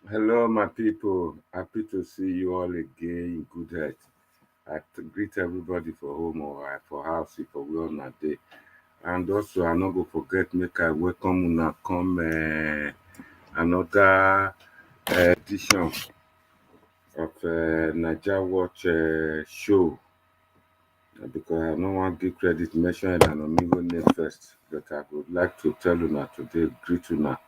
Hello, my people. Happy to see you all again in good health. Greet everybody for home or for house if we on a day. And also, I not go forget make I welcome una come another edition of Naija Watch show because I don't want to give credit mention Erhanomigho name first, but I would like to tell una today, greet una.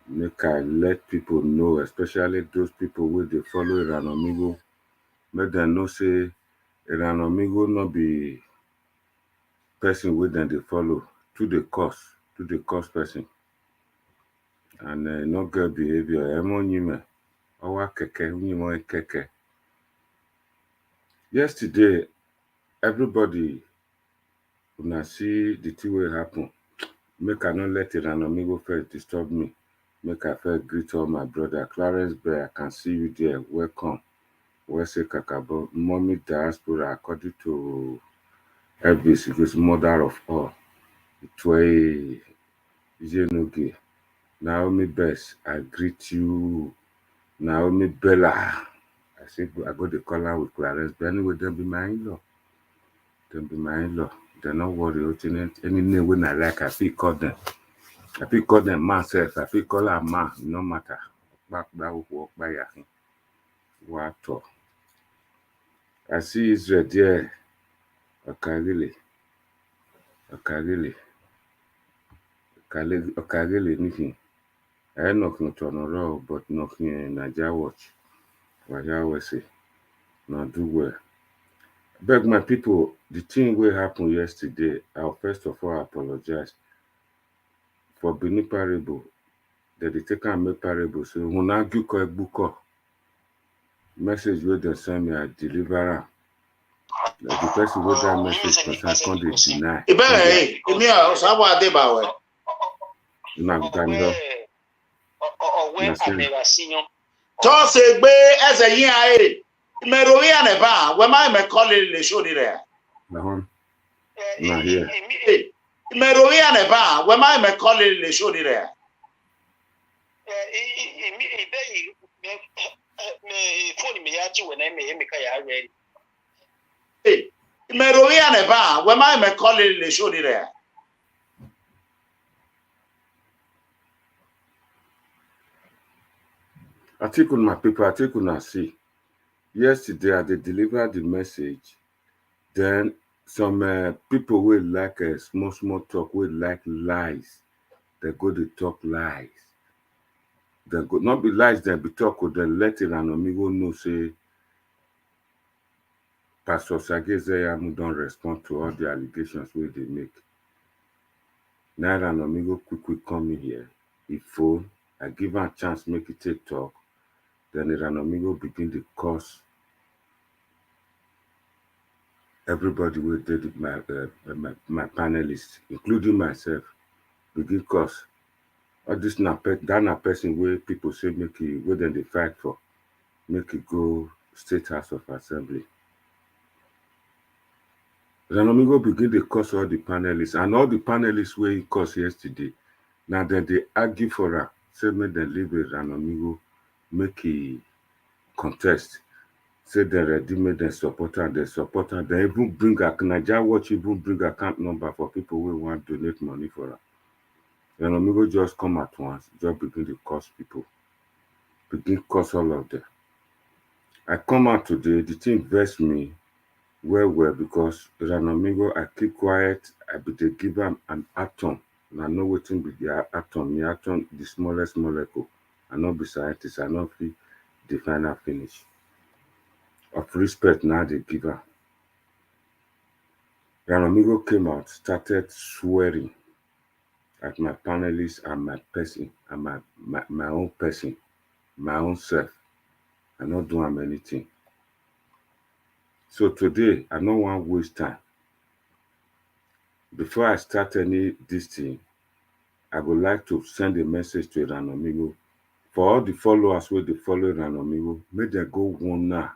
Make I let people know, especially those people wey dey follow Erhanomigho, make dem know say Erhanomigho no be person wey dem dey follow to the cause person, and no get behavior. Emonyime, owa keke, unyimo keke. Yesterday, everybody una see the thing wey happen. Make I not let Erhanomigho first disturb me. Make I first greet all my brother. Clarence Bear, I can see you there. Welcome. Wese Kakabo, mommy diaspora, according to Evboesi, is mother of all. Itwe Jenoge. Naomi Bess, I greet you. Naomi Bella. I say I go to call her with Clarence, but anyway, them be my in-law. They're not worried. Any name when I like, I feel call them. I feel call them myself. I feel call her man. No matter. Back walk by what talk. I see Israel there. Okagili anything. I knock not on a row, but knocking in Naija watch. What I always say, now do well. Beg my people, the thing will happen yesterday. I'll first of all apologize for being parable. That they take and make parable. So when I do call book message where they send me, I deliver am. The person with that message concern can't they deny. Hey, me Osabo Adebawe. Nagdando. Toss a bay as a year. Meroia neba, when my colleague le show there. Now here. Meroia neba, when my colleague le show there. Meroia neba, when my colleague le show there. I think on my people, I think on I see. Yesterday, they delivered the message. Then some people will like a small talk, will like lies. They go to talk lies. They go not be lies, they be talk with the let Erhanomigho know say Pastor Sagezeyamu don't respond to all the allegations where they make. Now Erhanomigho quick come in here. He phone, I give him a chance, make it take talk. Then Erhanomigho begin to curse everybody who did my panelists, including myself, begin curse. All this that person where people say make it where then they fight for, make it go State House of Assembly. Erhanomigho begin to curse all the panelists, and all the panelists where he cursed yesterday. Now then they argue for her, say make them leave Erhanomigho, make he contest. Say they ready made them support her, they support her. They even bring her Naija Watch even bring account number for people who want to donate money for her. Erhanomigho just come at once, just begin to curse people. Begin curse all of them. I come out today, the thing vex me well because Erhanomigho, I keep quiet, I be dey give am an atom. And I know wetin be the atom. The atom, the smallest molecule. I no be scientist, I no fit define am finish. Of respect now they give her. Erhanomigho came out, started swearing at my panelists and my person and my own person, my own self. I not do am anything. So today, I no want waste time. Before I start this thing, I would like to send a message to Erhanomigho. For all the followers where they follow Erhanomigho, make them go one now.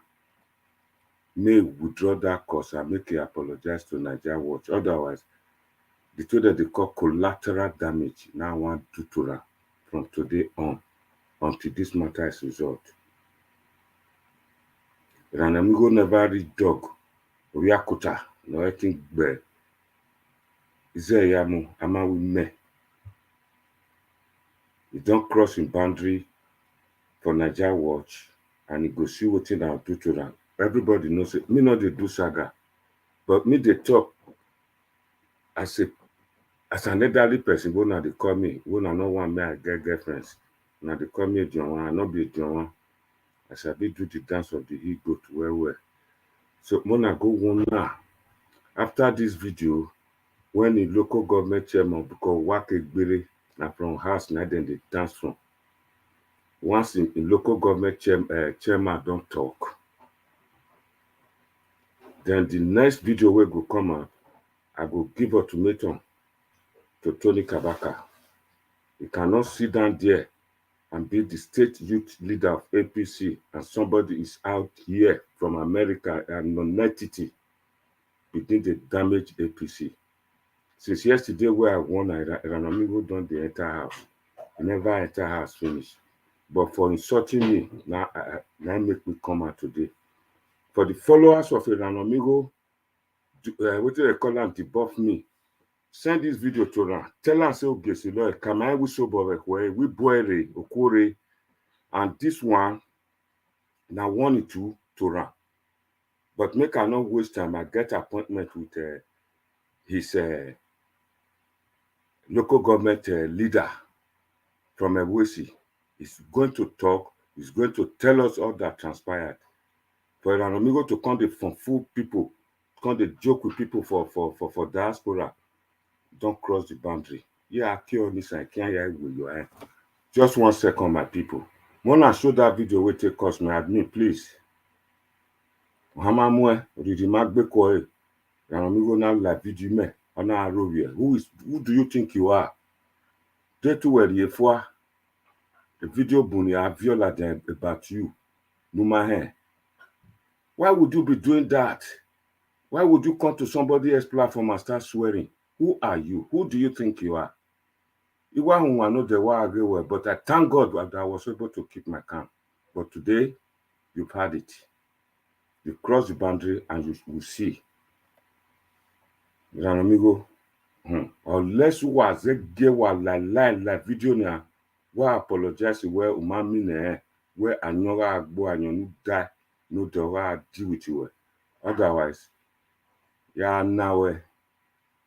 May withdraw that course and make it apologize to Naija Watch. Otherwise, the two that they call collateral damage now want to do to her from today on until this matter is resolved. Erhanomigho never read dog, Oriakuta, no anything bad. Izeyamu, Amawi me. He don't cross him boundary for Naija Watch and he go see wetin I do to them. Everybody knows it. Me not they do saga, but me they talk as an elderly person. When they call me, when I no want me, I get girlfriends. Now they call me a John, I not be a John. I shall be do the dance of the he goat well. So when I go one now, after this video, when the local government chairman because work a now from house now then they dance from. Once in local government chairman don't talk, then the next video will go come out, I go give ultimatum to Tony Kabaka. He cannot sit down there and be the state youth leader of APC and somebody is out here from America and non-entity begin to damage APC. Since yesterday where I won, Erhanomigho done the enter house. He never enter house finish. But for insulting me, now make me come out today. For the followers of Erhanomigho, what do they call them, debuff me? Send this video to them. Tell them, say, okay, so Lord, Kamai we boire, okore, and this one, now 1 and 2 to run. But make I not waste time. I get appointment with his local government leader from Evboesi. He's going to talk. He's going to tell us all that transpired. For Erhanomigho to come to fool people, come to joke with people for diaspora, don't cross the boundary. Yeah, kill this and can't hear with your hand. Just 1 second, my people. When I show that video, we take cost my admin, please. Hamamwe, Ridimagbekoe, Erhanomigho now like video me. Who do you think you are? They too were the video bunya viola about you. Numahe. Why would you be doing that? Why would you come to somebody else's platform and start swearing? Who are you? Who do you think you are? But I thank God that I was able to keep my calm. But today, you've had it. You cross the boundary and you will see. Erhanomigho, unless you was a gay like video now, why apologize where umami ne where anyoga agbo anyonu die no do deal with you. Otherwise, yeah now we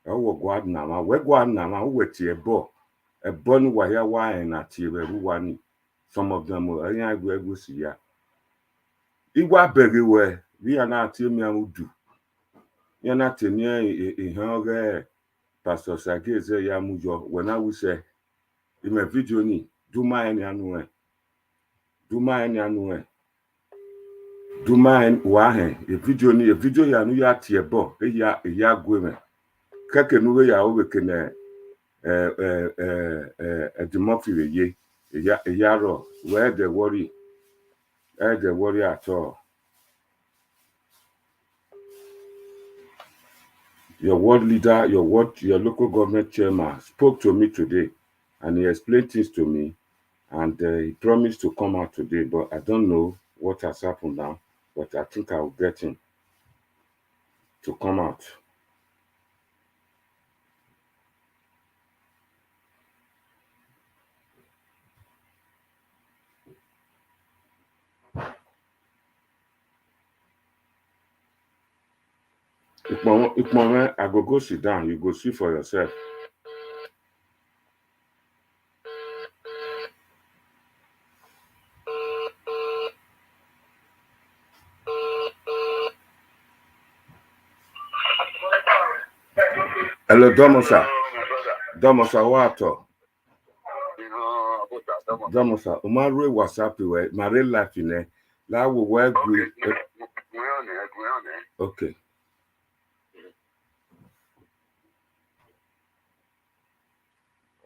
go now we tie bo a bon wa here why na tie be wani. Some of them are go see ya. Igwa begi we we are not tie me amudu. You na tie me hoge Pastor Sage say ya mujo when I will say in my video ni do my any anu do mine wahe a video ya no ya tie bo ya gweme keke no we ya we kene demofile ye ya ro where the worry at all. Your world leader, your local government chairman spoke to me today and he explained things to me and he promised to come out today, but I don't know what has happened now, but I think I will get him to come out. If moment I go sit down, you go see for yourself. Hello, Domosa. Domosa, what? Domosa, Umaru WhatsApp we Mare life in la wo we okay.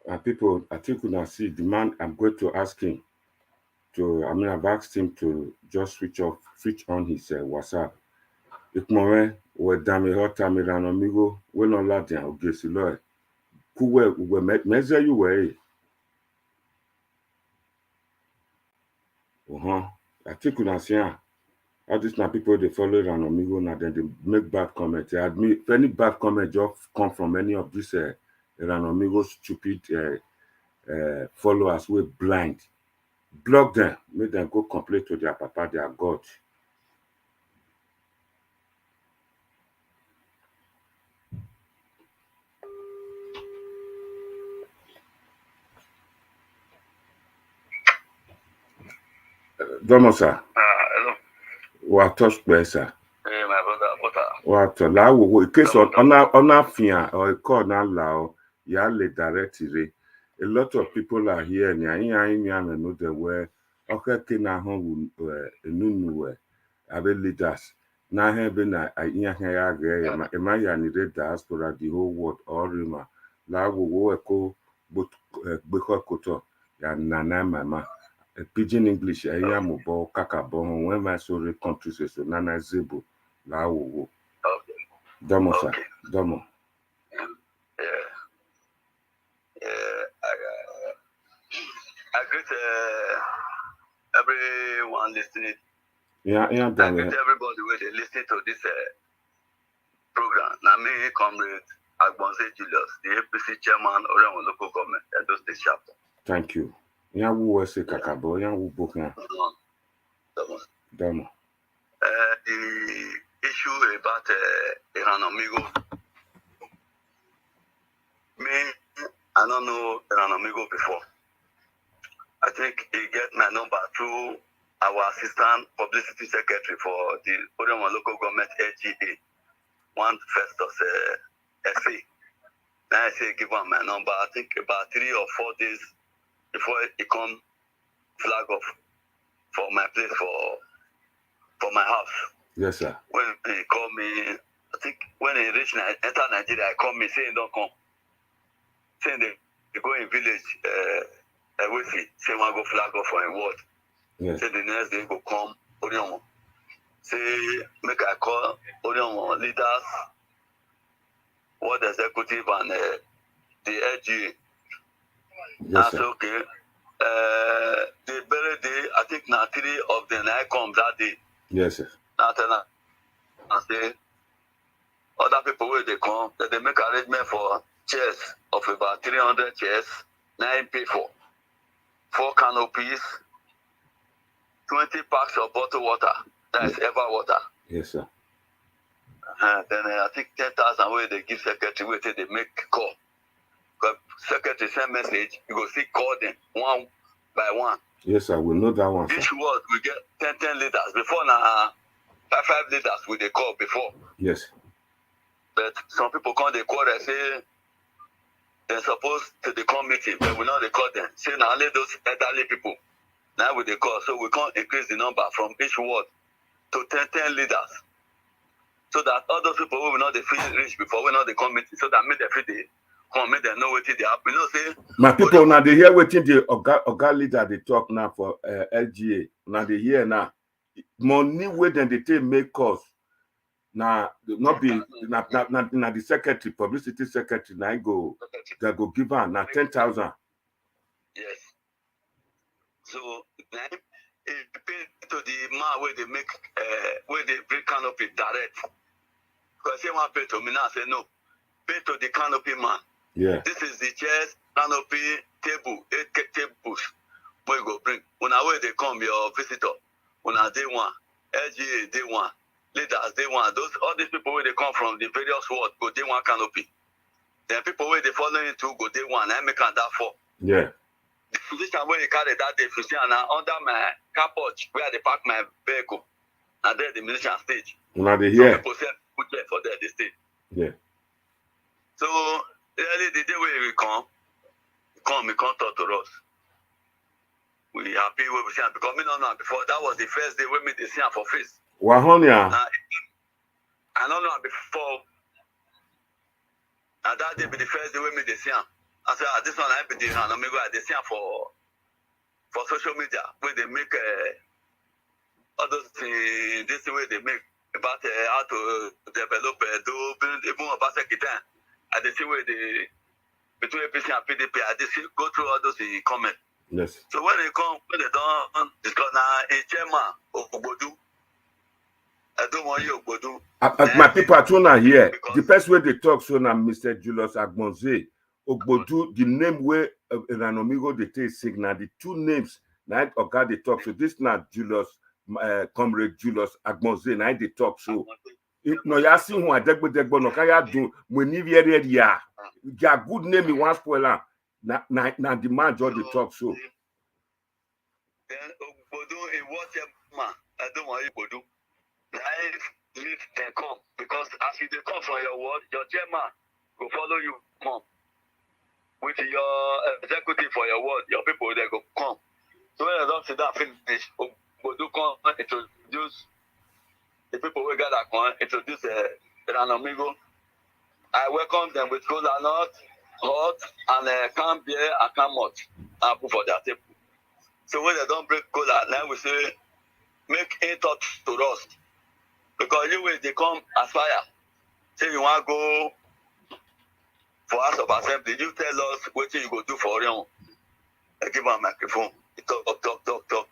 And people, I think we now see the man. I'm going to ask him I've asked him to just switch on his WhatsApp. If more we dame hot Erhanomigho, we no ladian ogesi lo. Kuwe we measure you way. I think we now see all these now people they follow Erhanomigho now then they make bad comments. They admit if any bad comment just come from any of these Erhanomigho stupid followers, we blind. Block them, make them go complain to their papa, their God. Domosa. Hello. What touch sir? Hey, my brother. What la wo in case on afia or a call now lao ya le direct re. A lot of people are here and I know the way okay kina hon nunu abe leaders na have na ya ga ma ya ni the diaspora the whole world or rima la wo ko but koto ya nana mama pidgin English ayamubo kakabo when my sorry countries so nana zebo la wo domo sir domo I greet everyone listening. I greet everybody where they listen to this program. Now me, comrade Agbonse Julius, the APC chairman of local government, Edo State chapter. Thank you. Ya wu se kakabo, ya wu bokan. Domo. The issue about Erhanomigho. Me, I don't know Erhanomigho before. I think he get my number through our assistant publicity secretary for the Oregon local government LGA, one Festus SA. Then I say give him my number. I think about 3 or 4 days before he come flag off for my place for my house. Yes, sir. When he called me, I think when he reached enter Nigeria, he called me saying don't come. Saying they go in village Ewesi, say want go flag off for a ward. Yes. Say the next day go come Orion. Say make I call Orion leaders, ward executive and the LGA. Yes, I sir. say okay. The very day, I think now 3 of them I come that day. Yes, sir. Now tell them, I say other people where they come, that they make arrangement for chairs of about 300 chairs, 9 pay for 4 canopies, 20 packs of bottled water, that is ever water. Yes, sir. Then I think 10,000 where they give secretary, where they make call. Because secretary send message, you go see call them one by one. Yes, sir. We know that one, sir. Each word we get 10 leaders. Before now, 5 leaders we they call before. Yes. But some people come they call and say they're supposed to the committee, but we not they call them. Say now only those elderly people. Now we they call. So we can't increase the number from each ward to 10 leaders. So that all those people will not they feel rich before we not the committee. So that make them feel they come, make them know what they have. You know, say my people now they hear waiting the Oga leader they talk now for LGA. Now they hear now. Money where then they take make calls. Now not be now the secretary, publicity secretary, now go they go give her now 10,000. Yes. So now it pay to the man where they make where they bring canopy direct. Because say one pay to me now say no. Pay to the canopy man. Yeah. This is the chairs, canopy, table, 8 tables. Where you go bring. When where they come, your visitor. When day one, LGA day one, leaders day one. Those all these people where they come from the various wards go day one canopy. Then people where they follow into go day one. I make that 4. Yeah. The position where you carry that day, you see, and under my car porch where they park my vehicle, and then the musician stage. Now they hear. Some people say put there for there they stay. Yeah. So early the day where we come talk to us. We happy where we see him because me not know before. That was the first day when me they see him for face. Wahonia. I don't know before. And that day be the first day when me they see him. I said, this one I be the Erhanomigho. They see him for social media where they make all those things. This way they make about how to develop even about Sekitan. And they see where they between APC and PDP. I just go through all those comments. Yes. So when they come, when they don't discuss now, a chairman of Ogbodu, I don't want you Ogbodu. My people are trying to hear. The first way they talk so now, Mr. Julius Agbonze, Ogbodu, the name where Erhanomigho they take signal, the 2 names now Oga they talk. So this not Julius, comrade Julius Agbonze, now they talk so. No, you see who I degbo no kaya do when you hear ya. Ya good name in one spoiler. Na the man just the talk so. Then Ogbodu in what man? I don't want you Ogbodu. I need them come because as you come from your word, your chairman will follow you come. With your executive for your word, your people they go come. So when I don't sit down finish, Ogbodu come introduce the people we gather come introduce Erhanomigho. I welcome them with cola nut, hot, and can beer and can malt. I put for their table. So when they don't break cola, now we say, make it talk to us. Because you will they come aspire. Say you want to go for House of Assembly, you tell us what you go do for him. I give him a microphone. He talk.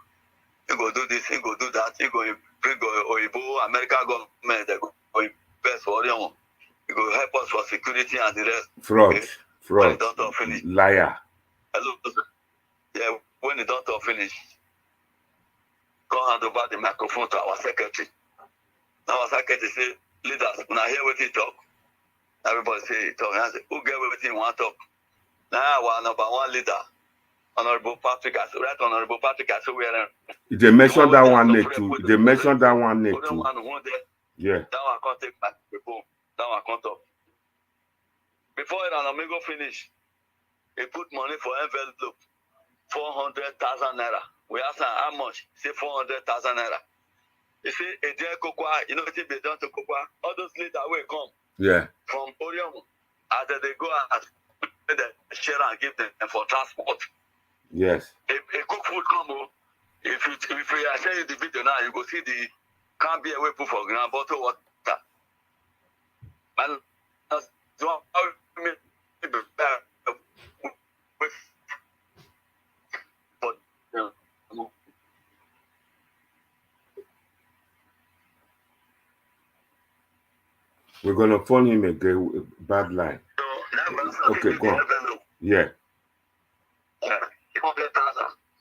You go do this, you go do that, you go bring Oibo, American government, they go invest for him. You go help us for security and the rest. Fraud. Okay? Fraud. When the doctor finish. Liar. Hello. Yeah, when the doctor finish, go hand over the microphone to our secretary. Now our secretary say, leaders, when I hear what he talk, everybody say he talk. I say, who get what he want to talk? Now our number 1 leader, Honorable Patrick, right? Honorable Patrick, I saw where they mentioned that one name too. They mentioned that one name too. Yeah. That one can't take back before. That one can't talk. Before Erhanomigho finish, he put money for envelope, 400,000 naira. We asked him how much. He said 400,000 naira. He said, you know what they done to Kokwa? All those leaders will come. Yeah. From Orion, as they go and share and give them for transport. Yes. A cook food come. If you are sharing the video now, you go see the can't be away put for ground bottle water. Man, we're gonna phone him again. Bad line. Okay, go on. Yeah.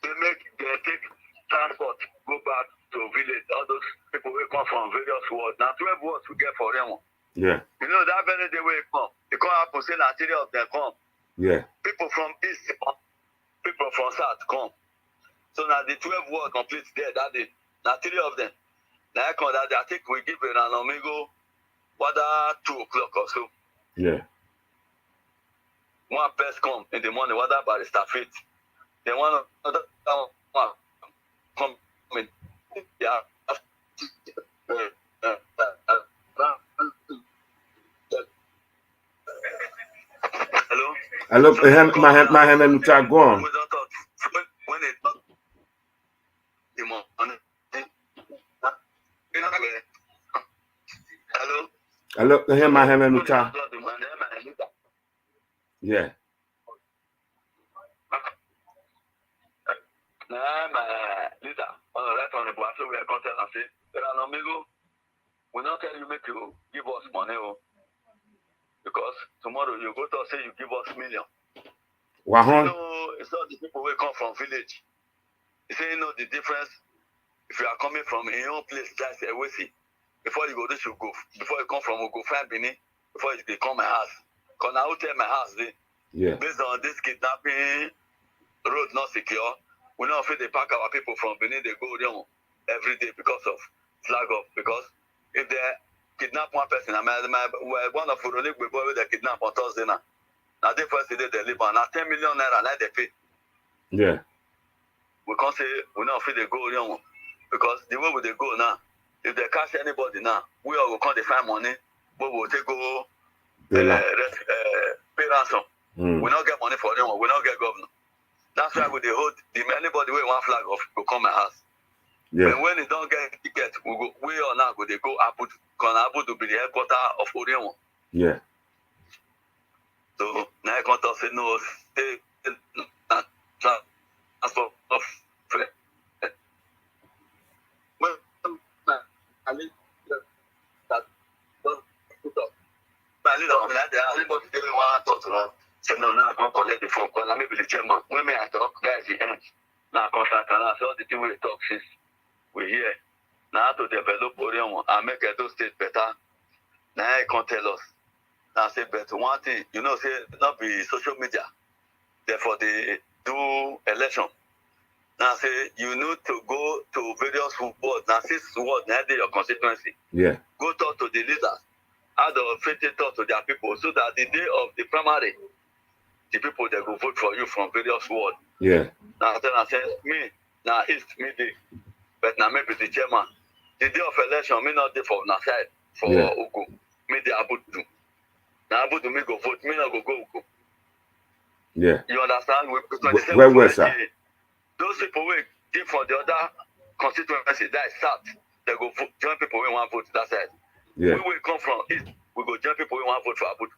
They take transport, go back to village. All those people will come from various wards. Now 12 wards we get for them. Yeah. You know that very day will come. They come up and say that 3 of them come. Yeah. People from east come. People from south come. So now the 12 wards complete there that day. Now 3 of them. Now I come that day. I think we give Erhanomigho whether 2 o'clock or so. Yeah. One person come in the morning, whether barrister fit. Then one other one come in. Yeah. Hello? Hello, my hand and go on. When they talk, the morning. Hello? Hello, my hand and yeah. Leader, right on the board, so we are content and say, Erhanomigho, we not tell you make you give us money, because tomorrow you go to say you give us million. Wow. You know, it's not the people who come from village. You say you know the difference. If you are coming from a your own place, just Evboesi, before you go to go, before you come from Ogofan Benin, before you come my house. Because now tell my house, yeah. Based on this kidnapping, road not secure, we know if they pack our people from Benin, they go down every day because of flag off. Because if they kidnap one person, one of the boy they kidnap on Thursday now. Now the first day they live on now 10 million naira, now they pay. Yeah. We can't say we know if they go down because the way they go now, if they catch anybody now, we all will come to find money, we will take go pay ransom. We not get money for them, we not get governor. That's why we they hold anybody with one flag off will come my house. Yeah. But when they don't get ticket, we all now go they go Abu to be the headquarters of Orion. Yeah. So now I can't say no transport of so no, now I can't collect the phone call. Maybe the chairman. When I talk, that's the end. Now I contact and I saw the thing we talk since we're here. Now to develop Orion and make Edo State better. Now I can't tell us. Now I say, but one thing, you know, say not be social media. Therefore they do election. Now say you need to go to various wards. Now 6 wards, now they your constituency. Yeah. Go talk to the leaders. How the faith talk to their people so that the day of the primary, the people that go vote for you from various wards. Yeah. Now then I say me, now East midday, but now maybe the chairman. The day of election, me not there for na side for Ugo. Me the Abudu. Now Abudu me go vote, me not go Ugo. Yeah. You understand? Where sir? Those people will give for the other constituency that is south. They go vote, join people who want vote that side. Yeah. We will come from east. We go join people who want vote for Abudu.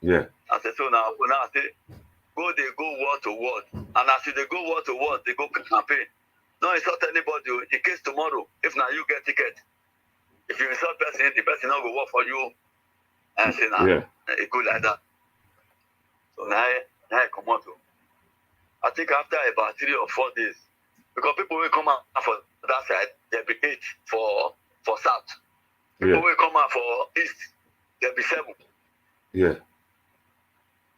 Yeah. I said, so now I say, they go word to word. And as they go word to word, they go campaign. Don't insult anybody. In case tomorrow, if now you get ticket, if you insult person, the person not go work for you. And I say, now, it go like that. So now I come out. I think after about 3 or 4 days, because people will come out for that side, there'll be 8 for south. People will come out for east, there'll be 7. Yeah.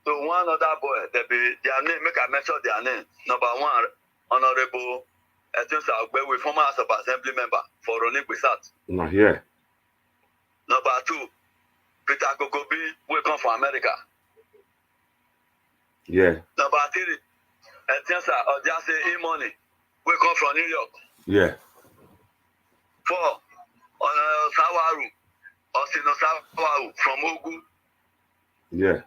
So one other boy, they be their name, make I mention their name. Number one, Honorable Edo former House of Assembly member for Erhanomigho South. Not here. Number two, Peter Kokobi, we come from America. Yeah. Number three, Edo Evboesi Apc, we come from New York. Yeah. 4, Sawaru, Osino Sawaru from Ogu. Yeah.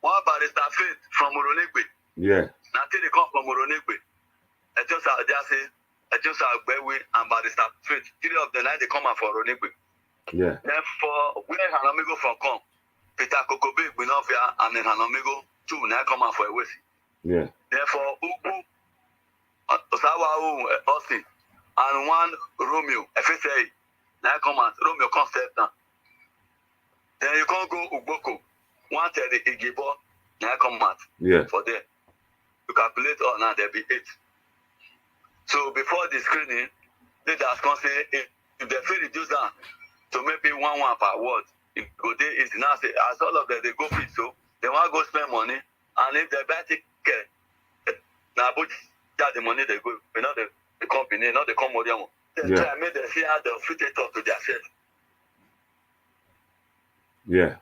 One barrister Faith from Erhanomigho. Yeah. Nothing they come from Erhanomigho. Edo Evboesi and barrister Faith. 3 of the 9 they come out for Erhanomigho. Yeah. Therefore, where Erhanomigho from come, Peter Kokobi, Gbinovia, and Erhanomigho 2 now come out for Ewesi. Yeah. Therefore, Ugu, Osawaru, Austin, and one Romeo, FSA, now come out. Romeo comes step down. Then you can't go Ugboko, 130 Igibo, now come out. Yeah. For there. You calculate all now, there be 8. So before the screening, leaders can say if they feel reduce down to maybe 1 per word, it go there is now say as all of them they go free, so they want to go spend money, and if they buy ticket, now put the money they go, you know the company, not the commodium. They try make them see how they fit it up to their self. Yeah.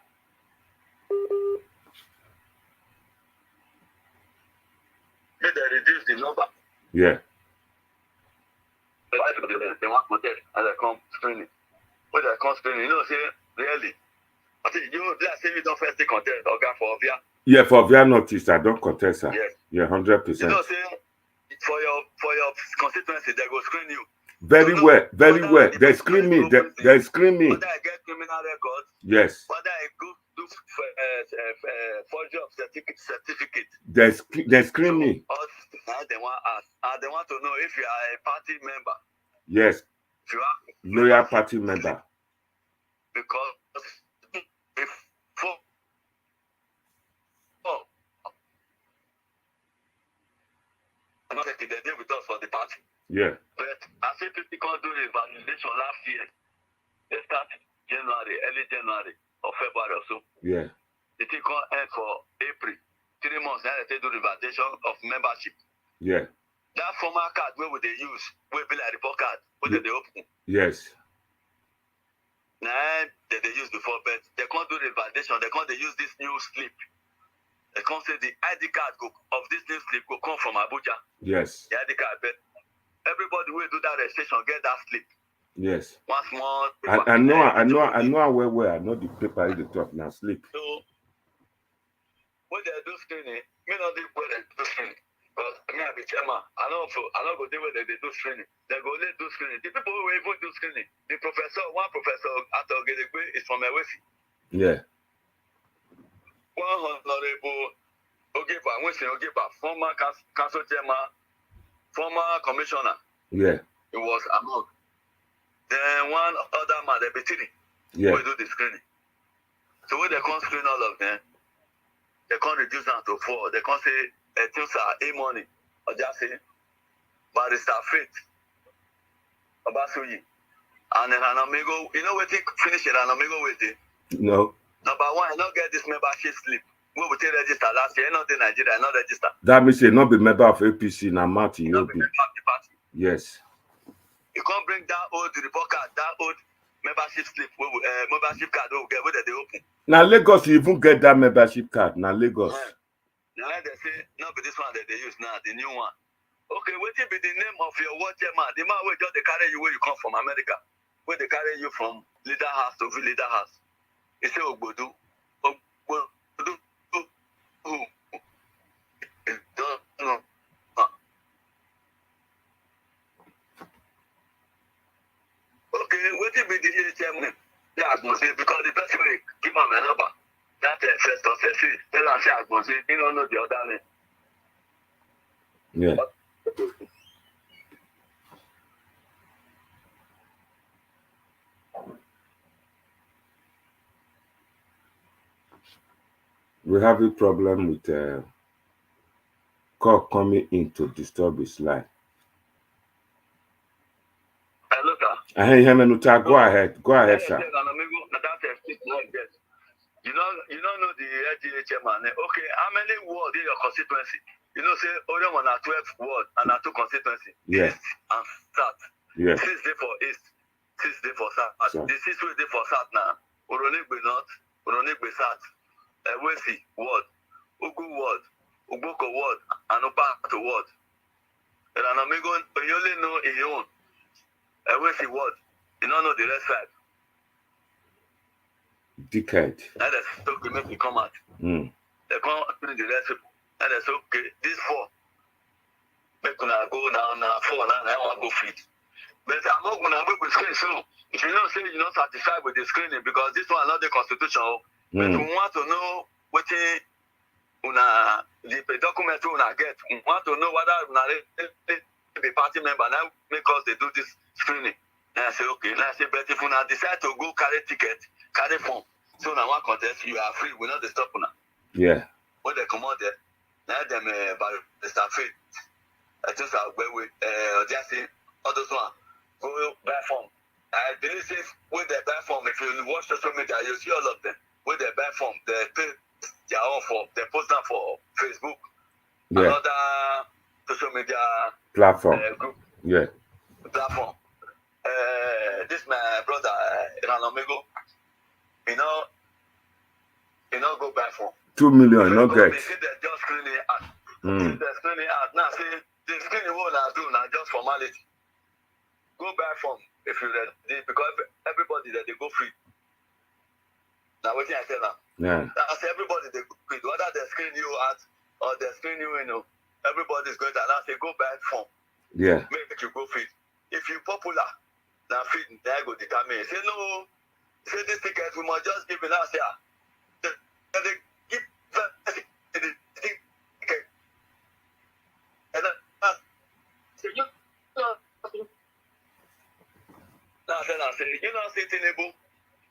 Make they reduce the number. Yeah. They want protest as they come screening. When they come screening, you know, say really. I think you let's say you don't first take contest or go for Ovia. Yeah, for Ovia notice, I don't contest her. Yes. Yeah, 100%. You know, say for your constituency, they go screen you. Very so well, very well. The They screen me. They screen me. Whether I get criminal records, yes. Whether I go do forgery of certificate. They screen me. Now they want ask. And they want to know if you are a party member. Yes. If you are loyal party member. Because before they deal with us for the party. Yeah. But I see people can't do the evaluation last year. They started early January or February or so. Yeah. The thing can't end for April. 3 months now they do the validation of membership. Yeah. That former card where would they use? Where be like report card? Where did they open? Yes. Nah, they use before, but they can't do the validation. They can't use this new slip. They can't say the ID card of this new slip will come from Abuja. Yes. The ID card, but everybody will do that registration, get that slip. Yes. Once more. I know where I know the paper is the top now slip. So when they do screening, me not do where they do screening. Because me I be chairman. I don't go there where they do screening. They go let do screening. The people who even do screening, one professor at Ogedegwe is from Ewesi. Yeah. One honorable Ogeba, former council chairman, former commissioner. Yeah. It was among. Then one other man, the Betini, yeah. will do the screening. So when they can't screen all of them, they can't reduce down to 4. They can't say things are money or just say barrister Faith, Obasuyi, and Erhanomigho. You know what they finish Erhanomigho with it? No. Number 1, I not get this membership slip. We will take register last year. Not in Nigeria, not register. That means you not be member of APC now, Martin. Not be member of the party. Yes. You can't bring that old report card, that old membership slip, membership card. Get where they open. Now Lagos, you even get that membership card. Now Lagos. Now they say not be this one that they use now, the new one. Okay, what will be the name of your watch man? The man will just they carry you where you come from America, where they carry you from leader house to leader house. He say Ogbodu. Okay, what will be the HM? Yeah, because the best way give him a number. That first of the tell us say you don't know the other name. Yeah. We have a problem with call coming in to disturb his life. Hello, sir. Go ahead. Go ahead, sir. You know don't know the LGA chairman. Okay, how many wards in your constituency? You know, say only one are 12 wards and are 2 constituency. Yeah. East and South. Yeah. 6 day for East, 6 day for South. So. The 6 day for South now. Oronigbe North, Oronigbe South, Ewesi ward, Ugu ward, Ugboko ward, and Upato ward. Erhanomigho, you only know his own. Ewesi ward. You don't know the rest side. Decade. And that's okay, make it come out. They come to the rest people. And that's okay. This 4. Make una go now 4 now I want to go fit. But I'm not gonna work with screen. So if you don't say you're not satisfied with the screening because this one not the constitution, but we want to know what the document una get. We want to know whether una be party member now make us they do this screening. And I say okay. And I say but if una decide to go carry ticket, carry form. So now one contest, you are free. We're not the stop now. Yeah. When they come out there, now them by the staff fit. I just have with just say all those one go buy form. I believe if with the buy form, if you watch social media, you see all of them. With the buy form, they pay their own form. They post them for Facebook, another social media platform. Group. Yeah. Platform. This my brother Erhanomigho. You know, go back for 2 million, no get. They say they're just screening out. They're screening out. Now, say, the screening what I do now, just formality. Go back from if you're ready, because everybody that they go free. Now, what can I tell them? Yeah. I say, everybody they go free. Whether they screen you out or they screen you, everybody's going to, and I say, go back from. Yeah. Make you go free. If you're popular, now free, they go determine. Say, no. Say this ticket, we must just give it last year. They give the ticket. And then, say, you know, now say, you know, say, Tinubu,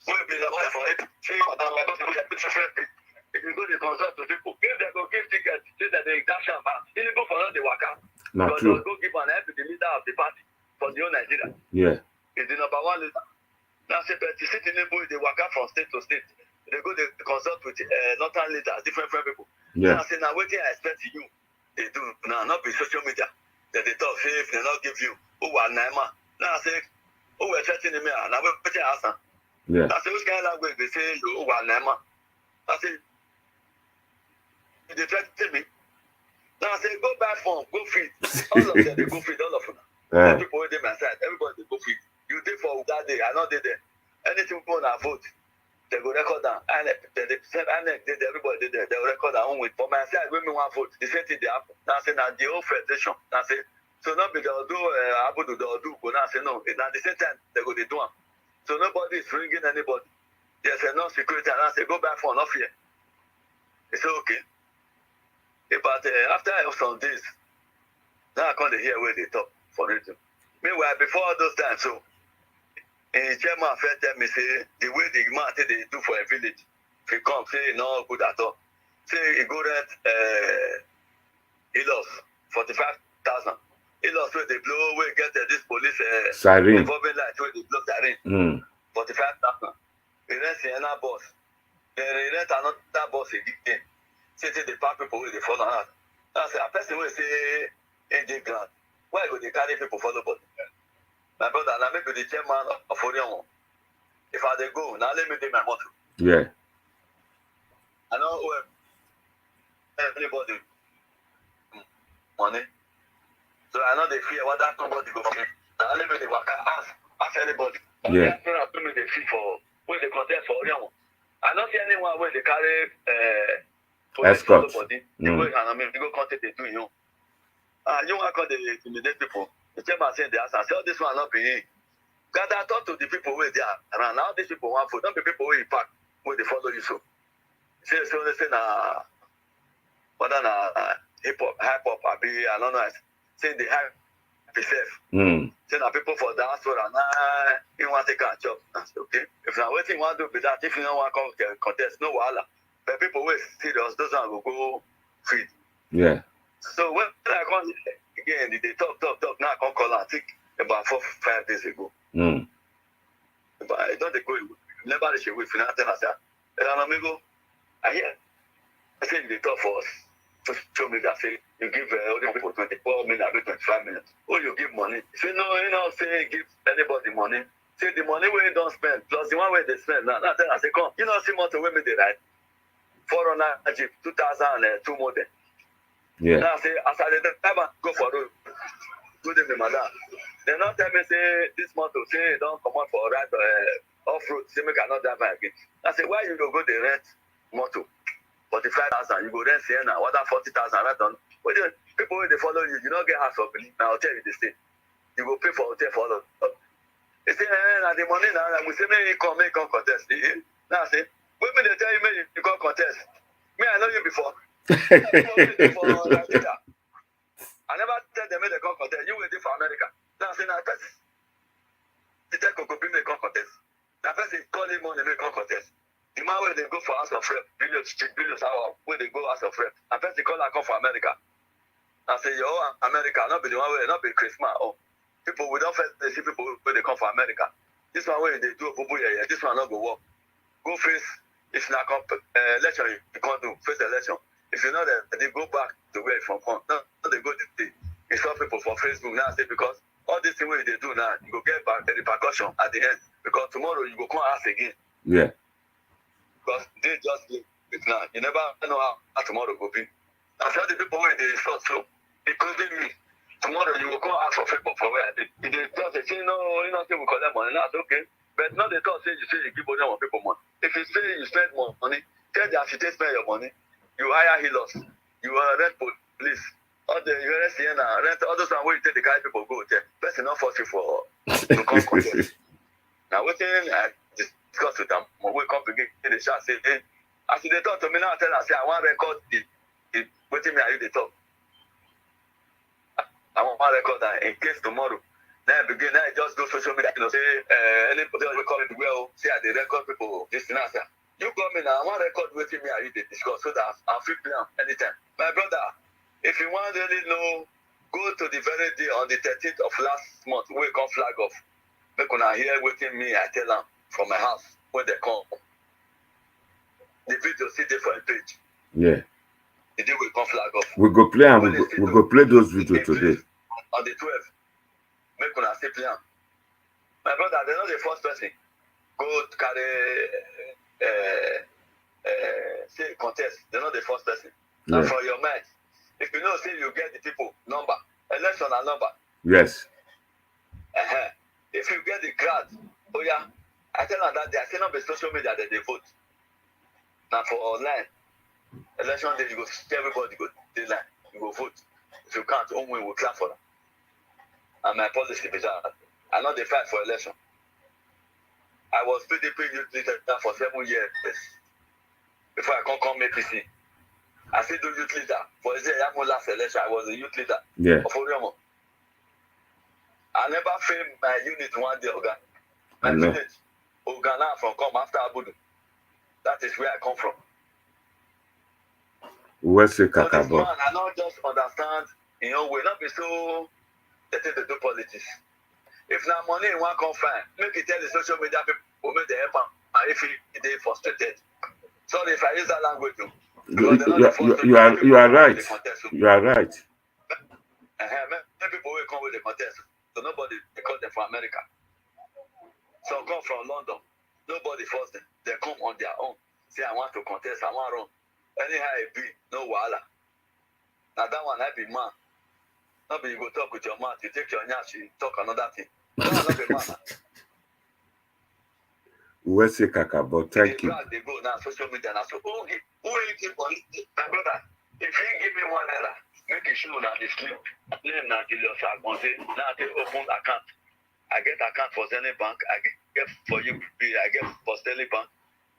we'll be the one for it. Say, if you go to consult to people, if they go give tickets, say that they dash them back. Tinubu for not the worker. Not true. Go give an help to the leader of the party for the whole Nigeria. Yeah. It's the number 1 leader. Now, say, but you see, Tinubu, they work out from state to state. They go, they consult with northern leaders, different people. Yeah. Now, say, now, what I expect you, they do. Now, not be social media. That they talk, say, if they not give you, oh, Naima. Now, say, oh, we're threatening me. Now, what I ask them? Yeah. I say, which kind of language they say, oh, Naima. I say, they threaten me. Now, I say, go back home, go feed. All of them, they go feed, all of them. All people with them aside, everybody, they go feed. You did for that day, I not did there. Anything people want to vote, they go record down. And they said, everybody did there. They will record their own with. For myself, when me want vote, the same thing they happen. Now say, now the whole federation. Now say, so not be they'll do, Abu they'll do. But now say, no. At the same time, they go, they do them. So nobody is ringing anybody. There's no security. And I say, go back for enough here. It's okay. But after some days, now I can't hear where they talk for it. Meanwhile, before all those times, so, chairman first tell me, say, the way the man say they do for a village, if he come, say, no good at all. Say, he go rent, he lost 45,000. He lost where they blow, where get this police, siren. Involving light, where they blow siren. 45,000. He rent Sienna bus. Then he rent another bus again. Say, the park people where they follow out. Now, say, a person will say, AJ Grant. Why go they carry people follow body? My brother, now maybe the chairman of Orion. If I they go, now let me take my motto. Yeah. I know where everybody money. So I know they fear what that somebody go for me. Now let me the worker ask anybody. Yeah. I don't they fee for where they contest for Orion. I don't see anyone where they carry escort. Body. The way Erhanomigho content they do, you want to call the intimidate people. The chairman said they ask, I say, all this one not be in. Gather talk to the people where they are. And now these people want food. Don't be people where you pack, where they follow you so. Say, so they say, whether hip hop, I don't know. Say the hype itself. Say, now people for diaspora, you want to take a job. I say, okay. If now what you want to do with that, if you don't want to contest, no wahala. But people who are serious, those are going to go feed. Yeah. So when I come again, they talk. Now I come call and think about 4-5 days ago. But I don't go. Never reach away. Finance. I said, Erhanomigho, I hear I say they talk for us. Social media say you give other people 24 minutes, 25 minutes. Oh, you give money. Say no, you know, say give anybody money. Say the money where you don't spend, plus the one where they spend. Now then I say, come, you know, see motor women they ride. 400 Jeep, 2002 model. Yeah. Now I say, as I never go for road. Good evening, madam. They not tell me say this motor say don't come out for ride off road. Say make I not drive again. I say why you don't go the rent motor? 45,000, you go rent Sienna, what that 40,000 right on. But people when they follow you, you don't get house for belief. Now I'll tell you this thing. You go pay for hotel for all of them. They say, the money now, we say, make come contest. Now I say, women they tell you, make you come contest. Me, I know you before. I never tell them they come contest. You waiting for America. Now I say, now first, the tell Coco make come contest. Now first, they call him money, make come contest. The man where they go for House of Rep, billions hour, where they go House of Rep. And first they call her come for America. I say, yo, America, not be the one where not be Christmas. Oh, people we don't first they see people where they come for America. This one where they do a this one not go work. Go face if not election you can't do face election. If you know that they go back to where from come. No, they go they saw people for Facebook now say because all this thing where they do now, you go get back the repercussion at the end. Because tomorrow you go come ask again. Yeah. Because they just do it now. You never know how tomorrow will be. I tell the people where they thought so, including me. Tomorrow you will come ask for people for where they thought they say no, you know, say we collect money. That's okay. But not they thought say you give money on people money. If you say you spend more money, tell them if you spend your money, you hire healers, you rent police, all the you rent Sienna, rent all those where you take the guy people go there. Person not force you for to come contest. Now what thing discuss with them. We come to get the shot say, hey, as they talk to me now, tell them say I want to record the waiting me are you the talk. I want to record that in case tomorrow. Then begin now just go social media, you know, say anybody will call it well, say I they record people this and that. You call me now, I want to record waiting me are you the discuss so that I'll feel plan anytime. My brother, if you want to really know, go to the very day on the 13th of last month, we come flag off. Make when I hear waiting me, I tell them from my house when they come. The video sit there for a page. Yeah. The day we come flag off. We go play and we go play those videos today. On the 12th. Make when I say play. My brother, they're not the first person. Go carry say contest. They're not the first person. Yeah. And for your mind, if you know say you get the people number, election and number. Yes. If you get the crowd, oh yeah, I tell them that they are saying on the social media that they vote. Now for online, election day you go see everybody go dayline, you go vote. If you can't, only will clap for them. And my policy is that I know they fight for election. I was PDP youth leader for 7 years before I come APC. I still do youth leader. For the last election, I was a youth leader. Yeah. Of Oriamo. I never failed my unit one day, Oga. My village, Ogana from come after Abudu. That is where I come from. Where's the so this man, I don't just understand, you know, we're not be so they take the do politics. If now money in one come fine, make it tell the social media people make the help and if they frustrated. Sorry if I use that language too. You are right. You are right. Many people will come with the contest. So nobody they call them from America. Some come from London. Nobody force them. They come on their own. Say I want to contest, I want to run. Anyhow it be, no wahala. Now that one I be man. Not be you go talk with your mouth, you take your nyash, you talk another thing. No, not be man. Where's the kaka, but thank you. They go now social media now. So who will give money? My brother, if you give me $1, make it sure that the sleep. Name now Julius Agbonse. Now they open account. I get account for Zenith Bank. I get for you. I get for Stanley Bank.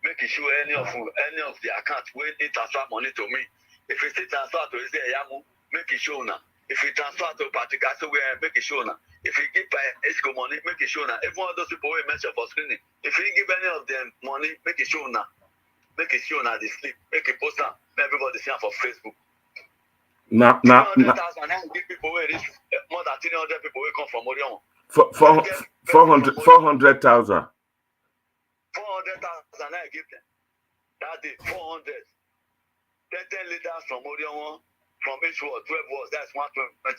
Make it sure any of the accounts when they transfer money to me. If it's a transfer to Yamu, make it sure now. If you transfer to Patrick, make it sure now. If you give Esco money, make it sure now. If one of those people will mention for screening, if you give any of them money, make it sure now. Make it sure now they sleep. Make it post now. Everybody see for Facebook. Now, 200,000 give people where reach more than 300 people will come from Orion. 400,000. 400,000 I give them. That day, 400. 10 leaders from Orion, from each ward, 12 wards, that's 120.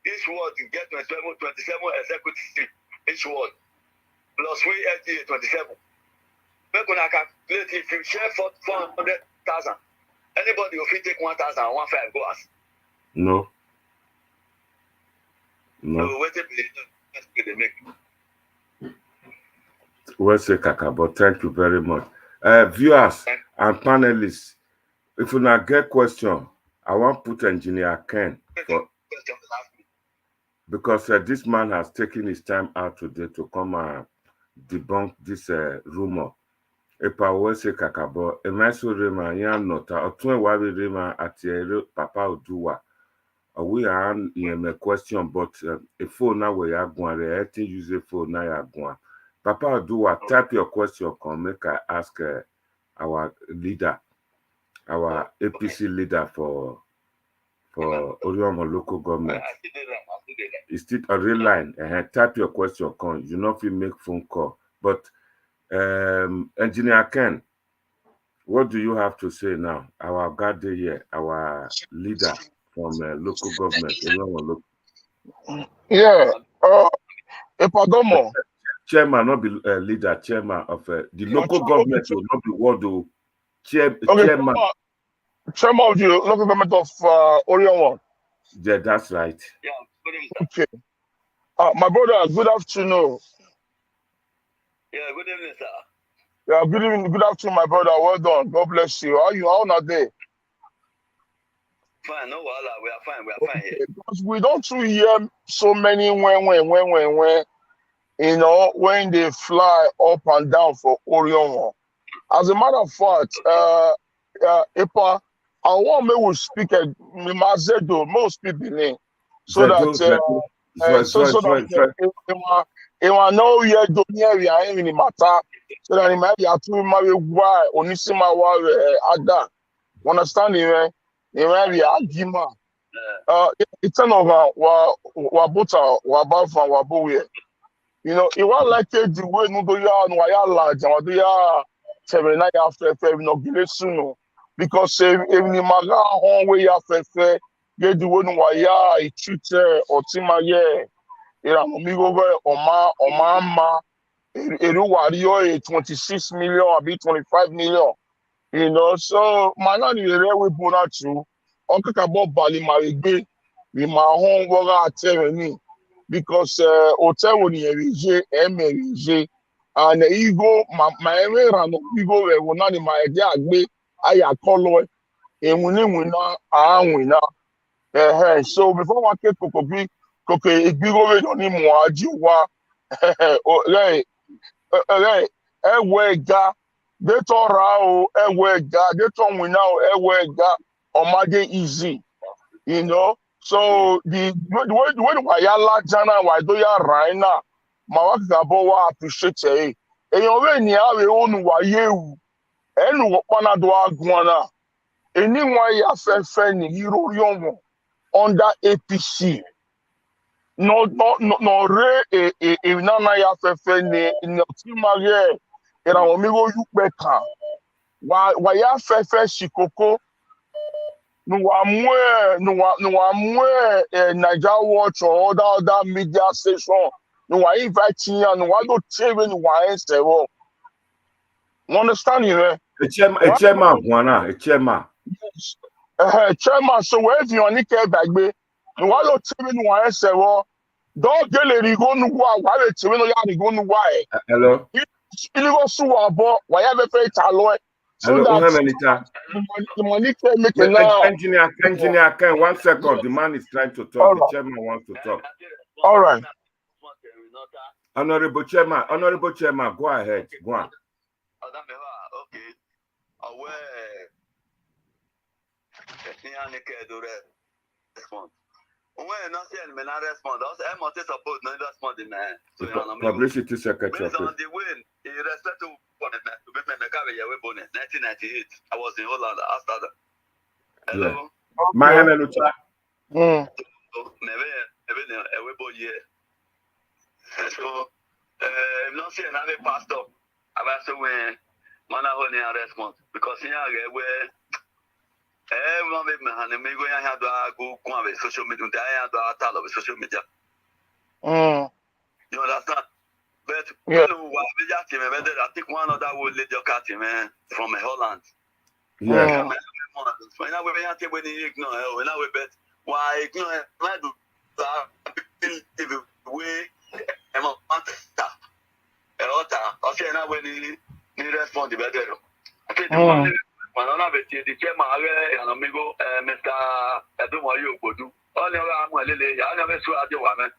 Each ward you get 27 executive each ward, plus we LTA 27. Make una calculate if you share 400,000, anybody will take 1,000 and 1,500 go as. No. So wait till they make. Well said, Kakabo. Thank you very much. Viewers and panelists, if you not get question, I want to put Engineer Ken for, because this man has taken his time out today to come and debunk this rumor. Epa wese Kakabo, Emeso Rema, Yan Nota, Otun Wabi Rema, Atiere, Papa Oduwa. We are in a question, but a phone now we are going to use a phone now. You are going. Papa Oduwa, type your question. Come make I ask our leader, our APC leader for Orion local government. Is still a real line? Type your question. Come, you know if you make phone call. But Engineer Ken, what do you have to say now? Our guard here, our leader from local government. Yeah. Epadomo. Chairman, not be leader, chairman of the local government will not be ward. Chairman. Chairman of the local government of Orion. Yeah, that's right. Yeah, good evening, sir. Okay. My brother, good afternoon. Yeah, good evening, sir. Yeah, good evening, good afternoon, my brother. Well done. God bless you. How are you? How are they? Fine, no wala. We are fine. We are fine here. Because we don't hear so many when, you know, when they fly up and down for Orion. As a matter of fact, Epa, I want me to speak at Mazedo, most people name, so that know you don't hear any matter, so that might be to marry why Onisima Ada. Understand me? You might be Agima. It's an over Wabuta, Wabafa, Wabuye. You know, it was like the way no do ya no ya large and do ya 79 after no gile because even maga hon we ya fefe ye di wo no ya itute otima ye Erhanomigho oma eru wari 26 million abi 25 million, you know. So man na the we bona too on kaka bo bali marigbe we ma hon wo ga atemi because hotel woni erije emerije and ego my Erhanomigho we wona ni ma ede agbe aya kolo enwuni na awina so before one ke kokobi igbigo we do ni mo aji wa ewe ga de to ra o ewe ga de to wina o ewe ga omade easy, you know. So the way why la jana why do ya right now ma wa ka bo wa appreciate e eyan we ni awe onu wa yewu enu wo pana do agun na eni won ya fefe ni irori omo under APC no re na ya fefe ni otimage Erhanomigho yupe kan wa ya fefe shikoko no amwe Niger Watch or other media station no I invite you no I don't tell you no I say well, understand you a chairman chairman so where you on ke bagbe no I don't tell you no I say well don't get le go no wa le tell no ya go no wa hello you go su abo wa ya be fe ta lo so hello, that the money can make it now. Engineer Ken, 1 second. The man is trying to talk. The chairman wants to talk. All right. Honorable chairman, go ahead. Go on. Okay. Publicity secretary. Based on the way he respect to 1998, I was in Holland after that. Hello. Yeah. My hello. So, I'm not saying I'm a pastor. I'm also when man I only respond because here where Everyone with Erhanomigho ya do go with social media. I do a tal of social media. You understand? But Yeah. I think one of that will lead your cat man from Holland. Yeah. When I when you ignore when I bet why ignore I do way when he respond the better. I think the one the chairman Erhanomigho Mr. Edo Evboesi Apc. All I never saw the woman.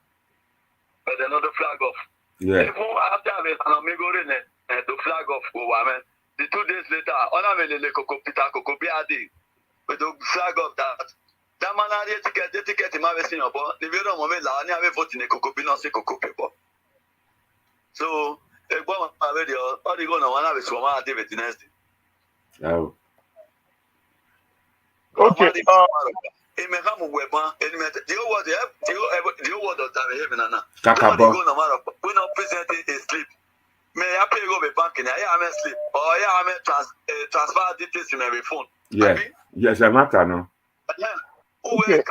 But another flag off. Yeah. Even after Erhanomigho the flag off woman. The 2 days later, on a Peter Kokobiadi with the flag of that. That man had the ticket in my vesting of the video moment. I never voted in a Kokopino, say Kokopipo. So, a bomb radio, all the going on have is from David Dynasty. Oh. Okay. It may come with weapon, the word of time heaven and now. We're not presenting a sleep. May I pay go back in? I am asleep, or I am transfer details in my phone. Yeah. Yes, I'm not no. Okay.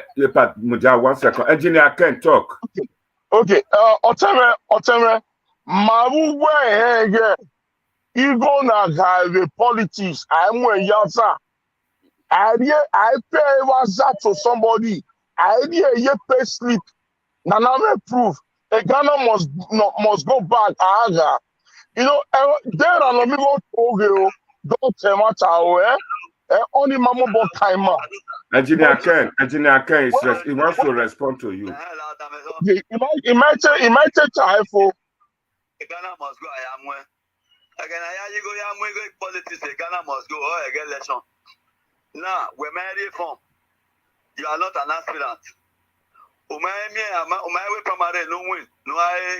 Yeah, but Muja, 1 second. Engineer, I can't talk. Okay. Oteme, Maru Ego na have politics. I'm a yasa. I pay wasa to somebody. I pay sleep. Naname proof. A Ghana must go back. You know, there are no people who don't tell matter. Only Mama Bo Kaima. Engineer Ken, he wants to respond to you. It might take time for Ghana must go. I am where. Again, I go politics. Ghana must go. Or I get election. Now, we're married from. You are not an aspirant. My primary no win, no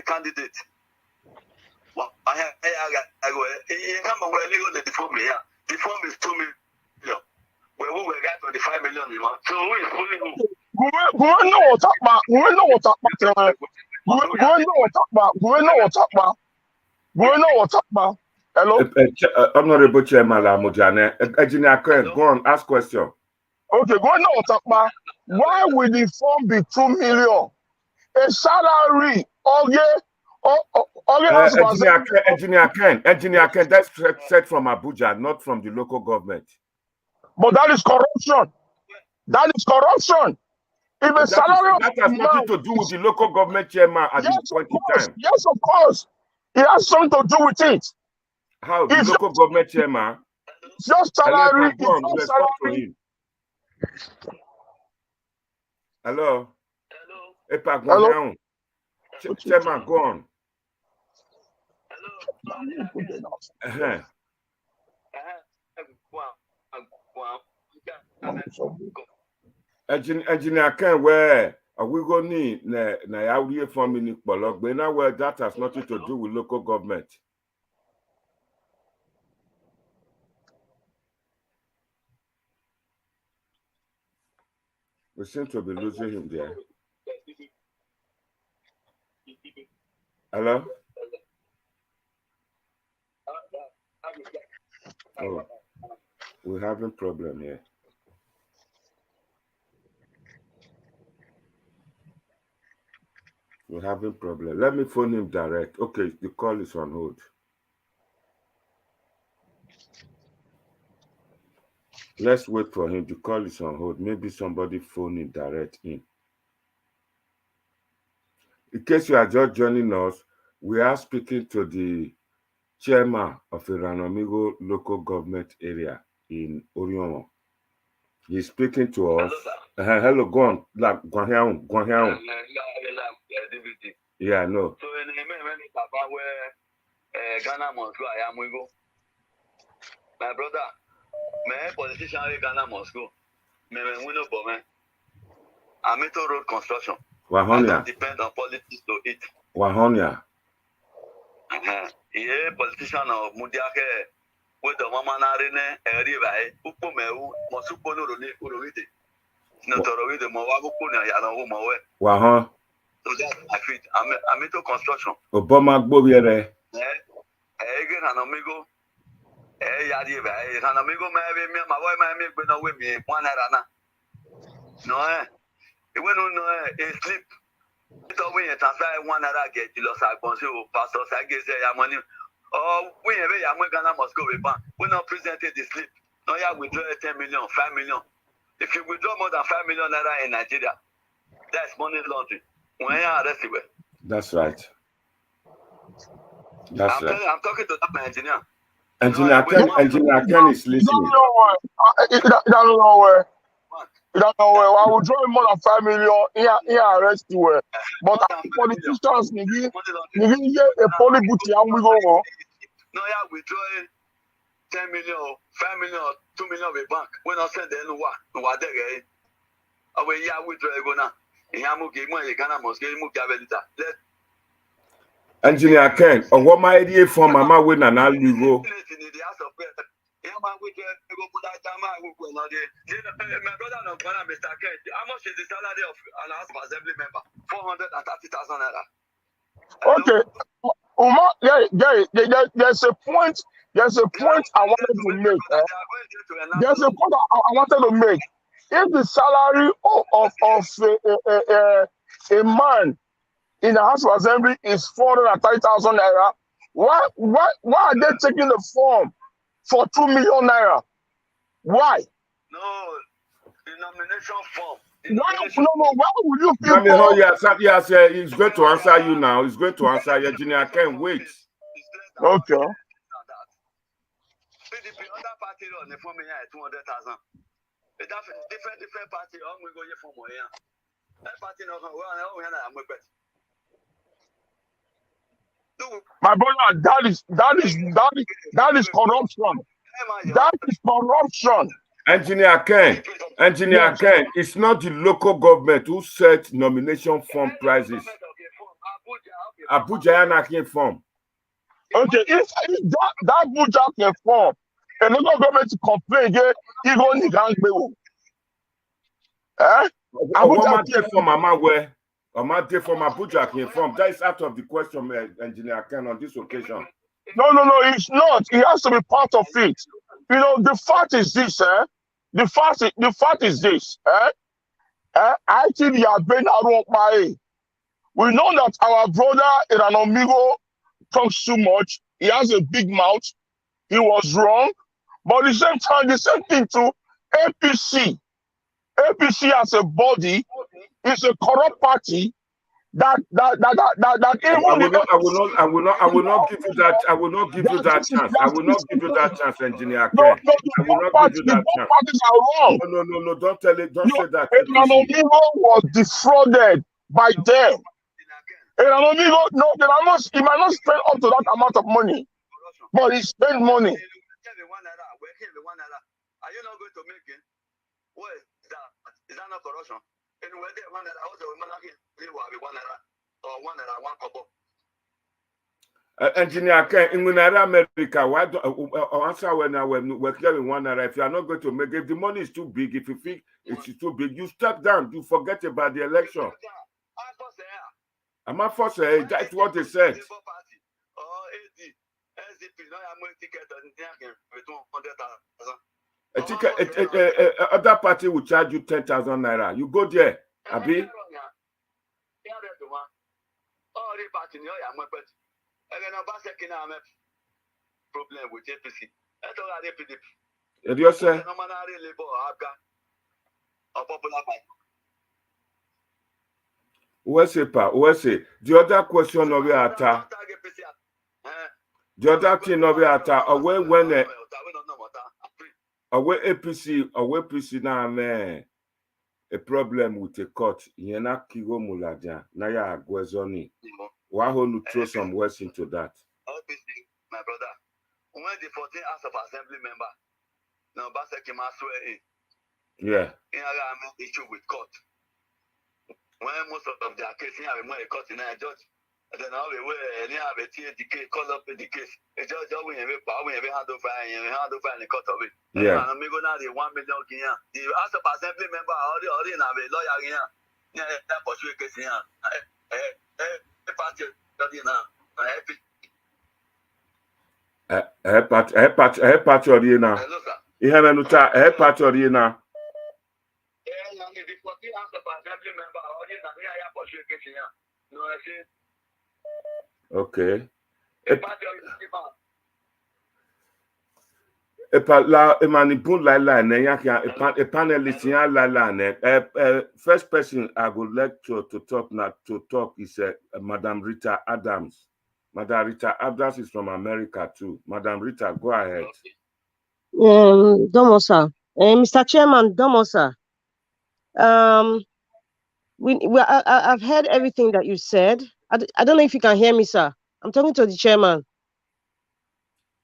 candidate. Well, I go. You come and we're legal the form here. The form is 2 million. Where we got 25 million. So who is pulling who? We know what talk about. We know what talk about. Hello. Honorable Chairman Lamujane, Engineer Ken, go on, ask question. Okay, go on. Talk about. Why will the form be 2 million? A salary, Engineer Ken, that's set from Abuja, not from the local government. But that is corruption. If a salary that has nothing to do with the local government chairman at this point in time. Yes, of course. It has something to do with it. How? The local government chairman? Just salary. Hello? Hello? Chairman, go on. Engineer Ken, where are we going to need for me? But now where that has nothing to do with local government. We seem to be losing him there. Hello? Oh, we're having problem here. We're having problem. Let me phone him direct. Okay, the call is on hold. Let's wait for him. The call is on hold. Maybe somebody phone him direct in. In case you are just joining us, we are speaking to the chairman of Erhanomigho local government area in Oriomo. He's speaking to us. Hello, go on. Go on. Yeah, no. So in the Papa where Ghana must go, I am we go. My brother, my politician Ghana must go. Me we no bomb. I'm into road construction. I don't depend on politics to eat. Wahonia. Yeah, politician of Mudiake with the mama narine area upo meu mosupo no urowite. No torowite mo wabuko na ya no mo we. Waho. So that I fit. I'm into construction. Obama Gbobiere. Erhanomigho. Yadi, Erhanomigho, my boy, my make no with me, 1 naira. No, it went on a sleep. It's always a transfer 1 naira get you lost. I consume pastors. I guess their money. Oh, we have a Ghana must go with bank. We not presented the slip. No, yeah, withdraw 10 million, 5 million. If you withdraw more than 5 million naira in Nigeria, that's money laundering. When you are arrested. That's right. That's right. I'm talking to that engineer. Engineer Ken is listening. You don't know where. I will draw more than 5 million here arrest you. But politicians, you get a polybuty and we go. No, yeah, withdraw 10 million, 5 million, 2 million with bank. When I send them what they get. Away, yeah, withdraw go now. Engineer Ken, or what my idea for Mama win and I'll go. My brother no Mr. Ken, how much is the salary of an House of Assembly member? 430,000 naira. Okay. There's a point. There's a point I wanted to make. There's a point I wanted to make. If the salary of a man in the House of Assembly is 430,000 naira, why are they taking the form for 2 million naira? Why? No, the nomination form. Why would you people? Yes, he's going to answer you now. He's going to answer you. Engineer Ken, wait. Okay. PDP, other party on the form here at 200,000. Different party on we go here for more here. That party no go my brother, that is corruption. That is corruption. Engineer Ken, it's not the local government who set nomination form prices. Abuja Anakin form. Okay, if that Abuja can form, and the local government to complain again, even the Abuja from Mama where? Amate from Abuja can form. That is out of the question, Engineer Ken, on this occasion. No, it's not. It has to be part of it. You know, the fact is this, The fact is this, I think you have been around by. We know that our brother Erhanomigho talks too much. He has a big mouth. He was wrong. But at the same time, the same thing to APC. APC as a body is a corrupt party that even I will not give you that. I will not give you that chance. I will not give you that chance, Engineer Ken. I will not give you that chance. Parties are wrong. No, don't tell it. Don't say that. Erhanomigho was defrauded by them. Erhanomigho, he might not spend up to that amount of money, but he spent money. Are you not going to make it? What is that? Is that not corruption? And when they want to also Engineer Ken, in America, why don't answer when we're clearing 1 naira? If you are not going to make it, the money is too big. If you think it's too big, you step down. You forget about the election. I'm not forced. That's what they said. Other party will charge you 10,000 naira. You go there, Abi. Problem with APC. Did you say? The other question of your attack. The other thing of your attack. Away APC now, man. A problem with the court. Yena Kigo Mulaja. Naya Gwezoni. Why hold you throw some words into that? My brother, when the 14 House of Assembly member, now Baseki must swear in. Yeah. In a issue with court. When most of their cases have been court in a judge, and then now we have a TDK, call up the case. A judge, we have a power, we have a hand over and a court of it. Yeah. And I'm going to the 1 million Guinea. The House of Assembly member already have a lawyer here. Yeah, that for sure case here. A party, now, happy. party orina. Hello, sir. Ihe menucha party orina. Okay. La emanipun la ne yakia a panelist yan la ne. First person I would like to talk now to talk is Madam Rita Adams. Madam Rita Adams is from America too. Madam Rita, go ahead. Domosa. Mr. Chairman, Domosa. I've heard everything that you said. I don't know if you can hear me, sir. I'm talking to the chairman.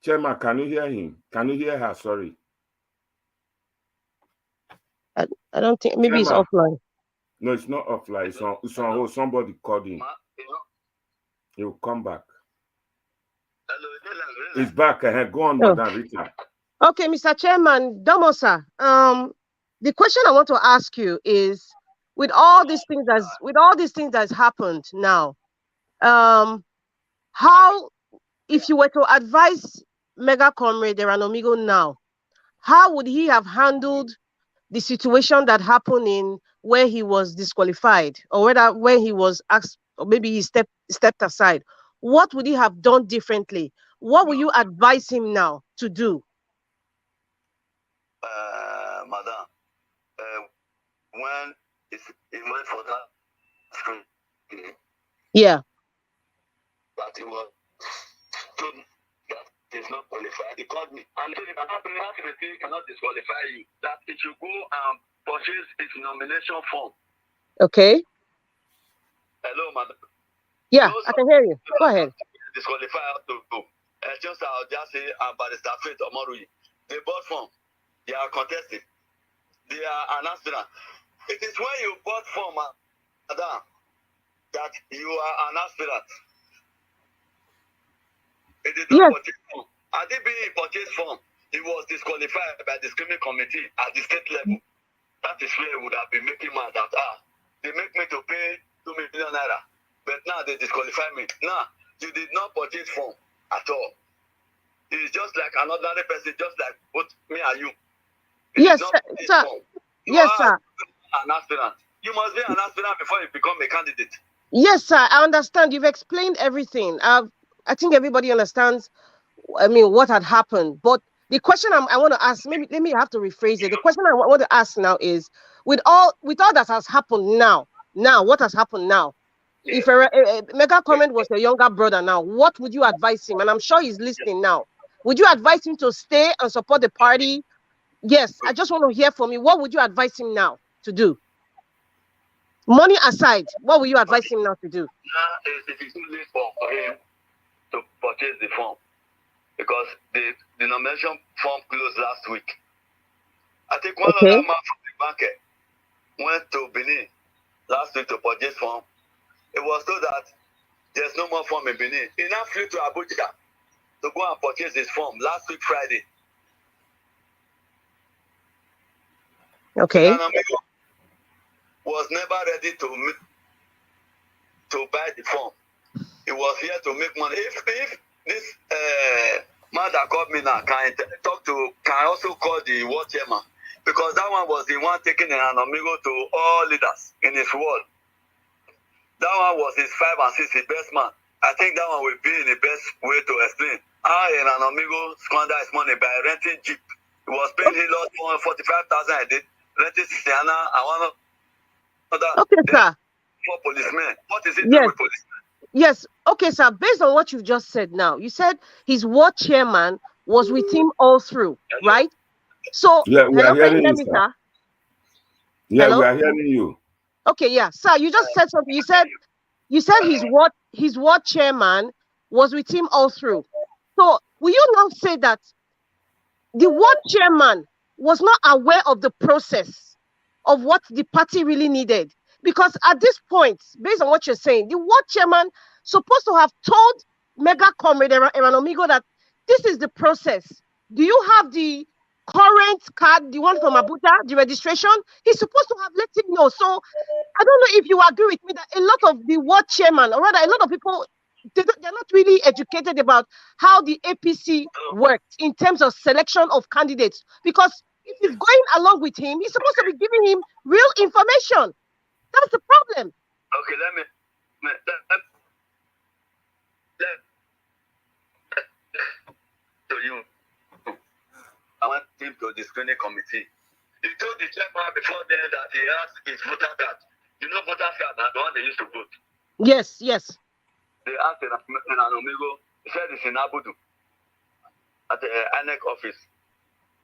Chairman, can you hear him? Can you hear her? Sorry. I don't think, maybe Chairman. It's offline. No, it's not offline. It's on hold. Somebody called him. He'll come back. He's back. Go on, Madam Rita. Okay, Mr. Chairman, Domosa. The question I want to ask you is, with all these things that's happened now, how, if you were to advise Mega Comrade Erhanomigho now, how would he have handled the situation that happened in where he was disqualified, or where he was asked, or maybe he stepped aside? What would he have done differently? What will you advise him now to do? Madam, when he went for that screen, yeah, that he was told that he's not qualified. He called me and told him that he cannot disqualify you, that he should go and purchase his nomination form. Okay. Hello, madam. Yeah, I can hear you. Go ahead. Disqualify to go. I'll just say Barrister Faith Omoruyi. They bought form. They are contesting. They are an aspirant. It is when you bought form, madam, that you are an aspirant. It is not purchase form. Had it been purchase form, he was disqualified by the screening committee at the state level. That is where he would have been making mad that they make me to pay 2 million naira, but now they disqualify me. Now you did not purchase form at all. It is just like another person, just like both me and you. Yes, sir. Yes, sir. An aspirant. You must be an aspirant before you become a candidate. Yes, sir. I understand. You've explained everything. I think everybody understands. I mean, what had happened. But the question I want to ask, maybe let me have to rephrase it. The question I want to ask now is, with all that has happened now, what has happened now? Yeah. If a Mega Comment was your younger brother now, what would you advise him? And I'm sure he's listening now. Would you advise him to stay and support the party? Yes, I just want to hear from you. What would you advise him now to do? Money aside, what will you advise him now to do? Now, it is too late for him to purchase the form, because the nomination form closed last week. I think one other man from the market went to Benin last week to purchase form. It was told that there's no more form in Benin. He now flew to Abuja to go and purchase his form last week Friday. Okay. Erhanomigho was never ready to buy the form. He was here to make money. If this man that called me now can also call the world chairman, because that one was the one taking Erhanomigho to all leaders in his world. That one was his 5 and 6, his best man. I think that one will be in the best way to explain how Erhanomigho squandered his money by renting Jeep. He was paying, he lost 45,000 a day, renting Sienna and one other. Okay, sir. 4 policemen. What is it doing with policemen? Yes. Okay, sir. Based on what you've just said now, you said his ward chairman was with him all through, right? So, yeah, we are hearing you, sir. Yeah, hello? We are hearing you. Okay, yeah, sir. You just said something. You said his ward chairman was with him all through. So, will you now say that the ward chairman was not aware of the process of what the party really needed? Because at this point, based on what you're saying, the ward chairman supposed to have told Mega Comrade Erhanomigho that this is the process. Do you have the current card, the one from Abuja, the registration? He's supposed to have let him know. So I don't know if you agree with me that a lot of the ward chairman, or rather a lot of people they're not really educated about how the APC works in terms of selection of candidates. Because if he's going along with him, he's supposed to be giving him real information. That's the problem. Okay, let me to you. I want him to the screening committee. He told the chairman before then that he has his voter card. You know, voter card are the one they used to vote. Yes, yes. They asked Erhanomigho, he said it's in Abudu at the INEC office.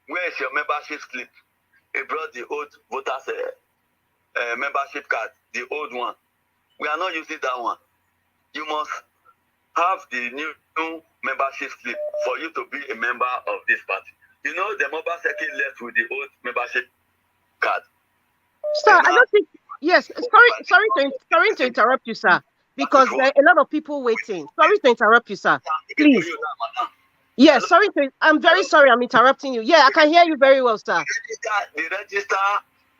Where is your membership slip? He brought the old voters membership card, the old one. We are not using that one. You must have the new membership slip for you to be a member of this party. You know, the mobile circuit left with the old membership card. Sir, I don't think. Yes, sorry to interrupt you, sir, because there are a lot of people waiting. Sorry to interrupt you, sir. Please. Yes, I'm very sorry. I'm interrupting you. Yeah, I can hear you very well, sir.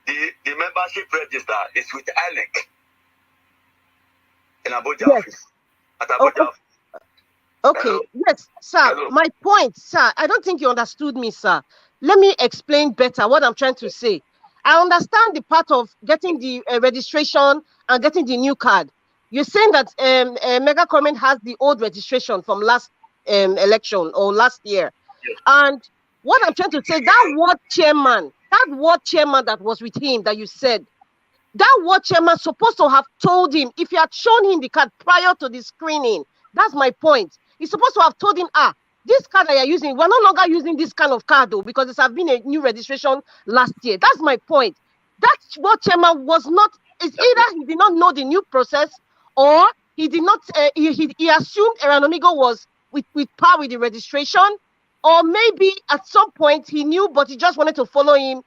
The membership register is with INEC in Abuja yes. office. At Abuja office. Okay, Hello? yes, sir. Hello? My point, sir, I don't think you understood me, sir. Let me explain better what I'm trying to say. I understand the part of getting the registration and getting the new card. You're saying that Mega Comment has the old registration from last election or last year. Yes. And what I'm trying to say, that ward chairman that was with him that you said, that ward chairman supposed to have told him, if he had shown him the card prior to the screening. That's my point. He's supposed to have told him, this card that you're using, we're no longer using this kind of card though, because there's been a new registration last year. That's my point. That ward chairman was not, it's either he did not know the new process, or he did not, he assumed Erhanomigho was with par with the registration, or maybe at some point he knew, but he just wanted to follow him,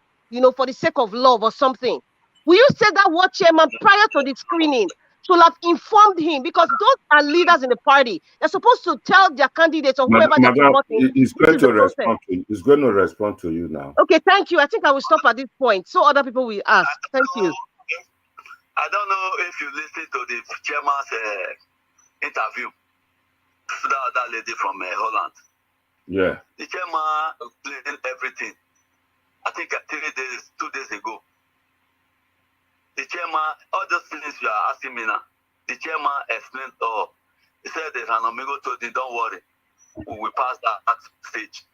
for the sake of love or something. Will you say that ward chairman prior to the screening should have informed him, because those are leaders in the party. They're supposed to tell their candidates or whoever they're supporting. He's going to respond to you. He's going to respond to you now. Okay, thank you. I think I will stop at this point so other people will ask. Thank you. I don't know if you listened to the chairman's interview. That lady from Holland. Yeah. The chairman explained everything. I think 2 days ago. The chairman, all those things you are asking me now, the chairman explained all. He said that Erhanomigho told him, don't worry, we will pass that stage.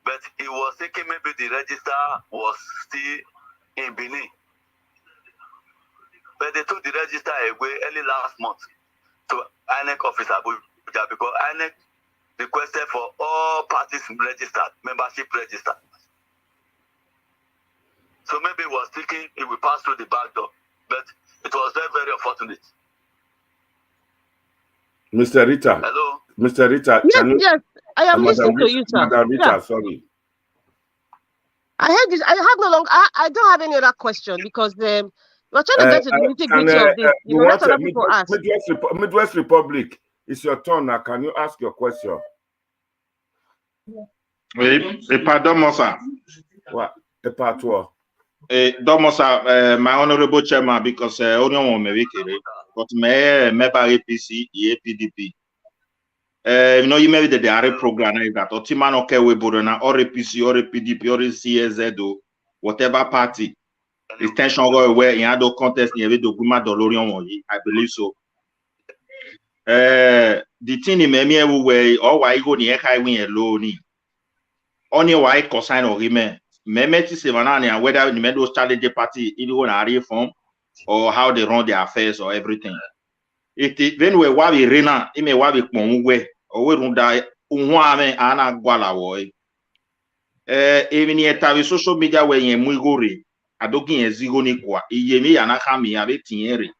But he was thinking maybe the register was still in Benin. But they took the register away early last month to INEC office Abuja, because INEC requested for all parties registered, membership registered. So maybe he was thinking it will pass through the back door, but it was very, very unfortunate. Mr. Rita. Hello? Mr. Rita. Yes, I am listening to you, sir. Madam Rita, sorry. I heard this. I have no longer. I don't have any other question, because we're trying to get to the nitty-gritty of this. Let other people ask. Midwest Republic, it's your turn now. Can you ask your question? Pardon, Mosa. What? The part what? Domosa, my honorable chairman, because only one me but me member APC, PDP. You may be the RA program that or Timan okay we borona or APC or PDP or CSZ or whatever party. Extension go away in other contest near the Guma Dolorion, I believe so. The thing in me way or why go near high win alone. Only why consign or remain. Memeti Sevanani, whether the Meadows Challenge Party in a form or how they run their affairs or everything. It when we wabi rena, ime wabi kmonwe, or we run die unwame ana gwala woy. Even yet have social media where ye mwigori, adoki ye zigoni kwa, yemi anakami abe tinyeri,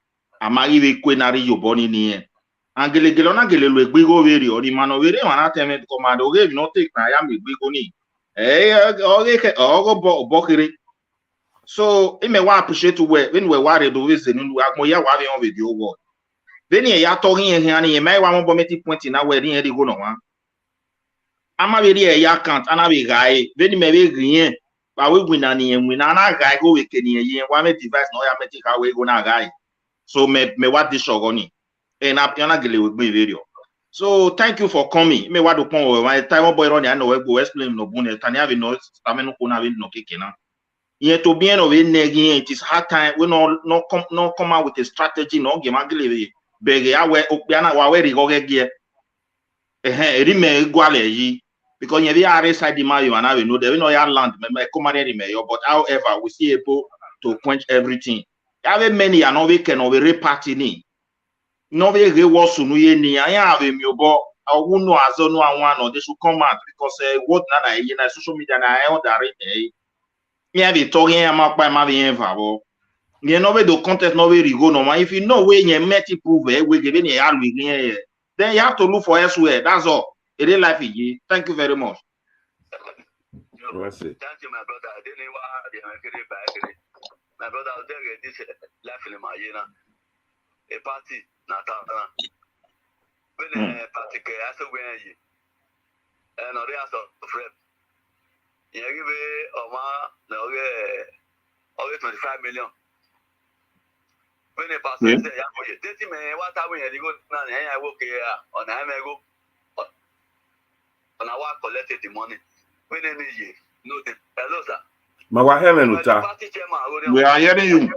amagi kwenari yoboni niye. Angele gelona gelelwe gbigo veri, or the mano veri, manateme commando gave not take na yami gbigoni. So, I may appreciate when we worried to listen to Akmoya on video word. Then you are talking here, and you may want to point in our wedding. I'm a very ya can't, and I be guy, then you may be green. But we win and win another guy go with Kenny, one device, no, I make our way go now, guy. So, me what this shogoni. And I'm gele with me video. So thank you for coming. Me what do pon my time boy run ya no we go explain no bune tani have no stamina ko na we no keke na. Yet to be of it is hard time. We no come out with a strategy. No game agile bege awe opiana wa we rigo ge rime gwale yi because you be are side the mayo and we know there no ya land me come but however we see able to quench everything. Have many and no we can over reparty ni. No we re was no ye ni anya have me obo awu no azo no anwan no they should come out because what na na social media na e odare me have talking about by my favor. You know the content no way go no man. If you know where you met prove we give any then you have to look for elsewhere. That's all. It is life. Thank you very much. Thank you, my brother. I didn't know my brother out there this life in my a party not when a party I said where you and other of rep. You give it over 25 million. When a person say, what are we go now? I work here on I go on our collected the money. When any year, no, hello, sir. We are hearing you.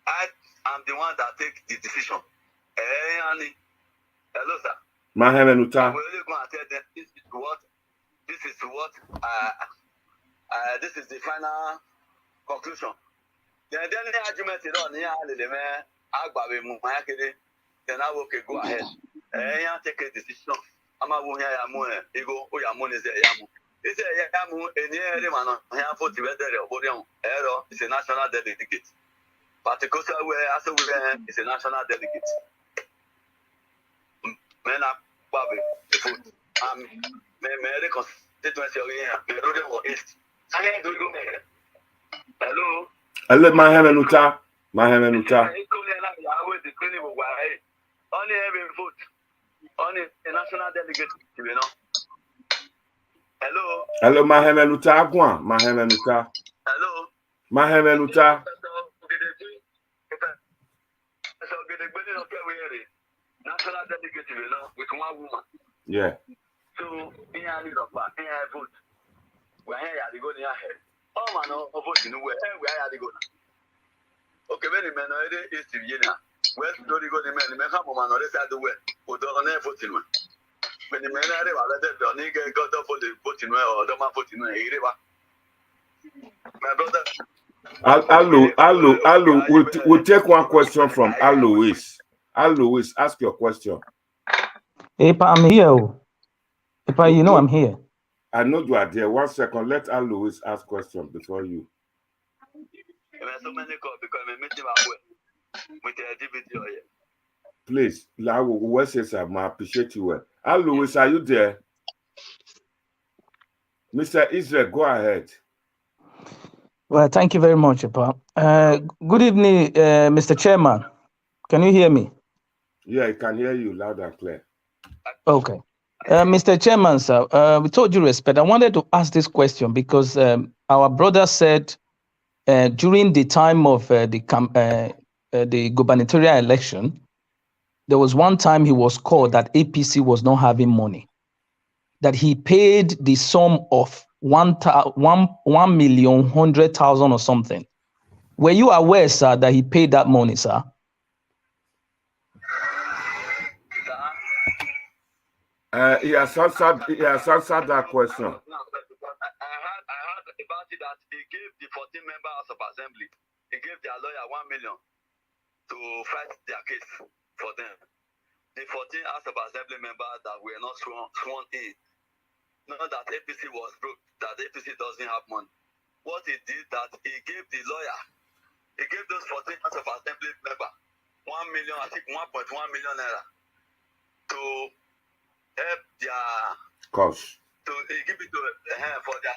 I am the one that takes the decision. Hello, sir. Mahamenuta. This is the final conclusion. Then the argument is on here, then I will go ahead. Take a decision. I'm a woman, ego, or your money is a yamu. It's a yamu, and yeah, man, I have 40 error is a national delegate. But the coastal way, as a is a national delegate. Men are Bobby, the food. May constituency of East. Hello. Hello, Mahamenuta. Mahamenuta. Only every vote. Only a national delegate, you know. Hello. Hello, Mahamenuta. Agwa. Mahamenuta. Hello. Mahamenuta. National delegate, you know, with one woman. Yeah. So, in a little part, in a vote. Where are you going ahead? Oh, man, no, vote in the way. Where are you going? Okay, many men already is to Vienna. Where do you go? The men, come on, on the side of the way. Who don't have voting. When the men are there, the nigga got up for the voting or the man voting. My brother. Allo, we'll take one question from Alois. Alois, ask your question. Epa, I'm here. Epa, you know I'm here. I know you are there. 1 second. Let Alois ask question before you. Please, I appreciate you. Alois, are you there? Mr. Israel, go ahead. Well, thank you very much, Epa. Good evening, Mr. Chairman. Can you hear me? Yeah, I can hear you loud and clear. Okay. Mr. Chairman, sir, with all due respect, I wanted to ask this question because our brother said during the time of the gubernatorial election, there was one time he was called that APC was not having money, that he paid the sum of 1,100,000 or something. Were you aware, sir, that he paid that money, sir? He has answered that question. I heard about it that he gave the 14 members of assembly, he gave their lawyer 1 million to fight their case for them. The 14 House of Assembly members that were not sworn in, not that APC was broke, that APC doesn't have money. What he did that he gave the lawyer, he gave those 14 House of Assembly members 1 million, I think 1.1 million naira to help their cause. To give it to for their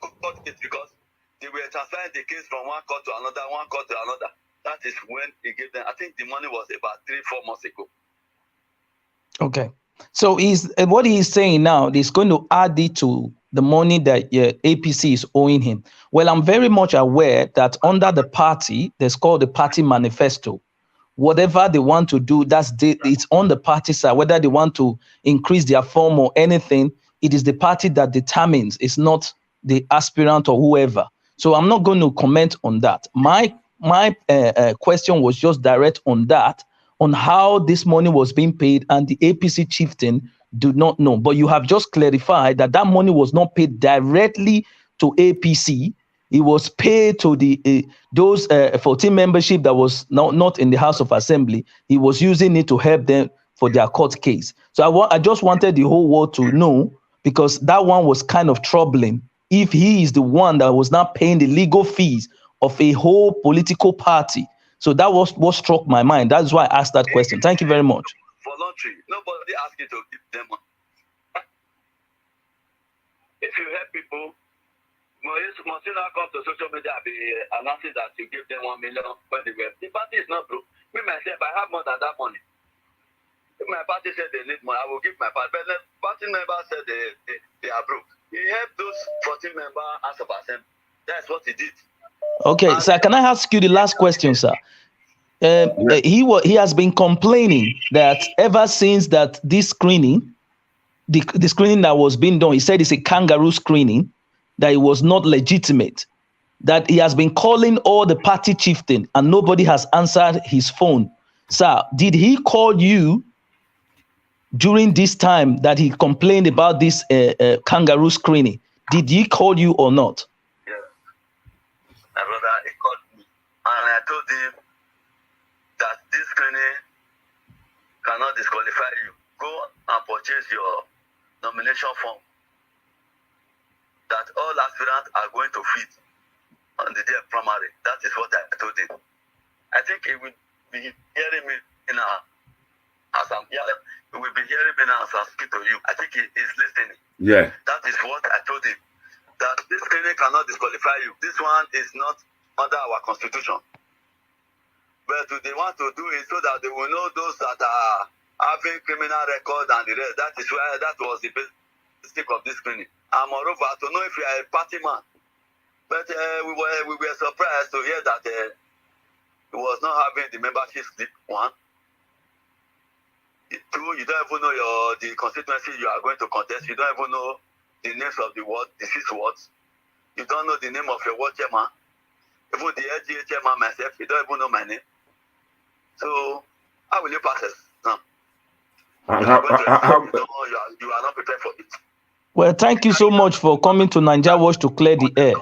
court case because they were transferring the case from one court to another. That is when he gave them. I think the money was about 3-4 months ago. Okay, so what he's saying now is going to add it to the money that APC is owing him. Well, I'm very much aware that under the party, there's called the party manifesto. Whatever they want to do, it's on the party side. Whether they want to increase their form or anything, it is the party that determines. It's not the aspirant or whoever. So I'm not going to comment on that. My question was just direct on that, on how this money was being paid, and the APC chieftain do not know. But you have just clarified that that money was not paid directly to APC. It was paid to the those 14 membership that was not in the House of Assembly. He was using it to help them for their court case. So I just wanted the whole world to know, because that one was kind of troubling. If he is the one that was not paying the legal fees of a whole political party. So that was what struck my mind. That's why I asked that question. Thank you very much. Voluntary. Nobody asked you to give them money. If you help people, must you not come to social media and be announcing that you give them 1 million when they were. The party is not broke. Me myself, I have more than that money. If my party said they need money, I will give my party. But the party member said they are broke. He helped those 14 members as of assembly. That's what he did. Okay, sir, can I ask you the last question, sir? He has been complaining that ever since that this screening, the screening that was being done, he said it's a kangaroo screening, that it was not legitimate, that he has been calling all the party chieftain and nobody has answered his phone. Sir, did he call you during this time that he complained about this kangaroo screening? Did he call you or not? Yes. My brother, he called me and I told him that this screening cannot disqualify you. Go and purchase your nomination form that all aspirants are going to fit on the day of primary. That is what I told him. I think he will be hearing me as I'm here. He will be hearing me now as I speak to you. I think he is listening. Yeah. That is what I told him. That this screening cannot disqualify you. This one is not under our constitution. But they want to do it so that they will know those that are having criminal record and the rest. That is why that was the basic of this screening. And moreover, to know if you are a party man. But we were surprised to hear that he was not having the membership slip. One. Two, you don't even know the constituency you are going to contest. You don't even know the names of the ward, the 6 wards. You don't know the name of your ward chairman. Even the LGA chairman myself, you don't even know my name. So, how will you pass it now? You are not prepared for it. Well, thank you so much for coming to Naija Watch to clear the air,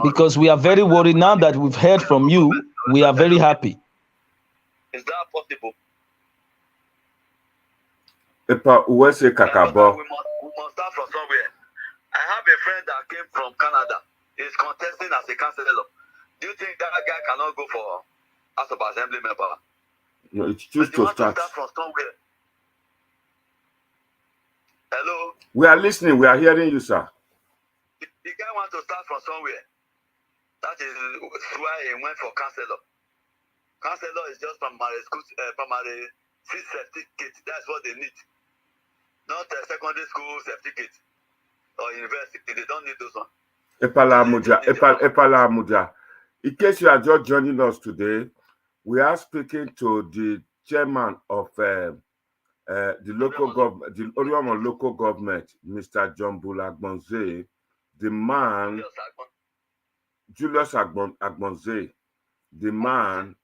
because we are very worried now that we've heard from you. We are very happy. Is that possible? We must start from somewhere. I have a friend that came from Canada. He's contesting as a councillor. Do you think that guy cannot go for House of Assembly member? No, it's just to start from somewhere. Hello? We are listening. We are hearing you, sir. The guy wants to start from somewhere. That is why he went for councillor. Councillor is just primary school, primary certificate. That's what they need. Not a secondary school certificate or university. They don't need those ones. Epala Amuja. In case you are just joining us today, we are speaking to the chairman of the local government, the Oriomon local government, Mr. John Agbonze, the man, Julius Agbonze, the man,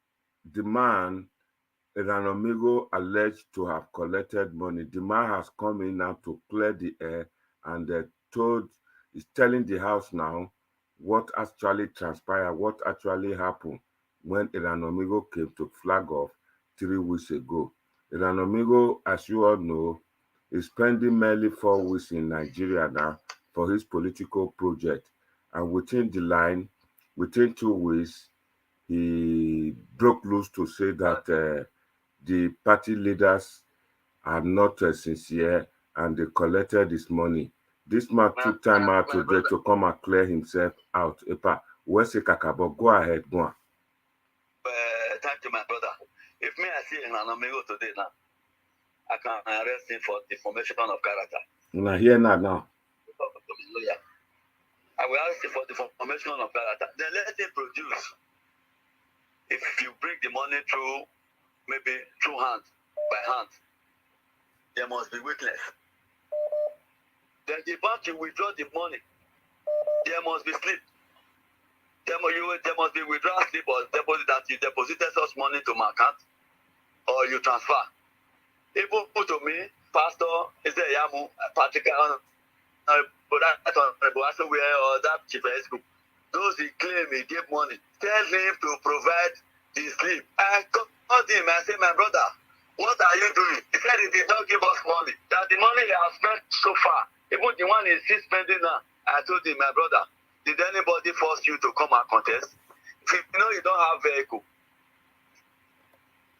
Erhanomigho alleged to have collected money. The man has come in now to clear the air and is telling the house now what actually transpired, what actually happened when Erhanomigho came to flag off 3 weeks ago. Erhanomigho, as you all know, is spending merely 4 weeks in Nigeria now for his political project. And within 2 weeks, he broke loose to say that the party leaders are not sincere and they collected his money. This man took time out today to come and clear himself out. Epa, where's the Kakabo? Go ahead, go on. Thank you, my brother. If me I see Erhanomigho today now, I can arrest him for deformation of character. Now here now. I will ask you for the formation of character. Then let him produce. If you bring the money through, maybe through hand, by hand, there must be weakness. Then the bank you withdraw the money, there must be slip. There must be withdrawal slip or deposit that you deposited such money to my account or you transfer. Even to me, Pastor, is a Yamu, practical, but also where or that chief group. Those he claim he gave money, tell him to provide the slip. I called him and said, my brother, what are you doing? He said he did not give us money. That the money he has spent so far, even the one he's still spending now. I told him, my brother, did anybody force you to come and contest? If you know you don't have vehicle,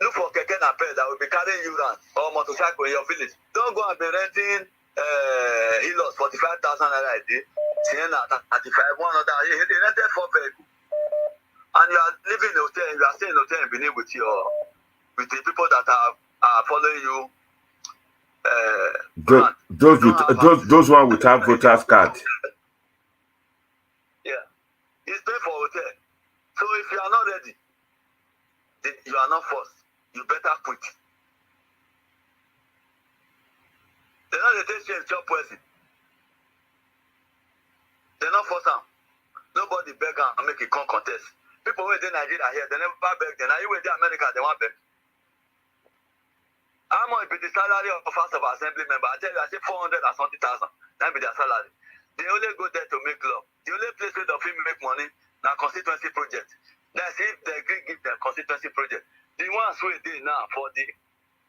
look for keke naped that will be carrying you around or motorcycle in your village. Don't go and be renting Hilos 45,000 naira a day. Sienna 35, one other. He rented 4 vehicles. And you are living in a hotel, you are staying in a hotel in Benin with the people that are following you. Those one without voters card. Yeah, he's paying for hotel. So if you are not ready, then you are not forced. You better quit. They're not the change job person. They're not forced them. Nobody beg and make it come contest. People who are in Nigeria here, they never beg. Then are you in America? They want beg. How much be the salary of House of Assembly member? I tell you, I say 400 and something thousand. That be their salary. They only go there to make law. The only place where the film make money now constituency project. That's if they agree give them constituency project. The ones who are there now for the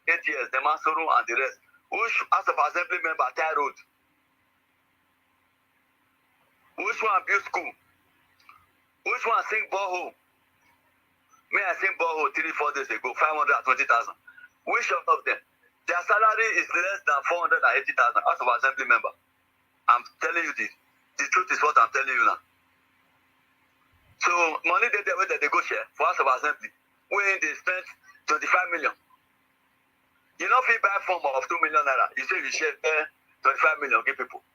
8 years, the Masoro and the rest. Which House of Assembly member tie road? Which one build school? Which one sing borehole? Me, I sing borehole 3-4 days ago, 520,000. Which of them? Their salary is less than 480,000 as of assembly member. I'm telling you this. The truth is what I'm telling you now. So money they where they go share for us of assembly. When they spent 25 million. You know if you buy form of 2 million naira, you say you share 25 million give people.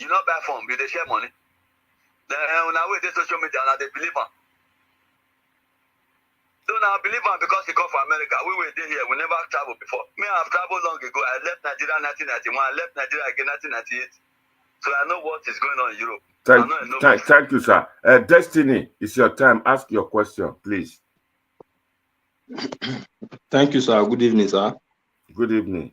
You not buy form, you they share money. Then now with the social media now they believe on. So now I believe him because he come from America. We were there here. We never traveled before. Me, I've traveled long ago. I left Nigeria in 1991. I left Nigeria again in 1998. So I know what is going on in Europe. Thank you, sir. Destiny, it's your time. Ask your question, please. Thank you, sir. Good evening, sir. Good evening.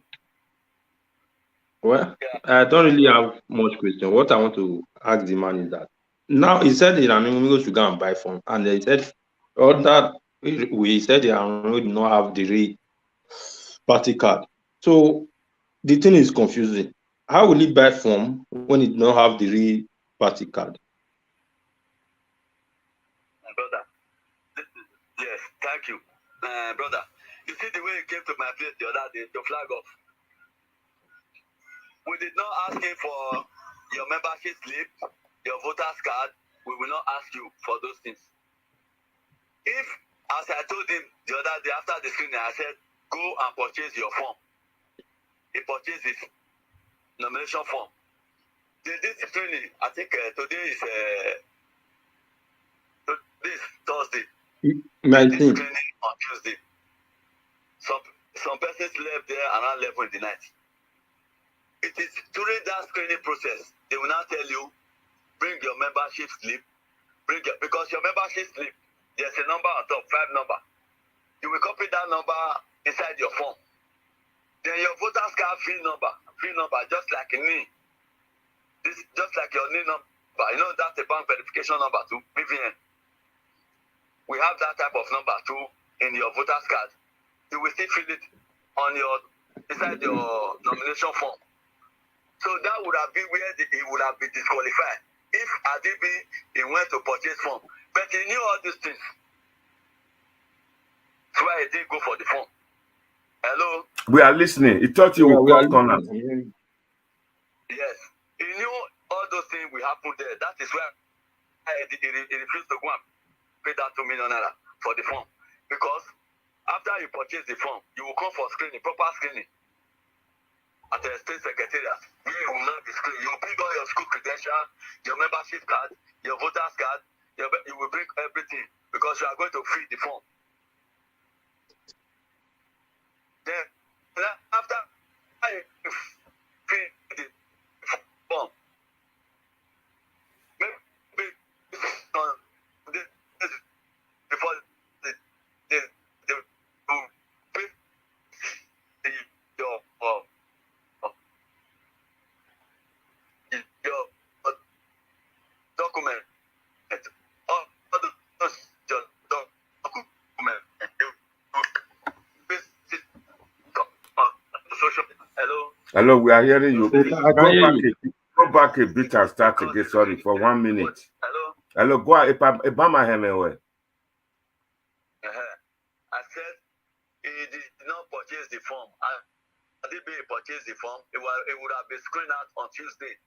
Well, I don't really have much question. What I want to ask the man is that now he said Erhanomigho should go and buy phone, and he said that we said Erhanomigho do not have the real party card. So the thing is confusing. How will he buy phone when he do not have the real party card? My brother, yes, thank you, brother. You see the way he came to my place the other day to flag off. We did not ask him for your membership slip, your voter's card. We will not ask you for those things. If, as I told him the other day after the screening, I said, go and purchase your form. He purchased his nomination form. They did screening. I think today is Thursday. 19. They did screening on Tuesday. Some persons left there around 11 in the night. It is during that screening process, they will now tell you, bring your membership slip, because your membership slip, there's a number on top, 5 number. You will copy that number inside your form. Then your voter's card VIN number, just like a NIN. Just like your NIN number. You know that's a bank verification number too, BVN. We have that type of number too in your voter's card. You will still fill it on inside your nomination form. So that would have been where he would have been disqualified if Adibi he went to purchase form. But he knew all these things. That's why he didn't go for the form. Hello? We are listening. He thought you would cut corners. Yes. He knew all those things will happen there. That is why he refused to go and pay that 2 million naira for the form. Because after you purchase the form, you will come for screening, proper screening. at the state secretariat. You will not display. You will bring all your school credential, your membership card, your voter's card. You will bring everything because you are going to fill the form. Then after I fill the form, maybe before the your document, all those your document, social. Hello. Hello, we are hearing you. I can hear you. Go back a bit and start again. Sorry, for 1 minute. Hello. Hello, go ahead. Ibama Hemewe. I said he did not purchase the form. Had he purchased the form, it would have been screened out on Tuesday.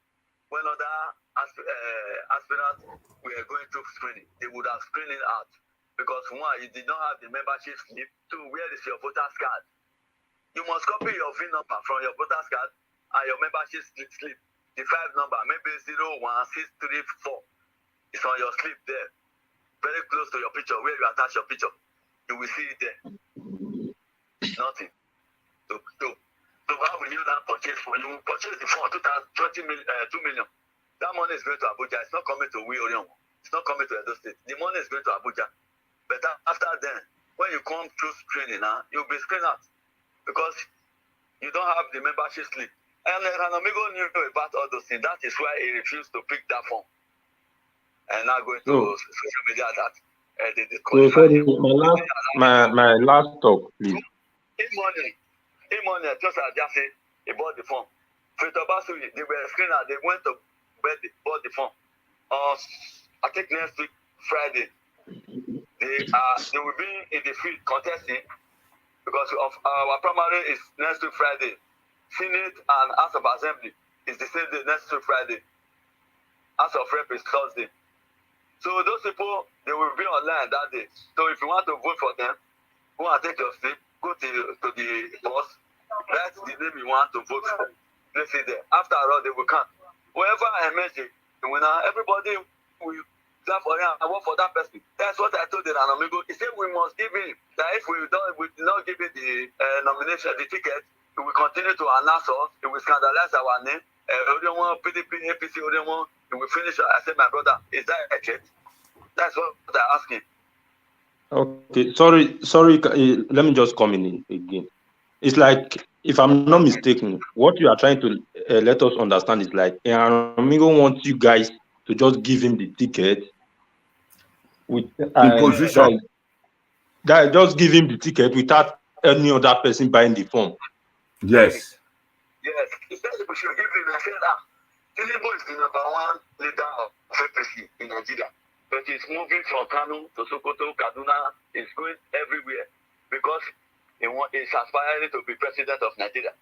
When other aspirants were going through screening, they would have screened it out. Because one, you did not have the membership slip. Two, where is your voter's card? You must copy your VIN number from your voter's card and your membership slip. The 5 number, maybe 01634. It's on your slip there. Very close to your picture, where you attach your picture. You will see it there. Nothing. So how will you now purchase for you? Purchase the phone, 2 million. That money is going to Abuja. It's not coming to Orion. It's not coming to Edo State. The money is going to Abuja. But after then, when you come through screening, you'll be screened out because you don't have the membership slip. And Erhanomigho knew about all those things. That is why he refused to pick that form. And now going to social media that they So my last talk, please. In morning, just as I say, he bought the form. They were screened out. They went to bought the form. I think next week, Friday, they will be in the field contesting because of our primary is next week Friday. Senate and House of Assembly is the same day next week Friday. House of Rep is Thursday. So those people, they will be online that day. So if you want to vote for them, go and take your slip, go to the boss, write the name you want to vote for. Place it there. After all, they will count. Whoever I mentioned, everybody will clap for him and vote for that person. That's what I told the Erhanomigho. He said we must give him that if we did not give him the nomination, the ticket, he will continue to announce us, he will scandalize our name. PDP, APC, he will finish. I said, my brother, is that a threat? That's what they're asking. Okay, sorry. Let me just come in again. It's like, if I'm not mistaken, what you are trying to let us understand is like Erhanomigho wants you guys to just give him the ticket with Imposition. that just give him the ticket without any other person buying the form. Yes. Yes. Instead, we should give him. I said, Tinubu is the #1 leader of APC in Nigeria. But he's moving from Kano to Sokoto, Kaduna. He's going everywhere because he's aspiring to be president of Nigeria.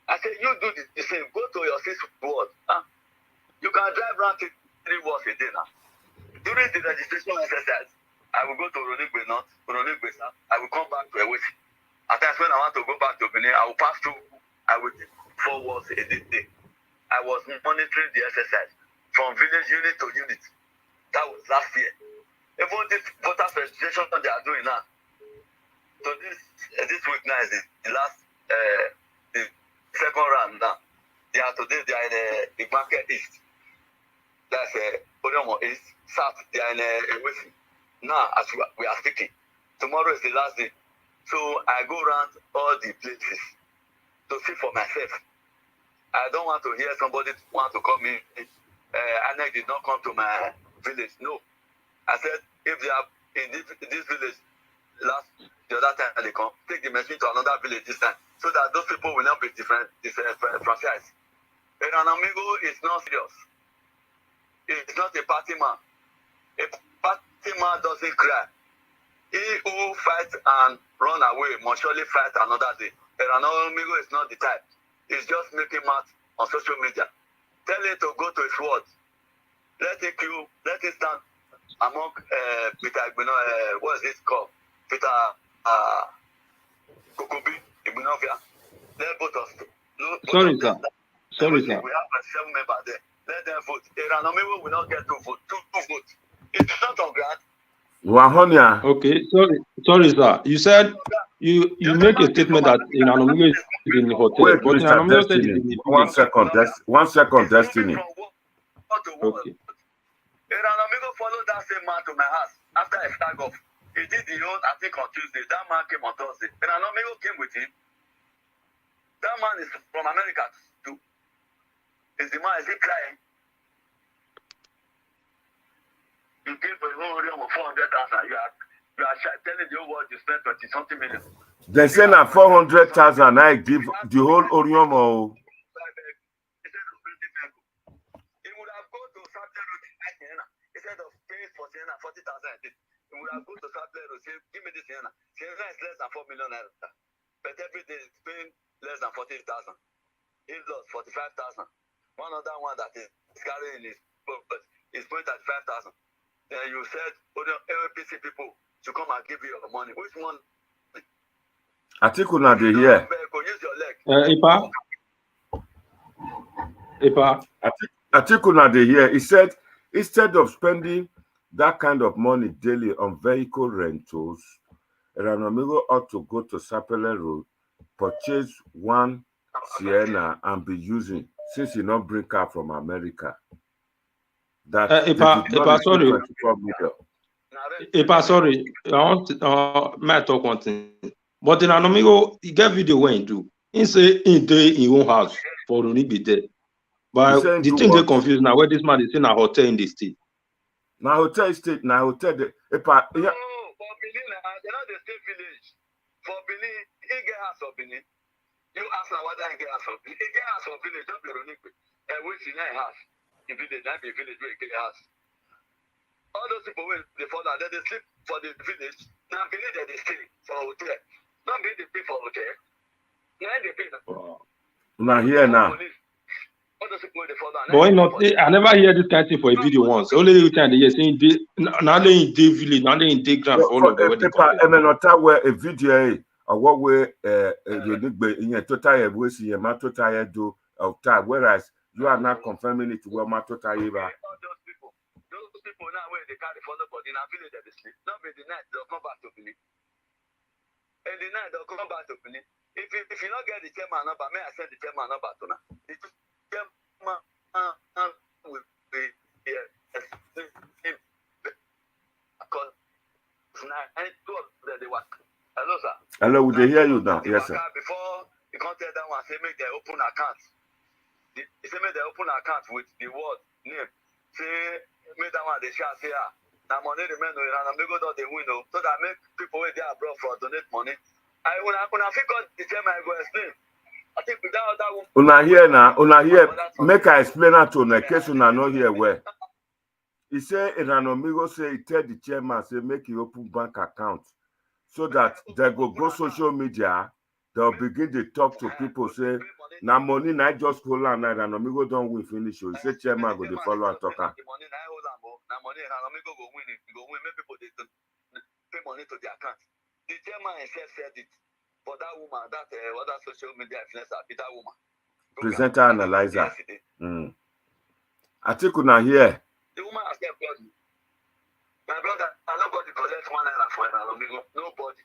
I said, you do the same. Go to your 6th ward. You can drive around 3 wards a day now. During the registration exercise, I will go to Ronigwe North, Ronigwe South. I will come back to Ewesi. At times when I want to go back to Benin, I will pass through. I will do 4 wards a day. I was monitoring the exercise from village unit to unit. That was last year. Even this voters registration they are doing now. So this week now is the last the second round now. They are in the market east. That's Odomo East, South. They are in Ewesi. Now as we are speaking, tomorrow is the last day. So I go around all the places to see for myself. I don't want to hear somebody want to come in. Anek did not come to my village. No. I said, if they are in this village, the other time they come, take the machine to another village this time, so that those people will not be franchised. Erhanomigho is not serious. It's not a party man. A party man doesn't cry. He who fights and run away must surely fight another day. Erhanomigho is not the type. He's just making math on social media. Tell him to go to his word. Let it stand among Peter, what is it called? Peter Kokobi, Igbinovia. Let both of No, Sorry, sir. Sorry, we have 27 members there. Let them vote. Erhanomigho will not get 2 votes. 2 votes. It's not on ground. Wahonia. Okay, sorry, sir. You said you make a statement that Erhanomigho is in the hotel, Wait, but Mr. Erhanomigho said Destiny. it's in the 1 village. second. 1 second, Destiny. Okay. Erhanomigho followed that same man to my house after I flag off. He did the own, I think, on Tuesday. That man came on Thursday. Erhanomigho came with him. That man is from America too. Is the man, is he crying? You came for your own realm of 400,000. You are telling the whole world you spent 20-something million. They say now 400,000. I give the whole Orion. He would have gone to Saturday Road instead of paying for Sienna 40,000. He would have gone to Saturday Road, say, give me this Sienna. Sienna is less than 4 million naira. But every day it's paying less than 40,000. He lost 45,000. One other one that is carrying his purpose is paying 35,000. Then you said, APC people to come and give you your money. Which one? Atiku na dey here. Use your leg. Ipa. Atiku na dey here. He said, instead of spending that kind of money daily on vehicle rentals, Erhanomigho ought to go to Sapele Road, purchase one Sienna and be using, since he not bring car from America. That Ipa, sorry. 24 million. Ipa, sorry. I want my talk one thing. But Erhanomigho, he get video when he do. He say he day in own house for only be there. But the thing they confused now where this man is in a hotel in the state. Now hotel state, now hotel the Ipa. Yeah. No, for Benin, they're not the state village. For Benin, he get house of Benin. You ask now whether he get house of Benin. He get house of village, don't be running. And which in a house. The village, not the village where he get house. All those people when they fall down, they sleep for the village. Now Benin they stay for hotel. Don't be the pay for hotel. Now they pay. Now here now. Boy, not I never hear this kind of thing for a video once. Only the time they saying now they in day village, now they in day ground for all of them. Paper where a video or what way in your total Evboesi your total do of time, whereas you are not confirming it to where my total Those people now where they carry follow body in a village that they sleep. Not be the night they'll come back to Benin. And the night they'll come back to Benin. If you not get the chairman number, may I send the chairman number to now? The chairman will be here. Because now, 2 of them they work. Hello, sir. Hello, would they hear you now? Yes, sir. Before you can't tell that one, say make their open account. They say make their open account with the word name. Say make that one they shall say now money remain no Erhanomigho don't they win so that make people where they abroad for donate money. I when I figure the chairman I go explain. I think without that one. Una here, make I explain that to in case una not here where. He say Erhanomigho say he tell the chairman say make you open bank account so that they go social media, they'll begin to talk to people say now money na just hold on now Erhanomigho don't win finish. He say chairman go the follow and talk. Now money Erhanomigho go win it, go win, make people they pay money to their account. The chairman himself said it for that woman, that other social media influencer, that woman. Presenter analyzer. Atiku na here. The woman has kept blood. My brother, nobody collects 1 naira for Erhanomigho. Nobody.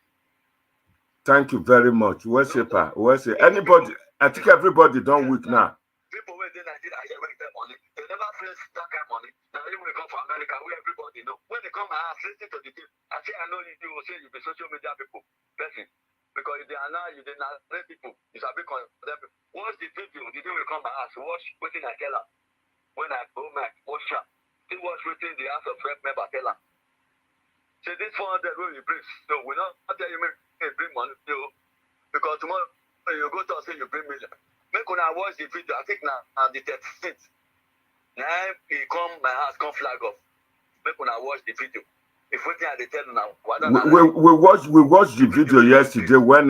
Thank you very much. Worshiper. Anybody, I think everybody don't weak now. People where they Nigeria here make their money. They never face that kind of money. Now even they come from America, where everybody know. When they come and ask, listen to the team. I say I know you will say you be social media people person. Because if they are now, you did not let people. You shall be condemned. Watch the video. The day will come and ask, watch what I tell her. When I go back, watch her. Still watch within the house of rep member tell her. Say this 400 will you bring. So we not tell you make bring money. Because tomorrow you go to say you bring million. Make when I watch the video, I think now the 13th. Now he come my house, come flag off. Make when I watch the video. If we think they tell now, we watched the video yesterday when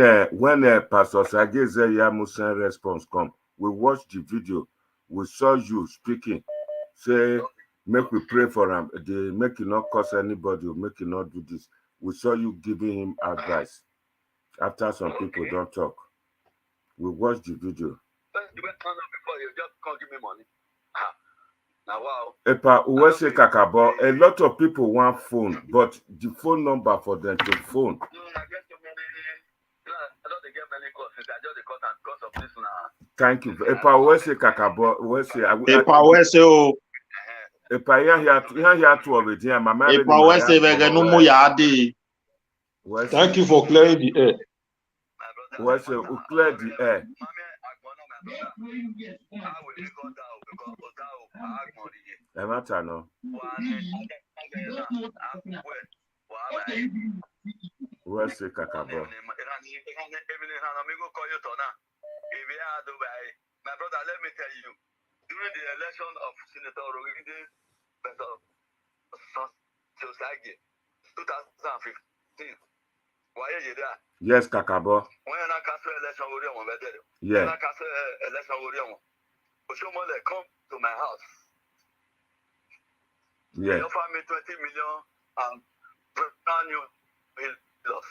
Pastor Sageze Yamusen response come. We watched the video. We saw you speaking. Say make we pray for him. They make you not curse anybody. Make you not do this. We saw you giving him advice. After some people don't talk. We watched the video. You went turn up before you just can't give me money. Now wow. Epa Uwese Kakabo, a lot of people want phone, but the phone number for them to phone. No, I get so many. I don't get many calls. I just cut and because of this now. Thank you. Epa Uwese Kakabo, Uwese. Epa Uwese o. Epa here to already. Mama. Epa Uwese vegenumu ya adi. Thank you for clearing the air. Uwese, you clear the air. Uwese Kakabo. My brother, let me tell you, during the election of Senator Rogide Society 2015, why are you there? Yes, Kakabo. When I cast election, yeah. When I cast election, Oshomole come to my house. Yeah. He offered me 20 million and brand new loss.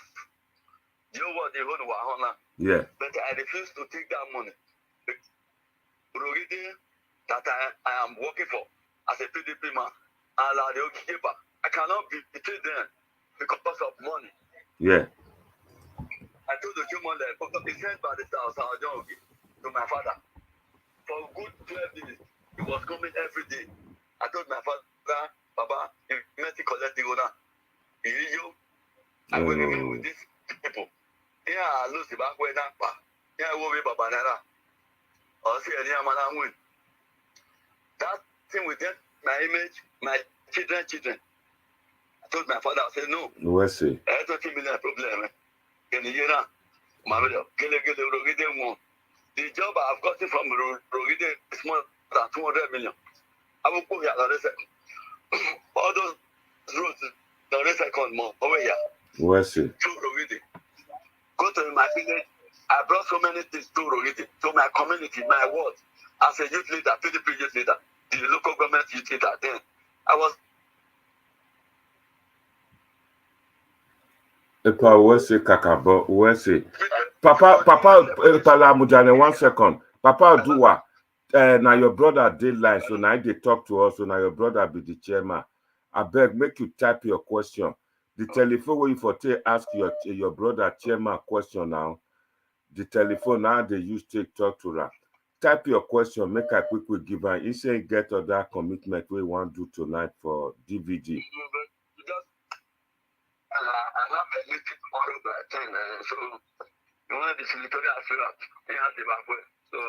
You know what they hold Wahona? Yeah. But I refuse to take that money. Rogide that I am working for as a PDP man, and I cannot betray them because of money. Yeah. I told the human that he sent by the house to my father. For a good 12 minutes, he was coming every day. I told my father, Baba, if you met collect the owner, I'm going to remain with these people. Here I lose the back way now. Here I will be Baba Nara. Or see any man I win. That thing with them, my image, my children. I told my father, I said, no. What's it? I don't think there's a problem. In the year now, my brother, the job I've gotten from Rogide is more than 200 million. I will put here the second. All those roads, the second more over here. What's it? To Rogide. Go to my village. I brought so many things to Rogide, to my community, my ward. As a youth leader, PDP youth leader, the local government youth leader, then I was. Epa Uwese Kakabo, Uwese. Papa, Palamujane, 1 second. Papa Duwa, now your brother did line, so now they talk to us, so now your brother be the chairman. I beg, make you type your question. The telephone where you for ask your brother chairman question now. The telephone now they use to talk to her. Type your question, make a quick give her. You say get other commitment we want to do tonight for DVD. I have a meeting tomorrow by 10, so you want the senatorial affair, he has the back way. So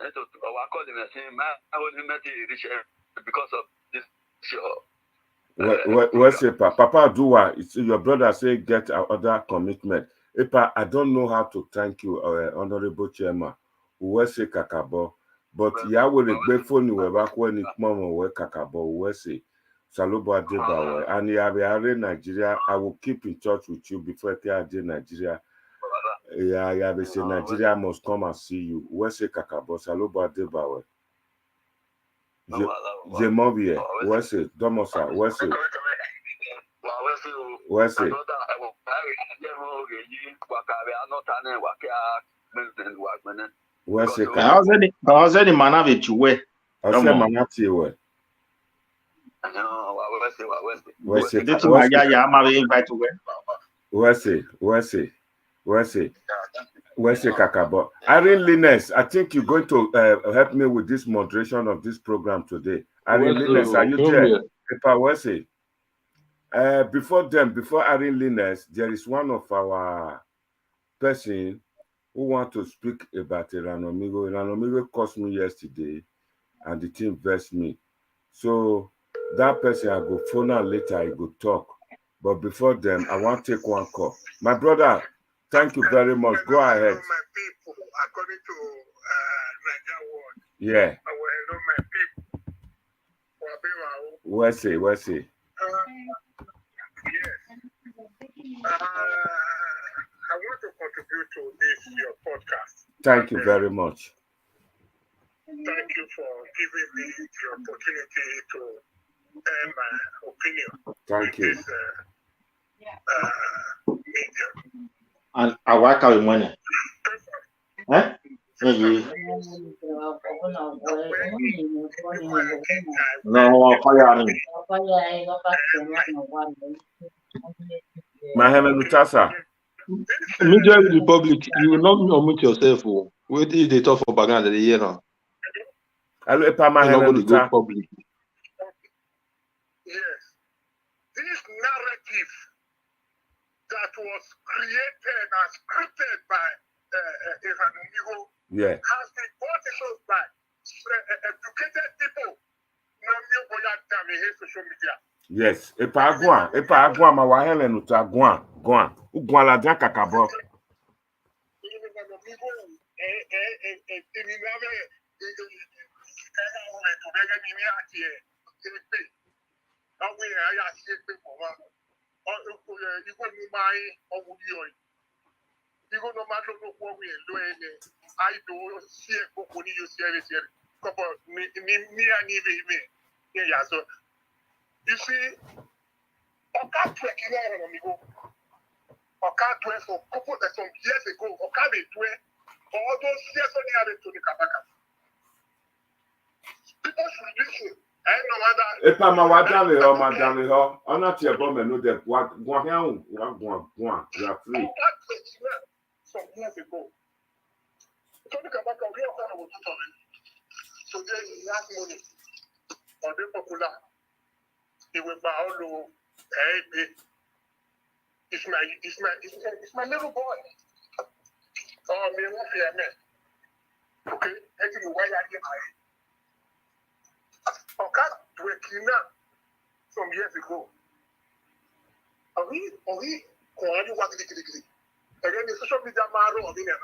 I call him and say, I only met the because of this show. What's it, Papa Duwa? It's your brother say get other commitment. Epa, I don't know how to thank you, Honorable Chairman. What's it, Kakabo? But yeah, we be phone you back when it mama we Kakabo. What's it? Salobo Adebawe. And yeah, Nigeria. I will keep in touch with you before I get Nigeria. Yeah, they say Nigeria must come and see you. What's it, Kakabo? Salobo Adebawe. Zemovie. What's it? Domosa. What's it? What's it? What's it? How's any man have it you way? I'll say Manati way. What's it? What's it, Kakabo? Irene Linus, I think you're going to help me with this moderation of this program today. Irene Linus, are you there? Epa, what's it? Before Irene Linus, there is one of our person who want to speak about Erhanomigho. Erhanomigho called me yesterday, and the team versed me. So that person, I go phone her later, I go talk. But before then, I want to take one call. My brother, thank you very much. Go ahead. My people, according to Nigeria World. Yeah. I will know my people. Where's it? Yes. I want to contribute to this, your podcast. Thank you very much. Thank you for giving me the opportunity to air my opinion. Thank you. This, media. And I work out money. No, fire. Maheme Lutasa. Media Republic, you will not omit yourself. Wait till they talk for background the year now. Hello, Epa You not Maheme go to go Luta. public. Yes. This narrative that was created and scripted by Erhanomigho Yeah. has been brought about by educated people. Social media. Yes. Epa Agua, ma wahele nuta Gwan. Ugwan la dia kakabo. You see, some years ago, all those years on the other to the Kabaka. People should listen. I know whether Epa ma wadale ho. Ona tie bombe no de Gwan hen Gwan. You are free. some years ago. Tony Kabaka, we are kind of so then he has money. Or the popular. He will buy all the it's my little boy. Oh, me won't fear me. Okay, I think why I get my okay, working now some years ago. Are we calling you what the again the social media maro of India.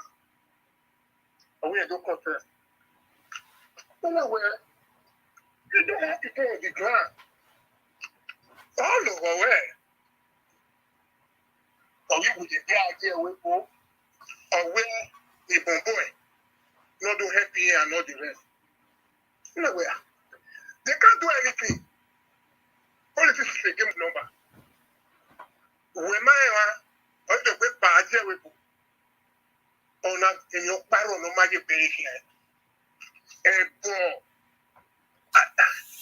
Are we don't contest? Where you don't have to go on the ground. All over where? Or we would be out there with or where the boy not do happy and not the rest. Nowhere. They can't do anything. Politics is a game number. When I the way bad here with on a in your barrel no magic base here. And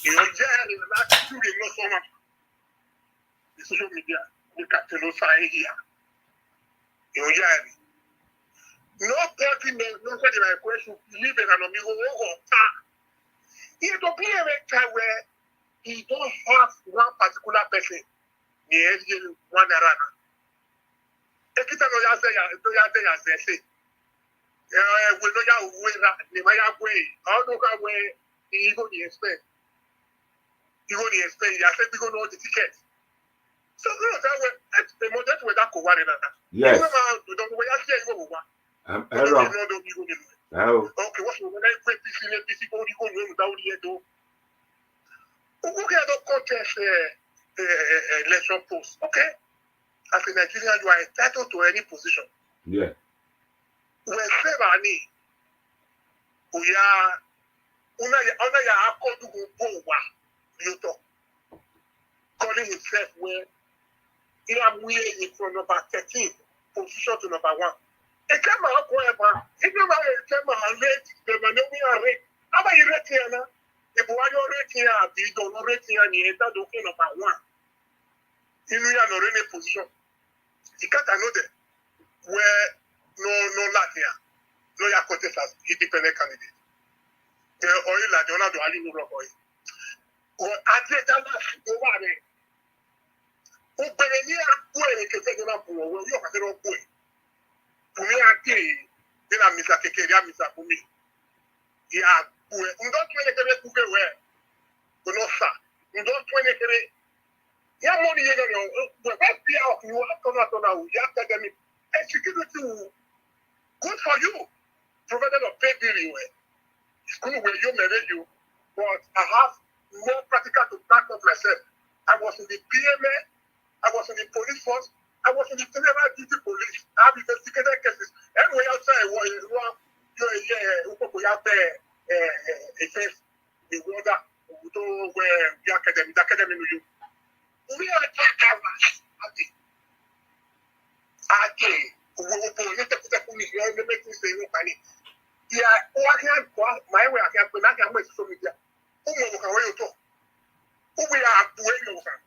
you know, is not shooting no so much. The social media, we got to know side here. You know, no party knows no such a question, live in an amigo or he don't be a time where he don't have one particular person. Yes, one around. Take it on your say, we know your way. How do I way he go the expect? You go the expect, I said, we go know the ticket. So, that way, the model with that cover. Yes. You don't know where I say you go. Hello. Okay, what's when I quit this in a busy body go without the do? Who can contest election post? Okay. As a Nigerian, you are entitled to any position. Yeah. When Sevani, we are under your accord to go calling himself where he am wearing from number 13 position to number 1. A camera, however, if you are a camera rate, the Manonia rate, how about you rate here? If one rate here, you don't rate here, and you enter the number 1. In your already position. You can't know that where no Latvia, no Yakotes as independent candidate. The oil like Donald Ali no rock oil. Or Atleta over there. Who Benenia boy can take on a boy, you have a boy. To me, I tell you, then I'm Mr. Kekeria, Mr. Pumi. Yeah, boy, don't 20 Google where. No, sir. Don't 20 yeah, money you know, but that be out you have come out now. You have academic and security good for you. Provided a pay bill you school where you marry you, but I have more practical to back up myself. I was in the PMA, I was in the police force, I was in the general duty police. I have investigated cases. Anyway, outside you have a case the water where the academy you. We are average. Okay. We will put the make me say no money. Yeah, my way I can put that on social media. Who can wear you talk? Who we are doing you can?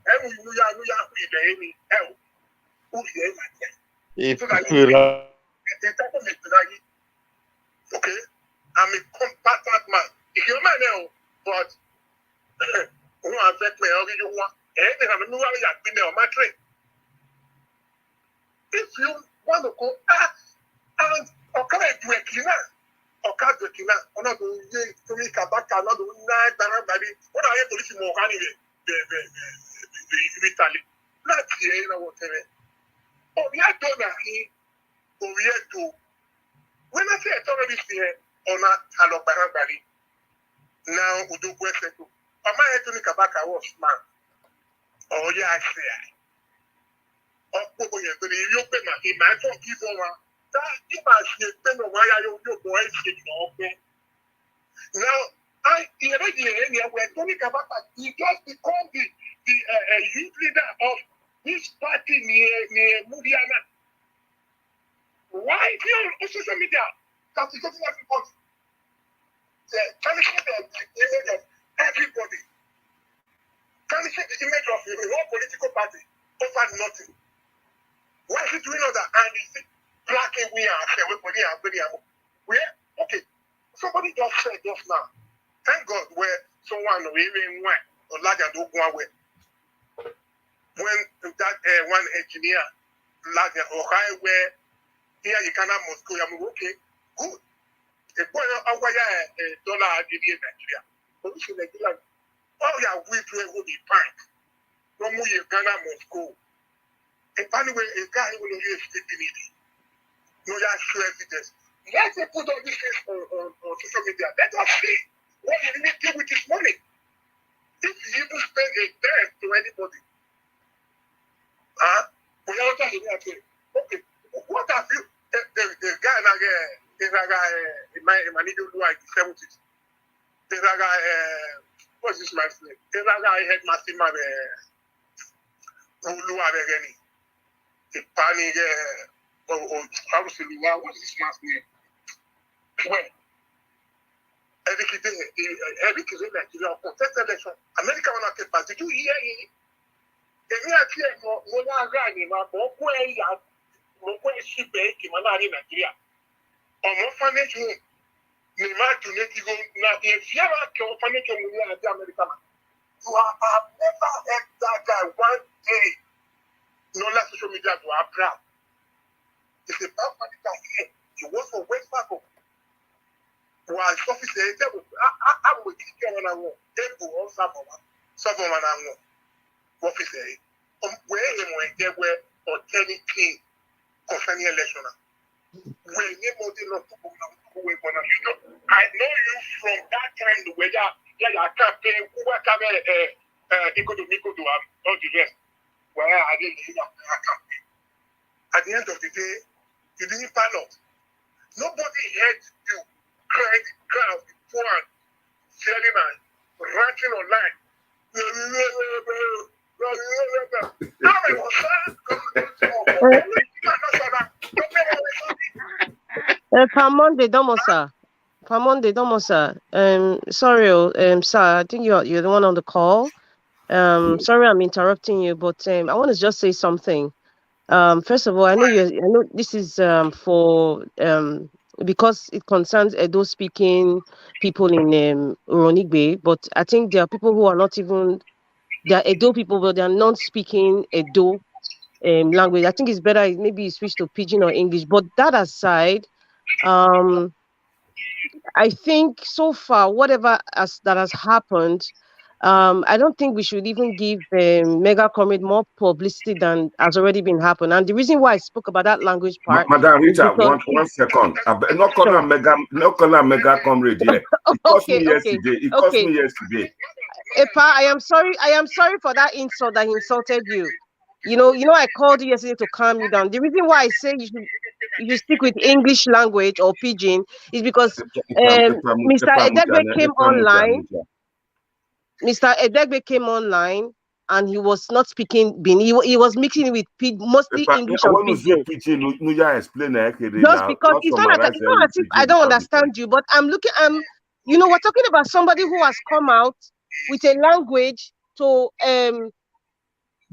And we are with the enemy. Who is okay, I'm a combatant man. If you're man now, but who affect me, I'll give you one. Anything I'm new, I've been there on my train. If you want to go, and okay, do a cleaner. Okay, do a cleaner. I'm not doing it to me, Kabaka, not doing that, baby. What are you police more anyway? The Italy. Not here, you know whatever. Oh, we are done here. Oh, we are to. When I say authorities here, on a hello, Barabari. Now, we do question to. Am I to Kabaka was man? Oh, yeah, I say. Oh, you're going to open my mind for people. That you must spend a while your boys in now, when Tony Kabaka, he just become the youth leader of this party near Mudiana. Why is he on social media? That is getting everybody. Tarnishing the image of everybody. Tarnishing the image of a whole political party over nothing. Why is he doing all that? And is it blacking we are? Okay. Somebody just said just now. Thank God where someone even went or large and open way. When that one engineer large or high where here you cannot Moscow, I'm okay, good. A boy of dollar in Nigeria. Nigeria. Oh yeah, we will be fine. No more you cannot Moscow. Anyway, a guy will use stupidity. No, that's true evidence. Let's put all these things on social media. Let us see what you really do with this money. If you even spend a dime to anybody, okay, what have you? The guy is a guy in my nigga like the 70s. There's a guy, what's this man's name? There's a guy headmaster, the panic, what's this man's name? Well, Eric is in Nigeria, contest election. America will not take part. Did you hear it? Èmi àti ẹ̀mọ́ mo ní ara ni màá bọ́ kó ẹ̀yà mo kó ẹ̀ṣì bẹ́ẹ̀ kì máa láàrin Nàìjíríà. Ọmọ fanẹ́jì hù ni màá dùn ní ti go na ìfìyà máa kẹ́ ọ fanẹ́jì mu ní àdé Amẹ́ríkà náà. You have never heard that guy one day. No less social media to our proud. It's a bad political here. He works for West Fargo. While officer, I'm with you when I want. They will someone I want. Officer, where they were alternating concerning election. When you not to I know you from that time where I can't pay economic to all the rest. Where I didn't hear I can't pay. At the end of the day, you didn't pilot. Nobody heard you crying crowd before and selling and ranting online. Pamonde Domosa. Pamonde Domosa. Sorry, sir. I think you're the one on the call. Sorry, I'm interrupting you, but I want to just say something. First of all, I know this is for because it concerns Edo speaking people in Erhanomigho, but I think there are people who are not even, they are Edo people, but they are not speaking Edo language. I think it's better maybe you switch to Pidgin or English. But that aside, I think so far, whatever that has happened, I don't think we should even give Mega Comrade more publicity than has already been happened. And the reason why I spoke about that language part, Madam Rita, one second. Not call her Mega Comrade here. It cost me yesterday. It cost me yesterday. Epa, I am sorry for that insult that he insulted you. You know, I called you yesterday to calm you down. The reason why I say you stick with English language or Pidgin is because Mr. Edegbe came online. Mr. Edegbe came online and he was not speaking Benin. He was mixing it with mostly English and When you say pidgin. pidgin, you explain Just now. because Not it's not that summarize it's not in as if I pidgin don't because understand you, but we're talking about somebody who has come out with a language to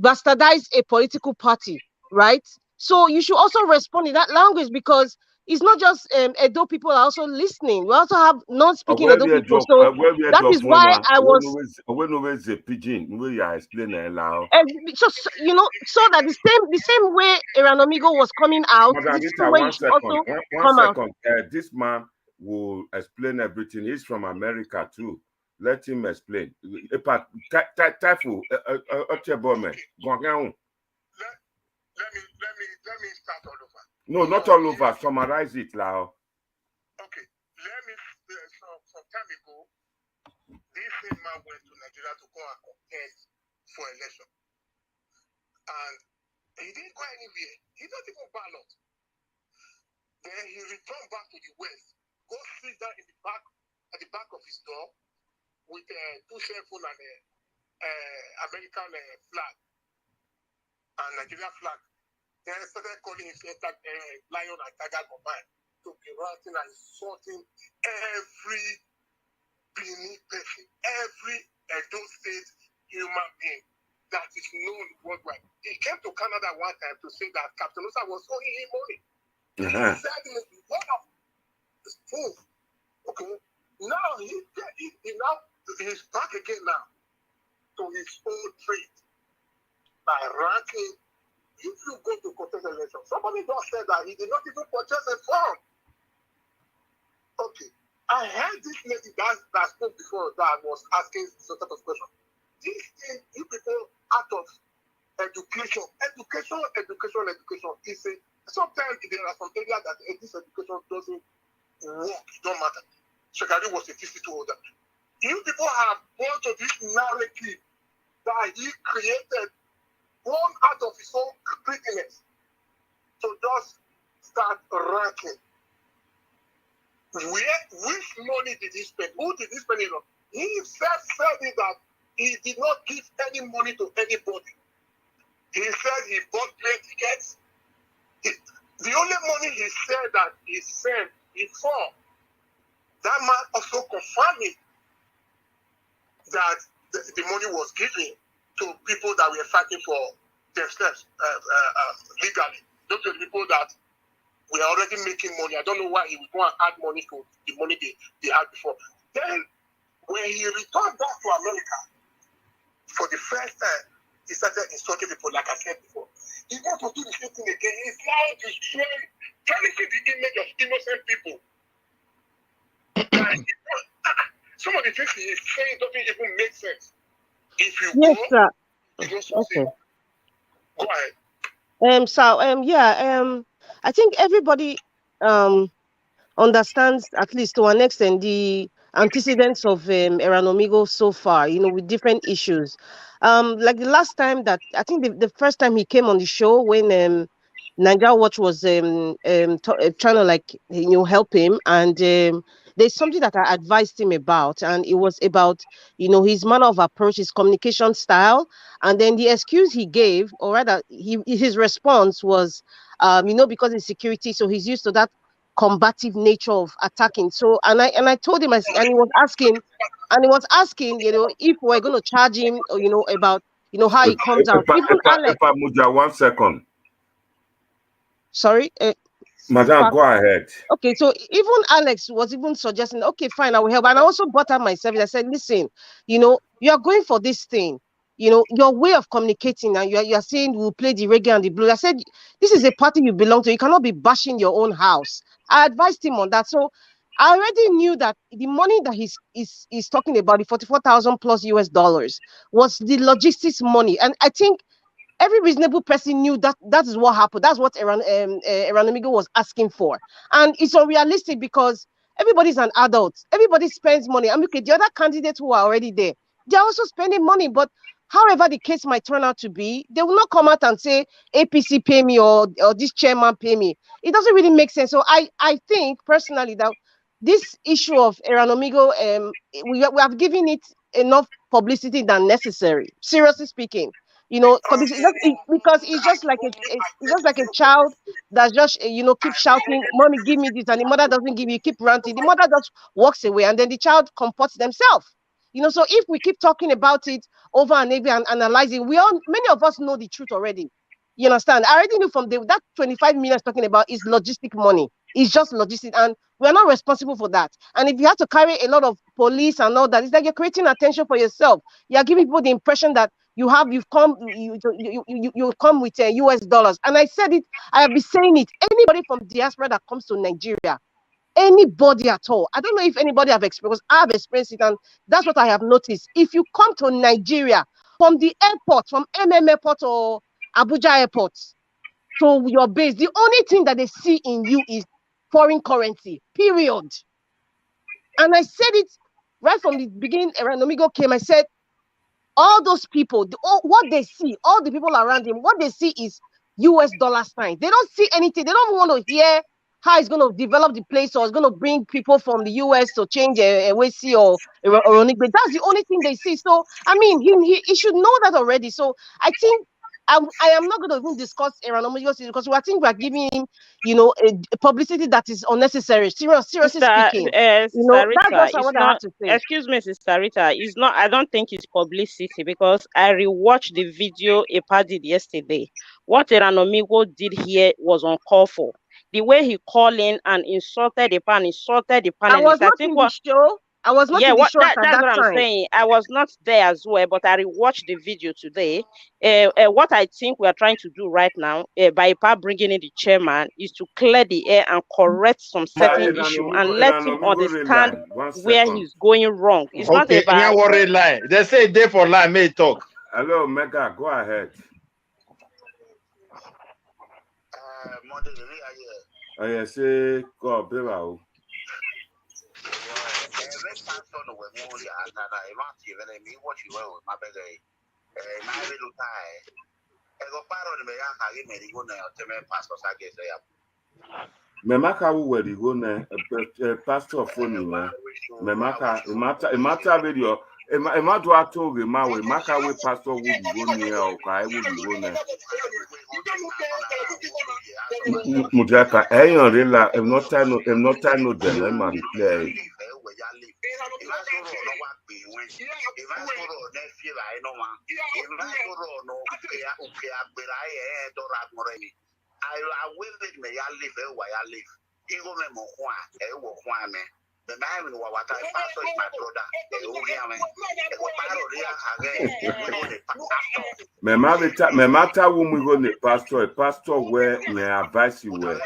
bastardize a political party, right? So you should also respond in that language, because it's not just Edo people are also listening. We also have non-speaking Edo people. So that is why I was when always a pidgin, we are explaining now. so that the same way Erhanomigho was coming out, the same way you should also come out. This man will explain everything. He's from America too. Let him explain. Taifu, Let me start all over. No, not all over. Summarize it, Lao. Okay, some time ago, this same man went to Nigeria to go and contest for election, and he didn't go anywhere. He not even ballot. Then he returned back to the West, go sit down at the back of his door with two cell phone and American flag and Nigeria flag. Then I started calling himself Lion and Tiger combined, to be ranting and insulting every Benin person, every Edo State human being that is known worldwide. He came to Canada one time to say that Captain Osa was owing him money. He said in one of his proof. Okay, now he's back again now to his old trade by ranking. If you go to contest election, somebody just said that he did not even purchase a form. Okay, I heard this lady that spoke before that was asking some type of question. This thing, you people out of education is sometimes there are some areas that this education doesn't work. It don't matter. Shekari was a 52 holder. You people have gone to this narrative that he created, born out of his own greediness, to just start ranking. Which money did he spend? Who did he spend it on? He said it that he did not give any money to anybody. He said he bought plane tickets. The only money he said that he sent before, that man also confirmed it that the money was given to people that were fighting for themselves legally. Those are people that were already making money. I don't know why he would go and add money to the money they had before. Then, when he returned back to America, for the first time, he started insulting people, like I said before. He wants to do the same thing again. He's now destroying, tarnishing the image of innocent people. Some of the things he is saying doesn't even make sense. If you Yes, go, sir. you just Okay. Go ahead. I think everybody understands, at least to an extent, the antecedents of Erhanomigho so far, with different issues. Like the last time that I think the first time he came on the show, when Nigeria Watch was trying to help him, and there's something that I advised him about, and it was about his manner of approach, his communication style, and then the excuse he gave, or rather his response was, because it's security, so he's used to that combative nature of attacking. So and I told him, and he was asking, if we're going to charge him, or, about how he comes out. Even Alex. Muja, 1 second. Sorry. Madam, go ahead. Okay, so even Alex was even suggesting, okay, fine, I will help. And I also brought up myself. I said, listen, you are going for this thing. Your way of communicating, and you are saying we'll play the reggae and the blues. I said, this is a party you belong to. You cannot be bashing your own house. I advised him on that. So I already knew that the money that he's talking about, the 44,000 plus US dollars, was the logistics money. And I think every reasonable person knew that is what happened. That's what Erhanomigho was asking for. And it's unrealistic because everybody's an adult. Everybody spends money. And look at the other candidates who are already there. They're also spending money. But however the case might turn out to be, they will not come out and say, APC pay me or this chairman pay me. It doesn't really make sense. So I think personally that this issue of Erhanomigho, we have given it enough publicity than necessary. Seriously speaking, you know, because it's just like a child that just keeps shouting, "Mommy, give me this," and the mother doesn't give you, keep ranting. The mother just walks away, and then the child comports themselves. You know, so if we keep talking about it over and over and analyzing, many of us know the truth already. You understand? I already knew from that 25 million talking about is logistic money. It's just logistic, and we're not responsible for that. And if you have to carry a lot of police and all that, it's like you're creating attention for yourself. You're giving people the impression that you come with US dollars. And I said it, I have been saying it. Anybody from diaspora that comes to Nigeria, anybody at all, I don't know if anybody have experienced, I've experienced it, and that's what I have noticed. If you come to Nigeria from the airport, from Airport or Abuja Airport to your base, the only thing that they see in you is foreign currency, period. And I said it right from the beginning. Erhanomigho came, I said, all those people, what they see, all the people around him, what they see is US dollar signs. They don't see anything. They don't want to hear how it's going to develop the place, or it's going to bring people from the US to change Ewboesi or Erhanomigho. That's the only thing they see. So, I mean, he should know that already. So, I think I am not going to even discuss Erhanomigho because I think we are giving him, a publicity that is unnecessary. Seriously speaking, that's just what I have to say. Excuse me, Sister Rita. It's not. I don't think it's publicity because I rewatched the video Epa did yesterday. What Erhanomigho did here was uncalled for. The way he called in and insulted Epa and insulted the panelists. I was not in the show. I was not in the show at that that's what time. I'm saying. I was not there as well, but I rewatched the video today. What I think we are trying to do right now, by Epa bringing in the chairman, is to clear the air and correct some certain issue and let him understand where he's going wrong. It's not about worry line. They say day for line may talk. Hello, Mega, go ahead. I say go Beba. Memaka where you go now, pastor phone me. Memaka, matter video. Emadu ato we ma we maka we pastor would go near or kai would go now. Mujaka, ayon rela. I'm not time no them. Man play. Me matter when we go the pastor where me advise you where.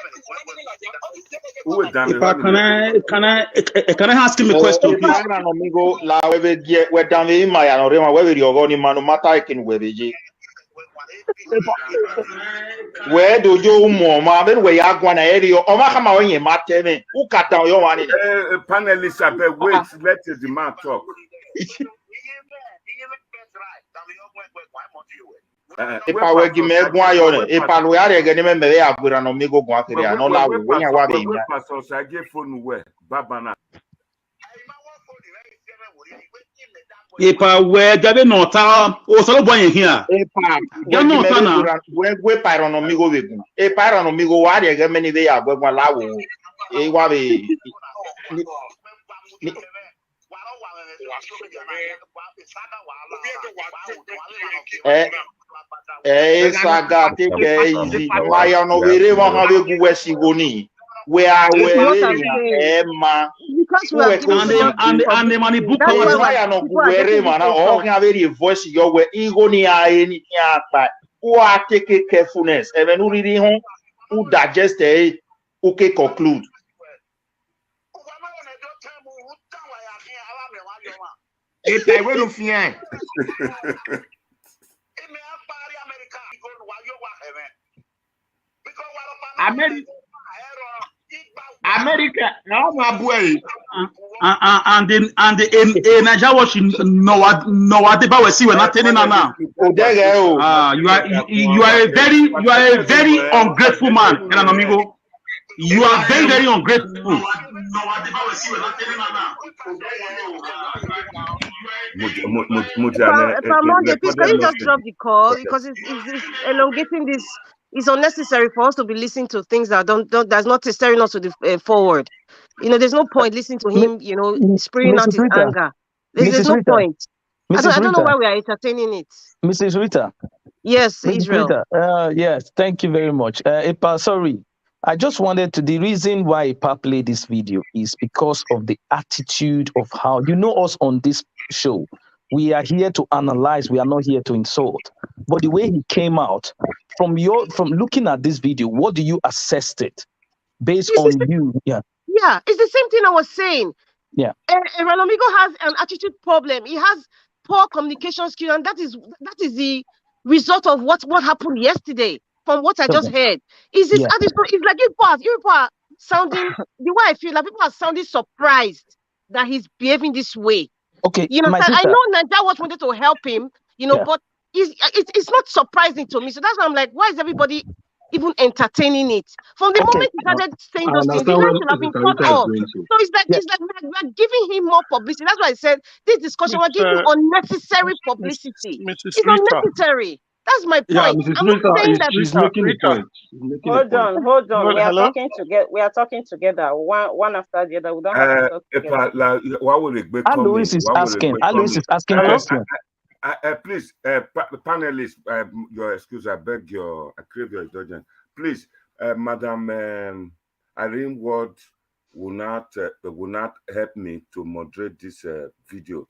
Can I ask him a question, please? Erhanomigho la we down in my anorema where you go ni manu mata kin we where do you mama ben we ya gwana area o ma kama onye mate me who cut down your one panelists wait, let the man talk. Epa we gi me gwa yo ne epa lo ya rege ni me me ya Erhanomigho gwa kiri no la we nya wa be nya pastor say give phone where baba na Epa we gabe nota o so lo boy here. Epa we pa Erhanomigho we gun epa Erhanomigho wa rege me ni be ya gwa la wo e wa be saga take easy. Why are no very one have a good West Sigoni? Where are Emma? And the money book why are no very man or have a voice your way Igonia anything but who are taking carefulness and when who reading home who digest a okay conclude. If I will fear. America, now my boy. And in Nigeria watching no what about we see we're not telling now. You are a very ungrateful man, Erhanomigho. You are very, very ungrateful. Monday, please, can you just drop the call because it's elongating this. It's unnecessary for us to be listening to things that that's not steering us to the forward. There's no point listening to him. Spraying out Mrs. his Rita, anger. There's no Rita, point. I Mrs. don't know why Rita, we are entertaining it. Mrs. Rita, Yes, Mrs. Israel. Rita. Yes, thank you very much. Epa, sorry, I just wanted to. The reason why Epa played this video is because of the attitude of how us on this show. We are here to analyze. We are not here to insult. But the way he came out from looking at this video, what do you assess it based on you? Yeah. Yeah, it's the same thing I was saying. Yeah. Erhanomigho has an attitude problem. He has poor communication skill, and that is the result of what happened yesterday. From what I just heard, is this attitude? It's like people are sounding the way I feel. Like people are sounding surprised that he's behaving this way. Okay, I know Naija Watch wanted to help him, but it's not surprising to me. So that's why I'm like, why is everybody even entertaining it? From the moment he started saying those things, the line should have been cut off. So it's like we're giving him more publicity. That's why I said this discussion, we're giving unnecessary publicity. It's unnecessary. That's my point. Yeah, Mrs. I'm not saying that she's making the point. Hold on. We are talking together. We are talking together, one after the other. We don't have to talk together. Alois is asking question. Please, panelists, your excuse. I crave your indulgence. Please, Madam Irene Ward will not help me to moderate this video,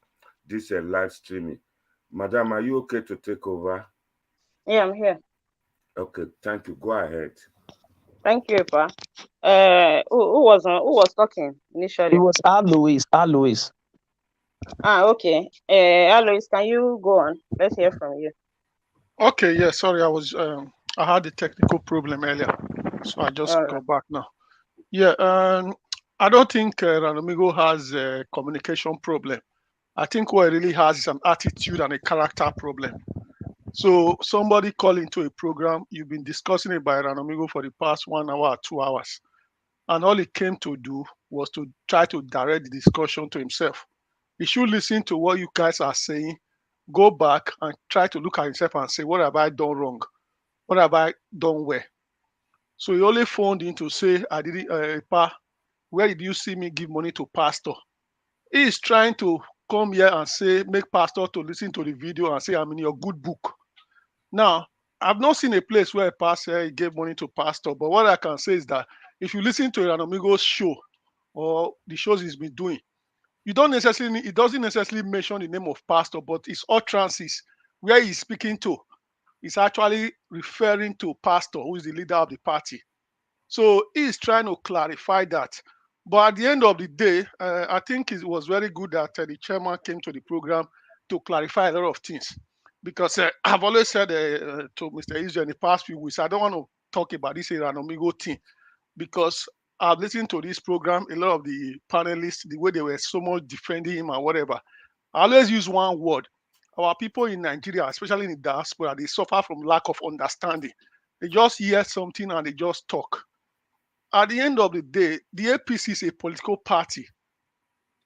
this live streaming. Madam, are you okay to take over? Yeah, I'm here. Okay, thank you. Go ahead. Thank you, Pa. Who was talking initially? It was Alois. Okay. Alois, can you go on? Let's hear from you. Okay, yeah, sorry, I had a technical problem earlier, so I just got back now. Yeah, I don't think Erhanomigho has a communication problem. I think what he really has is an attitude and a character problem. So somebody call into a program, you've been discussing it by Erhanomigho for the past 1 hour or 2 hours. And all he came to do was to try to direct the discussion to himself. He should listen to what you guys are saying, go back and try to look at himself and say, what have I done wrong? What have I done well? So he only phoned in to say, I didn't, where did you see me give money to pastor? He is trying to come here and say, make pastor to listen to the video and say, I'm in your good book. Now, I've not seen a place where a pastor gave money to pastor, but what I can say is that if you listen to Erhanomigho's show or the shows he's been doing, it doesn't necessarily mention the name of pastor, but it's utterances where he's speaking to. He's actually referring to pastor, who is the leader of the party. So he's trying to clarify that. But at the end of the day, I think it was very good that the chairman came to the program to clarify a lot of things. Because I've always said to Mr. Israel in the past few weeks, I don't want to talk about this Erhanomigho thing because I've listened to this program, a lot of the panelists, the way they were so much defending him and whatever. I always use one word. Our people in Nigeria, especially in the diaspora, they suffer from lack of understanding. They just hear something and they just talk. At the end of the day, the APC is a political party.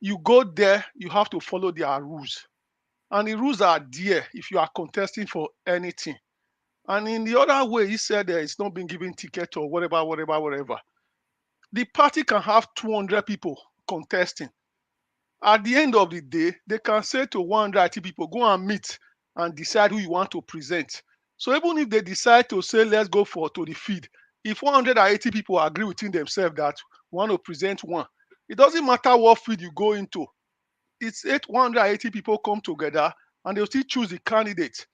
You go there, you have to follow their rules. And the rules are there if you are contesting for anything. And in the other way, he said it's not been given ticket or whatever. The party can have 200 people contesting. At the end of the day, they can say to 180 people, go and meet and decide who you want to present. So even if they decide to say, let's go to the feed, if 180 people agree within themselves that want to present one, it doesn't matter what feed you go into. It's 180 people come together and they'll still choose the candidate.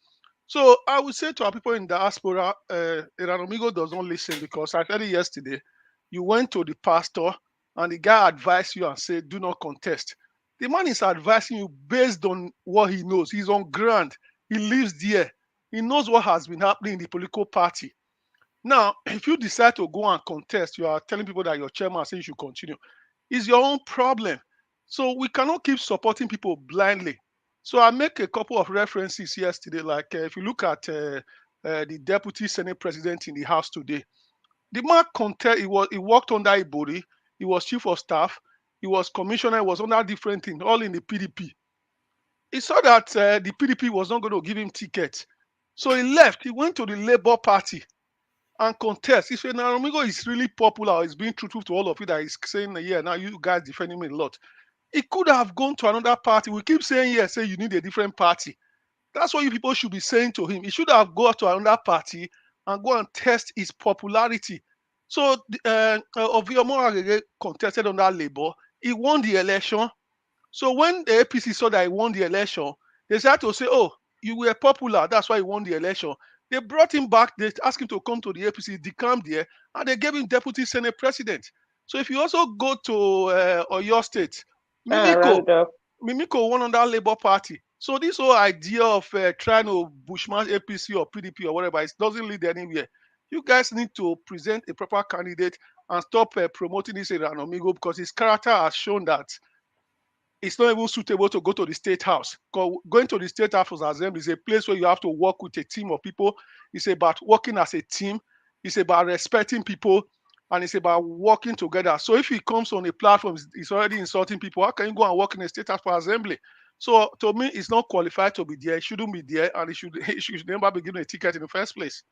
So I would say to our people in diaspora, Erhanomigho does not listen because I said it yesterday. You went to the pastor and the guy advised you and said, do not contest. The man is advising you based on what he knows. He's on ground. He lives there. He knows what has been happening in the political party. Now, if you decide to go and contest, you are telling people that your chairman says you should continue. It's your own problem. So we cannot keep supporting people blindly. So I make a couple of references yesterday, like if you look at the deputy Senate president in the House today, The man contest. He worked under Ibori. He was chief of staff. He was commissioner. He was under different things, all in the PDP. He saw that the PDP was not going to give him ticket, so he left. He went to the Labour Party and contest. If Erhanomigho is really popular, he's being truthful to all of you that he's saying, yeah, now you guys defending me a lot. He could have gone to another party. We keep saying, yeah, say you need a different party. That's what you people should be saying to him. He should have gone to another party and go and test his popularity. So Oviedo contested under Labour. He won the election. So when the APC saw that he won the election, they started to say, oh, you were popular, that's why he won the election. They brought him back, they asked him to come to the APC, declamed there, and they gave him deputy senate president. So if you also go to Oyo State, Mimiko won under Labour Party. So this whole idea of trying to bushman APC or PDP or whatever, it doesn't lead anywhere. You guys need to present a proper candidate and stop promoting this Erhanomigho, because his character has shown that it's not even suitable to go to the state house. Going to the state house assembly is a place where you have to work with a team of people. It's about working as a team. It's about respecting people, and it's about working together. So if he comes on a platform, he's already insulting people. How can you go and work in a state house for assembly? So to me, it's not qualified to be there. He shouldn't be there, and he should never be given a ticket in the first place.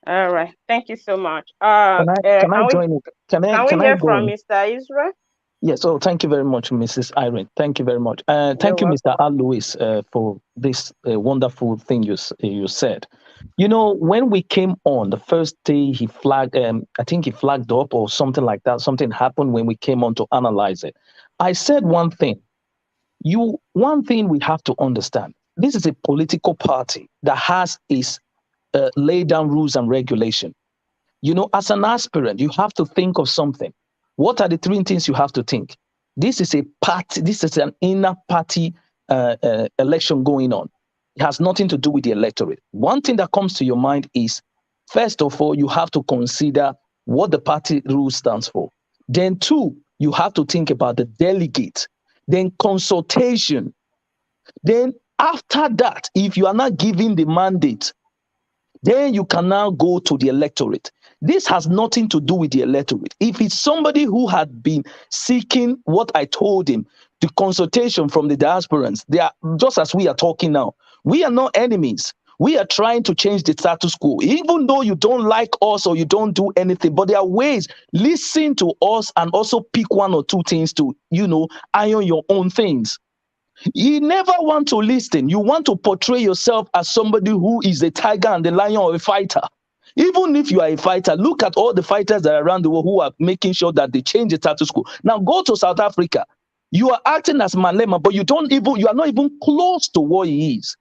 All right. Thank you so much. Can I join it? Can we hear from Mr. Israel? Yes, oh, thank you very much, Mrs. Irene. Thank you very much. Thank you, Mr. Al Lewis, for this wonderful thing you said. You know, when we came on the first day, he flagged, I think he flagged up or something like that. Something happened when we came on to analyze it. I said one thing. One thing we have to understand. This is a political party that has its laid down rules and regulation. You know, as an aspirant, you have to think of something. What are the three things you have to think? This is a party. This is an inner party election going on. It has nothing to do with the electorate. One thing that comes to your mind is, first of all, you have to consider what the party rule stands for. Then two, you have to think about the delegate. Then consultation. Then after that, if you are not giving the mandate, then you can now go to the electorate. This has nothing to do with the electorate. If it's somebody who had been seeking what I told him, the consultation from the diasporans, they are just as we are talking now. We are not enemies. We are trying to change the status quo. Even though you don't like us or you don't do anything, but there are ways. Listen to us and also pick one or two things to, iron your own things. You never want to listen. You want to portray yourself as somebody who is a tiger and the lion or a fighter. Even if you are a fighter, look at all the fighters that are around the world who are making sure that they change the status quo. Now go to South Africa. You are acting as Malema, but you are not even close to what he is.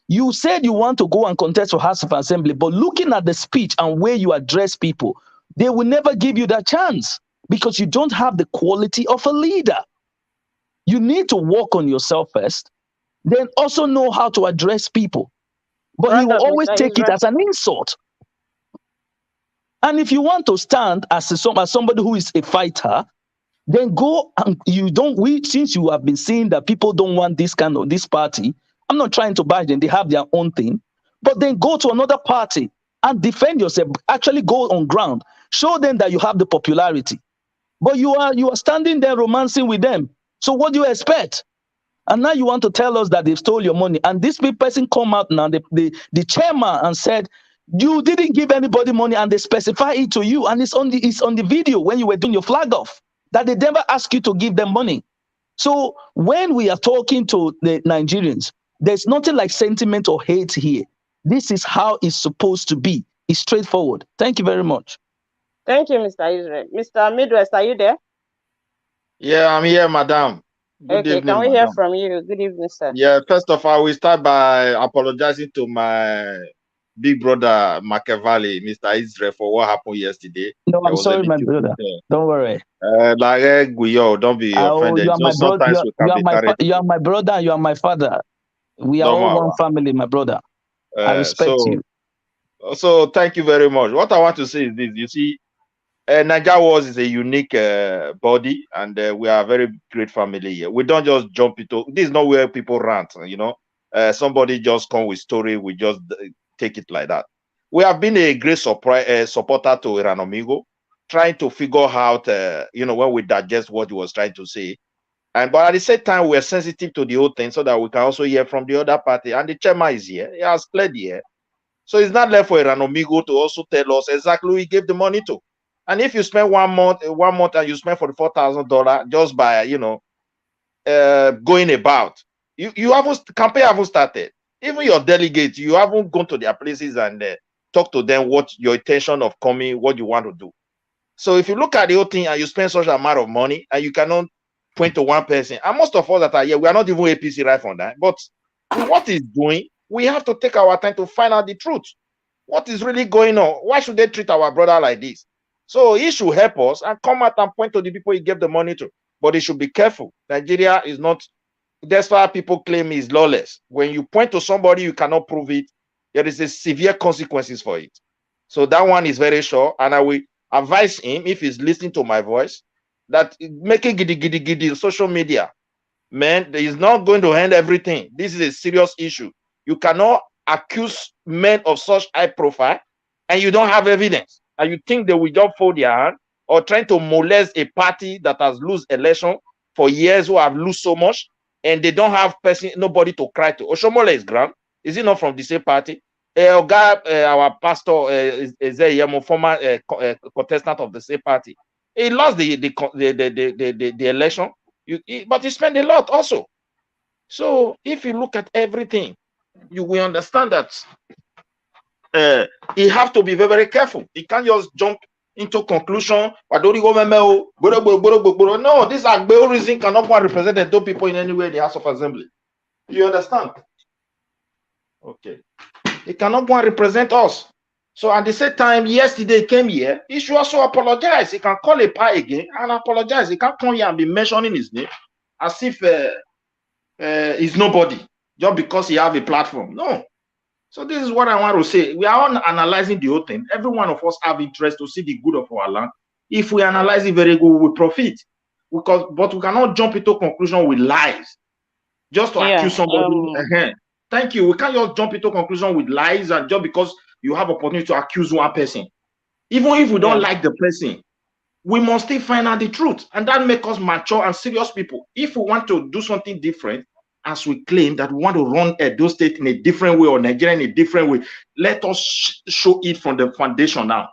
You said you want to go and contest for House of Assembly, but looking at the speech and where you address people, they will never give you that chance because you don't have the quality of a leader. You need to work on yourself first, then also know how to address people. But you will always take it as an insult. And if you want to stand as somebody who is a fighter, then go and since you have been seeing that people don't want this party, I'm not trying to bash them, they have their own thing, but then go to another party and defend yourself, actually go on ground, show them that you have the popularity. But you are standing there romancing with them. So what do you expect? And now you want to tell us that they stole your money. And this person come out now, the chairman, and said, you didn't give anybody money, and they specify it to you. And it's on the video when you were doing your flag off, that they never ask you to give them money. So when we are talking to the Nigerians, there's nothing like sentiment or hate here. This is how it's supposed to be. It's straightforward. Thank you very much. Thank you, Mr. Israel. Mr. Midwest, are you there? Yeah, I'm here, madam. Good evening, can we hear from you? Good evening, sir. Yeah, first of all, we start by apologizing to my big brother Machiavelli, Mr. Israel, for what happened yesterday. No, I'm sorry, my brother. Don't worry. Don't be offended. You are my brother. You are my brother. And you are my father. We are all one family, my brother. I respect you. So thank you very much. What I want to say is this: you see, Naija Wars is a unique body, and we are a very great family here. We don't just jump into this. Is not where people rant. Somebody just come with story. We just take it like that. We have been a great supporter to Erhanomigho, trying to figure out, when we digest what he was trying to say. But at the same time, we're sensitive to the whole thing so that we can also hear from the other party. And the chairman is here. He has cleared here. So it's not left for Erhanomigho to also tell us exactly who he gave the money to. And if you spend 1 month and you spend $44,000 just by, going about, campaign haven't started. Even your delegates, you haven't gone to their places and talk to them what your intention of coming, what you want to do. So if you look at the whole thing and you spend such an amount of money and you cannot point to one person, and most of us that are here, we are not even APC right from that. But with what he's doing, we have to take our time to find out the truth. What is really going on? Why should they treat our brother like this? So he should help us and come out and point to the people he gave the money to. But he should be careful. Nigeria is not, that's why people claim he's lawless. When you point to somebody, you cannot prove it. There is a severe consequences for it. So that one is very sure. And I will advise him, if he's listening to my voice, that making giddy social media, man, is not going to end everything. This is a serious issue. You cannot accuse men of such high profile and you don't have evidence. And you think they will just fold their hand or trying to molest a party that has lost election for years, who have lost so much, and they don't have nobody to cry to. Oshomole is grand. Is he not from the same party? Our pastor is a former contestant of the same party. He lost the election, but he spent a lot also. So if you look at everything, you will understand that he have to be very, very careful. He can't just jump into conclusion. No, this Agbeo reason cannot go and represent the two people in any way in the House of Assembly. You understand? Okay. He cannot go and represent us. So at the same time, yesterday he came here, he should also apologize. He can call a pie again and apologize. He can't come here and be mentioning his name as if he's nobody just because he have a platform. No. So this is what I want to say. We are all analyzing the whole thing. Every one of us have interest to see the good of our land. If we analyze it very good, we will profit. But we cannot jump into conclusion with lies just to accuse somebody. Thank you. We can't just jump into conclusion with lies and just because you have opportunity to accuse one person. Even if we don't like the person, we must still find out the truth. And that makes us mature and serious people. If we want to do something different, as we claim that we want to run Edo State in a different way or Nigeria in a different way, let us show it from the foundation now.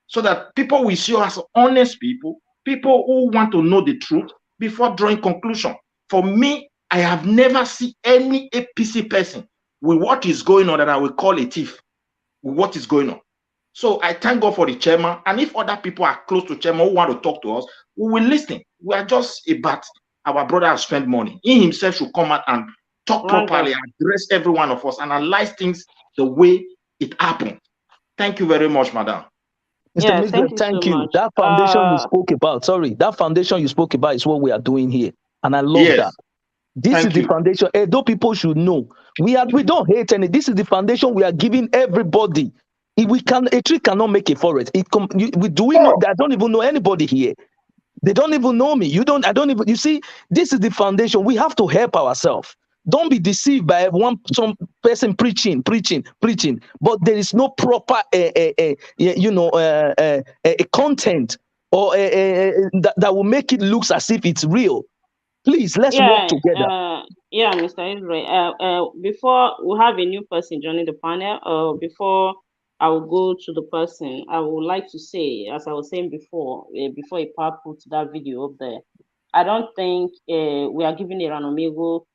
So that people will see us as honest people who want to know the truth before drawing conclusion. For me, I have never seen any APC person with what is going on that I will call a thief. With what is going on. So I thank God for the chairman. And if other people are close to chairman who want to talk to us, we will listen. We are just about our brother has spent money. He himself should come out and talk properly, address every one of us, analyze things the way it happened. Thank you very much, madam. Mr. Mizra, thank you. Much. That foundation you spoke about, that foundation you spoke about is what we are doing here. And I love that. This is the foundation. Edo people should know. We don't hate any. This is the foundation we are giving everybody. A tree cannot make a forest. I don't even know anybody here. They don't even know me. You see, this is the foundation. We have to help ourselves. Don't be deceived by some person preaching, but there is no proper content or that will make it look as if it's real. Please, let's work together. Mr. Israel. Before we have a new person joining the panel, before I will go to the person, I would like to say, as I was saying before Ipa put that video up there, I don't think we are giving Erhanomigho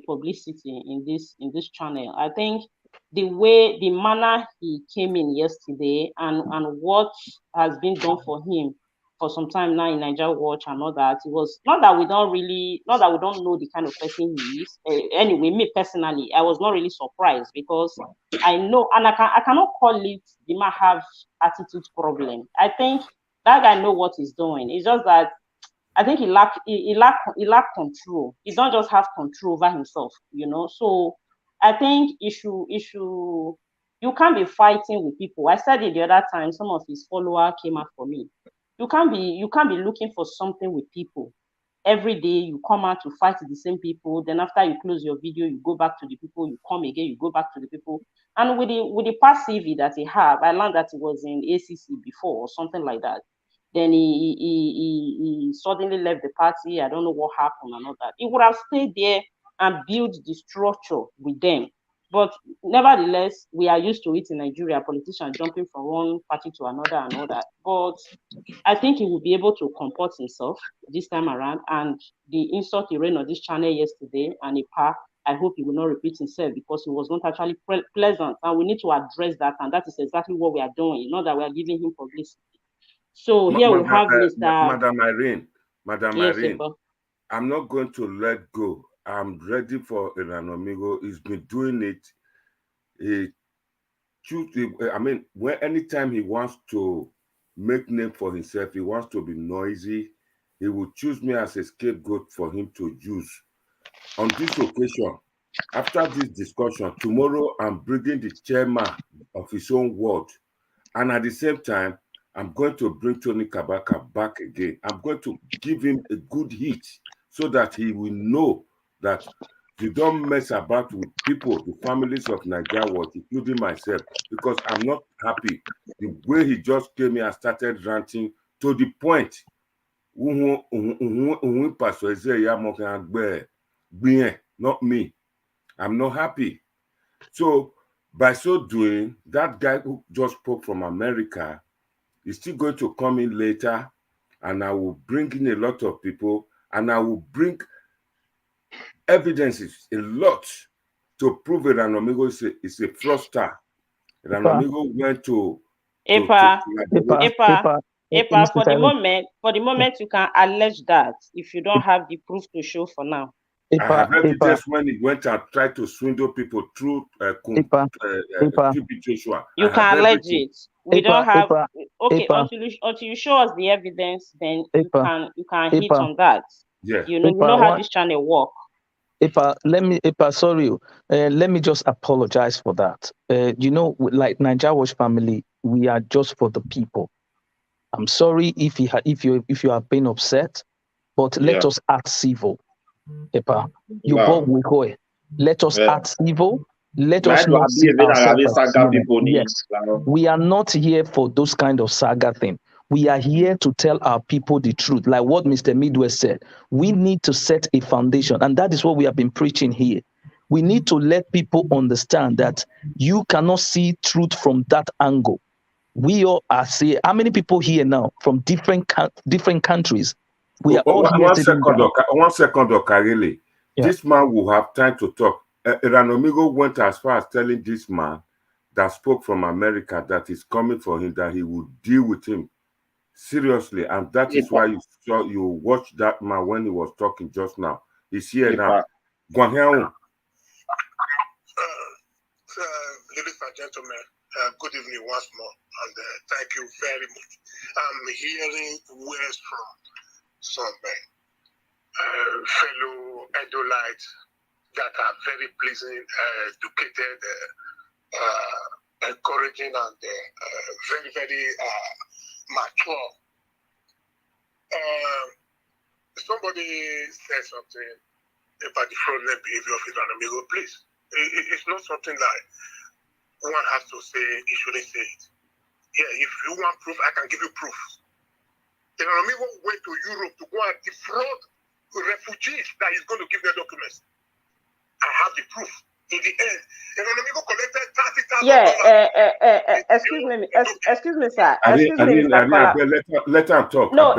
publicity in this channel. I think the manner he came in yesterday and what has been done for him for some time now in Nigeria Watch and all that, it was not that we don't know the kind of person he is. Anyway, me personally, I was not really surprised because I know, and I cannot call it the man have attitude problem. I think that guy know what he's doing. It's just that I think he lack control. He don't just have control over himself, So I think you can't be fighting with people. I said it the other time. Some of his followers came out for me. You can't be looking for something with people. Every day you come out to fight the same people. Then after you close your video, you go back to the people. You come again, you go back to the people. And with the past CV that he have, I learned that he was in ACC before or something like that. Then he suddenly left the party. I don't know what happened and all that. He would have stayed there and built the structure with them. But nevertheless, we are used to it in Nigeria, politicians jumping from one party to another and all that. But I think he will be able to comport himself this time around. And the insult he ran on this channel yesterday and I hope he will not repeat himself because he was not actually pleasant. And we need to address that. And that is exactly what we are doing, not that we are giving him publicity. So here we have Mr. Madam Irene. Yes, I'm not going to let go. I'm ready for Erhanomigho. He's been doing it. Anytime he wants to make name for himself, he wants to be noisy, he will choose me as a scapegoat for him to use. On this occasion, after this discussion, tomorrow I'm bringing the chairman of his own ward. And at the same time, I'm going to bring Tony Kabaka back again. I'm going to give him a good hit so that he will know that you don't mess about with people, the families of Nigeria, including myself, because I'm not happy. The way he just came here and started ranting to the point, not me. I'm not happy. So by so doing, that guy who just spoke from America is still going to come in later, and I will bring in a lot of people, and I will bring evidences, a lot, to prove Erhanomigho is a fraudster. Erhanomigho went to Epa, for the moment, you can allege that if you don't have the proof to show for now. I have evidence when he went and tried to swindle people through Joshua. You can allege it. We don't have until you show us the evidence, then you can hit on that. Yes. You know how this channel work. Let me just apologize for that. Like Nigeria Watch family, we are just for the people. I'm sorry if you are being upset, but let us act civil. Let us act civil. Let us not see ourselves as yes. We are not here for those kind of saga thing. We are here to tell our people the truth. Like what Mr. Midwest said, we need to set a foundation. And that is what we have been preaching here. We need to let people understand that you cannot see truth from that angle. We all are saying, how many people here now from different countries? We are all here. One second, Okarele. Yeah. This man will have time to talk. Erhanomigho went as far as telling this man that spoke from America that is coming for him, that he will deal with him seriously, and that is why you watched that man when he was talking just now. He's here now. Ladies and gentlemen, good evening once more, and thank you very much. I'm hearing words from some fellow Edolites that are very pleasing, educated, encouraging, and very, very mature. Somebody said something about the fraudulent behavior of Erhanomigho. Please, it's not something that one has to say. He shouldn't say it. Yeah, if you want proof, I can give you proof. Erhanomigho went to Europe to go and defraud refugees that he's going to give their documents. I have the proof. In the end, Erhanomigho collected $30,000. Excuse me, sir. Let her talk. No,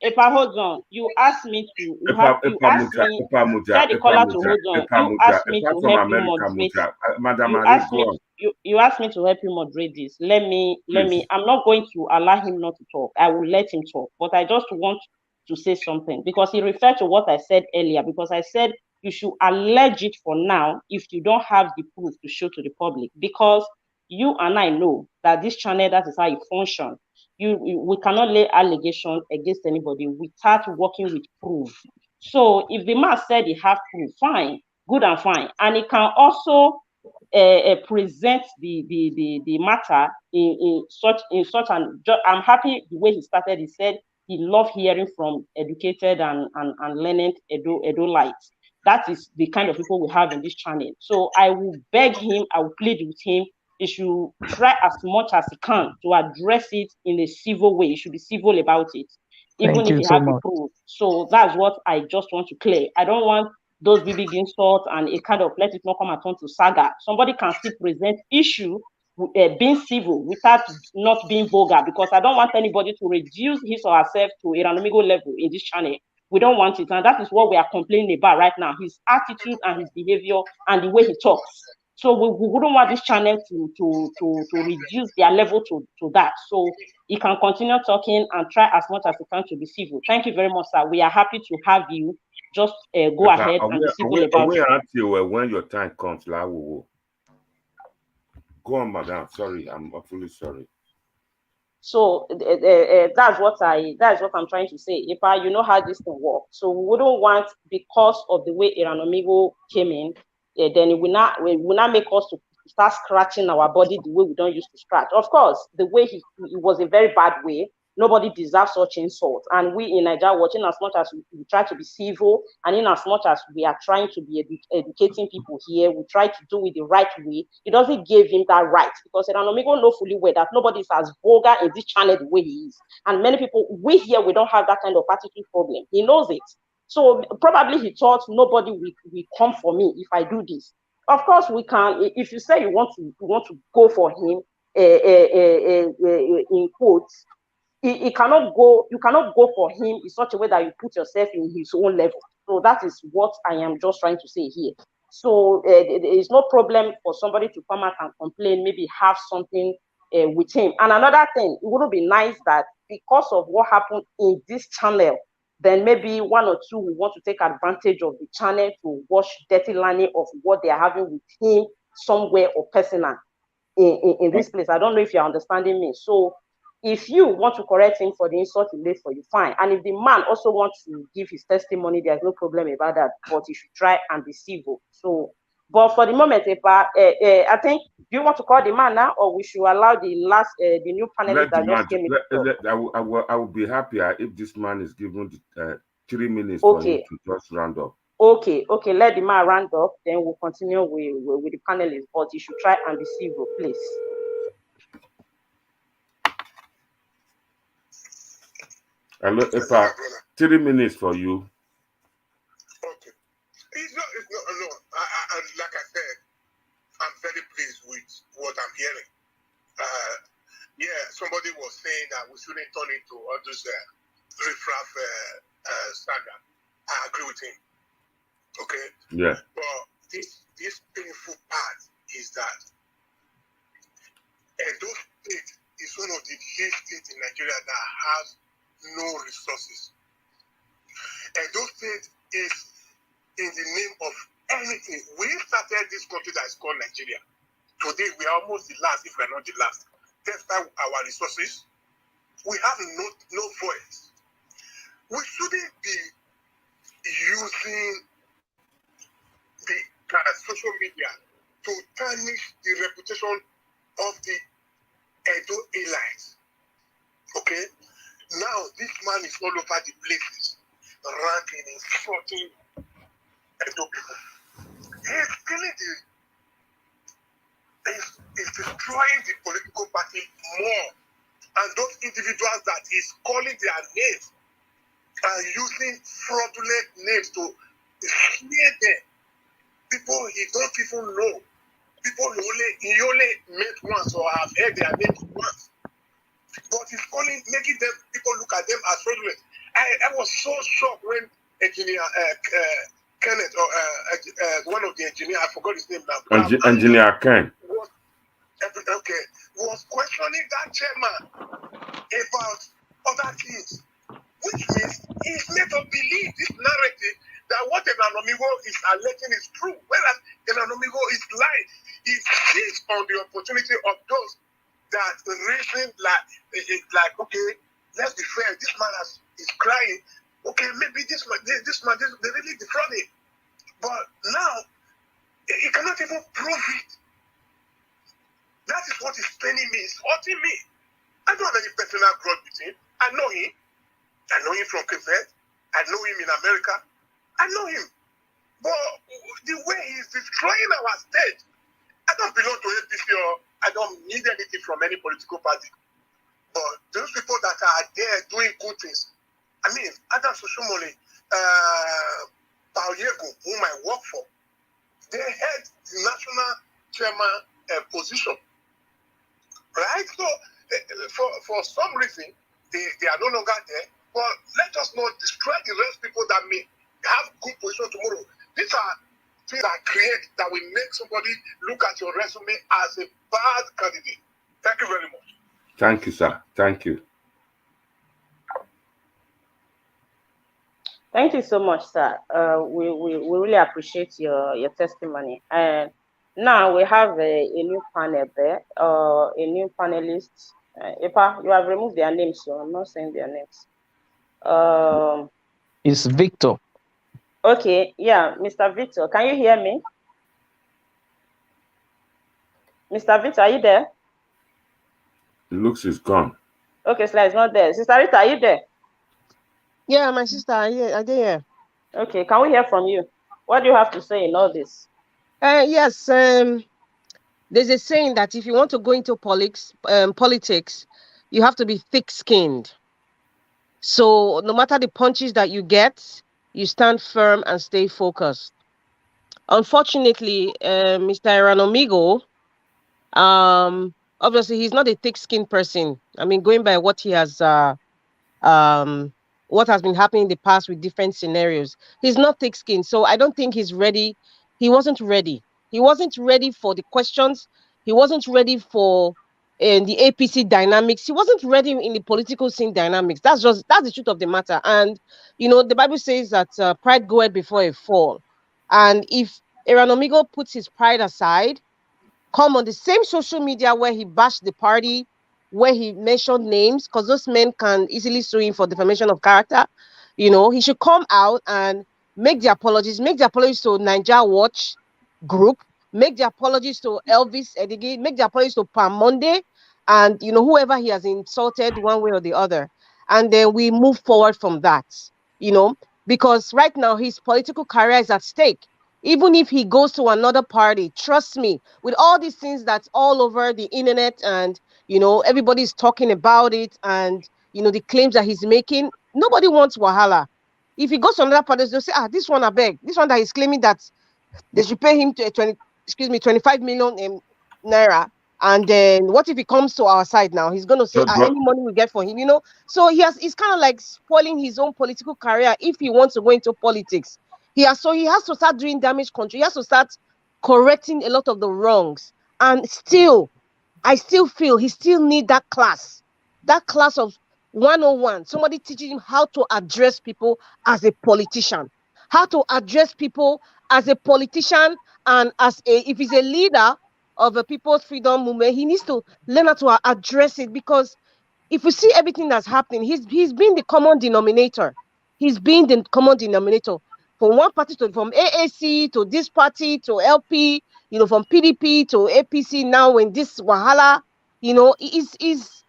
Epa, hold on. You asked me to. Tell the caller to hold on. You asked me to help you moderate. You asked me to help you moderate this. Let me. I'm not going to allow him not to talk. I will let him talk. But I just want to say something because he referred to what I said earlier. Because I said you should allege it for now if you don't have the proof to show to the public. Because you and I know that this channel, that is how it functions. We cannot lay allegations against anybody without working with proof. So if the man said he have proof, fine, good and fine, and he can also present the matter in such an. I'm happy the way he started. He said he loves hearing from educated and learned Edo-lites. That is the kind of people we have in this channel. So I will beg him, I will plead with him, he should try as much as he can to address it in a civil way. He should be civil about it, even Thank if you he so has the much. proof. So that's what I just want to clear. I don't want those big insults and a kind of let it not come at on to saga. Somebody can still present issue being civil without not being vulgar, because I don't want anybody to reduce his or herself to Erhanomigho level in this channel. We don't want it, and that is what we are complaining about right now, his attitude and his behavior and the way he talks. So we wouldn't want this channel to reduce their level to that. So he can continue talking and try as much as he can to be civil. Thank you very much, sir. We are happy to have you. Just go ahead and be civil about it. Until when your time comes, la wo. Go on, madam. Sorry, I'm awfully sorry. So that's what I'm trying to say. If you know how this thing works, so we wouldn't want, because of the way Erhanomigho came in, then it will not make us to start scratching our body the way we don't used to scratch. Of course, the way it was a very bad way. Nobody deserves such insult. And we in Nigeria, watching as much as we try to be civil, and in as much as we are trying to be educating people here, we try to do it the right way. It doesn't give him that right, because Erhanomigho know fully well that nobody is as vulgar in this channel the way he is. And many people, we here, we don't have that kind of attitude problem. He knows it. So probably he thought nobody will come for me if I do this. Of course, we can. If you say you want to go for him, in quotes, you cannot go for him in such a way that you put yourself in his own level. So that is what I am just trying to say here. So there is no problem for somebody to come out and complain, maybe have something with him. And another thing, it wouldn't be nice that because of what happened in this channel, then maybe one or two will want to take advantage of the channel to watch dirty learning of what they are having with him somewhere or personal in this place. I don't know if you're understanding me. So if you want to correct him for the insult he made for you, fine. And if the man also wants to give his testimony, there's no problem about that. But you should try and be civil. So, but for the moment, I think, do you want to call the man now, or we should allow the new panelist that just came in? I will be happier if this man is given 3 minutes for him to just round up. Okay, let the man round up, then we'll continue with the panelists. But you should try and be civil, please. Hello, Epa, 3 minutes for you. Okay. It's not, no. Like I said, I'm very pleased with what I'm hearing. Somebody was saying that we shouldn't turn into all this riffraff saga. I agree with him. Okay? Yeah. But this painful part is that Edo State is one of the least states in Nigeria that has no resources. Edo State is in the name of anything. We started this country that is called Nigeria. Today we are almost the last, if we are not the last. Despite our resources, we have no voice. We shouldn't be using the social media to tarnish the reputation of the Edo elites. Okay? Now this man is all over the places, ranting, insulting Edo people. He's killing is destroying the political party more. And those individuals that he's calling their names are using fraudulent names to smear them. People he don't even know. People he only met once or have heard their names once. But he's making them, people look at them as fraudulent. I was so shocked when engineer Kenneth, or one of the engineers, I forgot his name now. Engineer Ken. Was questioning that chairman about other things, which means he's made us believe this narrative that what Erhanomigho is alleging is true, whereas Erhanomigho is lying. He sees on the opportunity of those that reason like okay, let's be fair, this man is crying. Okay, maybe this man, they really defrauded. But now, he cannot even prove it. That is what is paining me, it's hurting me. I don't have any personal grudge with him. I know him. I know him from Quebec. I know him in America. I know him. But the way he's destroying our state, I don't belong to APC or I don't need anything from any political party. But those people that are there doing good things, I mean, Adam Soshomole, Pauyego, whom I work for, they had the national chairman position, right? So for some reason, they are no longer there. But let us not destroy the rest people that may have good position tomorrow. These are things that create that will make somebody look at your resume as a bad candidate. Thank you very much. Thank you, sir. Thank you. Thank you so much, sir. We really appreciate your testimony. And now we have a new panel there, a new panelist. Epa, you have removed their names, so I'm not saying their names. It's Victor. Okay, yeah, Mr. Victor, can you hear me? Mr. Victor, are you there? It looks it's gone. Okay, so it's not there. Sister Rita, are you there? Yeah, my sister, I did hear. Okay, can we hear from you? What do you have to say in all this? Yes, there's a saying that if you want to go into politics, you have to be thick-skinned. So no matter the punches that you get, you stand firm and stay focused. Unfortunately, Mr. Erhanomigho, obviously he's not a thick-skinned person. I mean, going by what he has what has been happening in the past with different scenarios. He's not thick-skinned, so I don't think he's ready. He wasn't ready. He wasn't ready for the questions. He wasn't ready for the APC dynamics. He wasn't ready in the political scene dynamics. That's the truth of the matter. And the Bible says that pride goeth before a fall. And if Erhanomigho puts his pride aside, come on the same social media where he bashed the party, where he mentioned names, because those men can easily sue him for defamation of character. He should come out and make the apologies to Niger Watch Group, make the apologies to Elvis Edige, make the apologies to Pam Monday, and whoever he has insulted one way or the other. And then we move forward from that, because right now his political career is at stake. Even if he goes to another party, trust me, with all these things that's all over the internet and, everybody's talking about it and, the claims that he's making, nobody wants Wahala. If he goes to another party, they'll say, this one, I beg, this one that he's claiming that they should pay him 25 million naira. And then what if he comes to our side now? He's going to say, any money we get for him, So he's kind of like spoiling his own political career if he wants to go into politics. He has to start doing damage control. He has to start correcting a lot of the wrongs. And still, I still feel he still need that class of 101. Somebody teaching him how to address people as a politician, how to address people as a politician, and if he's a leader of a people's freedom movement, he needs to learn how to address it. Because if we see everything that's happening, he's been the common denominator. He's been the common denominator from one party from AAC to this party to LP, from PDP to APC. Now, when this Wahala, is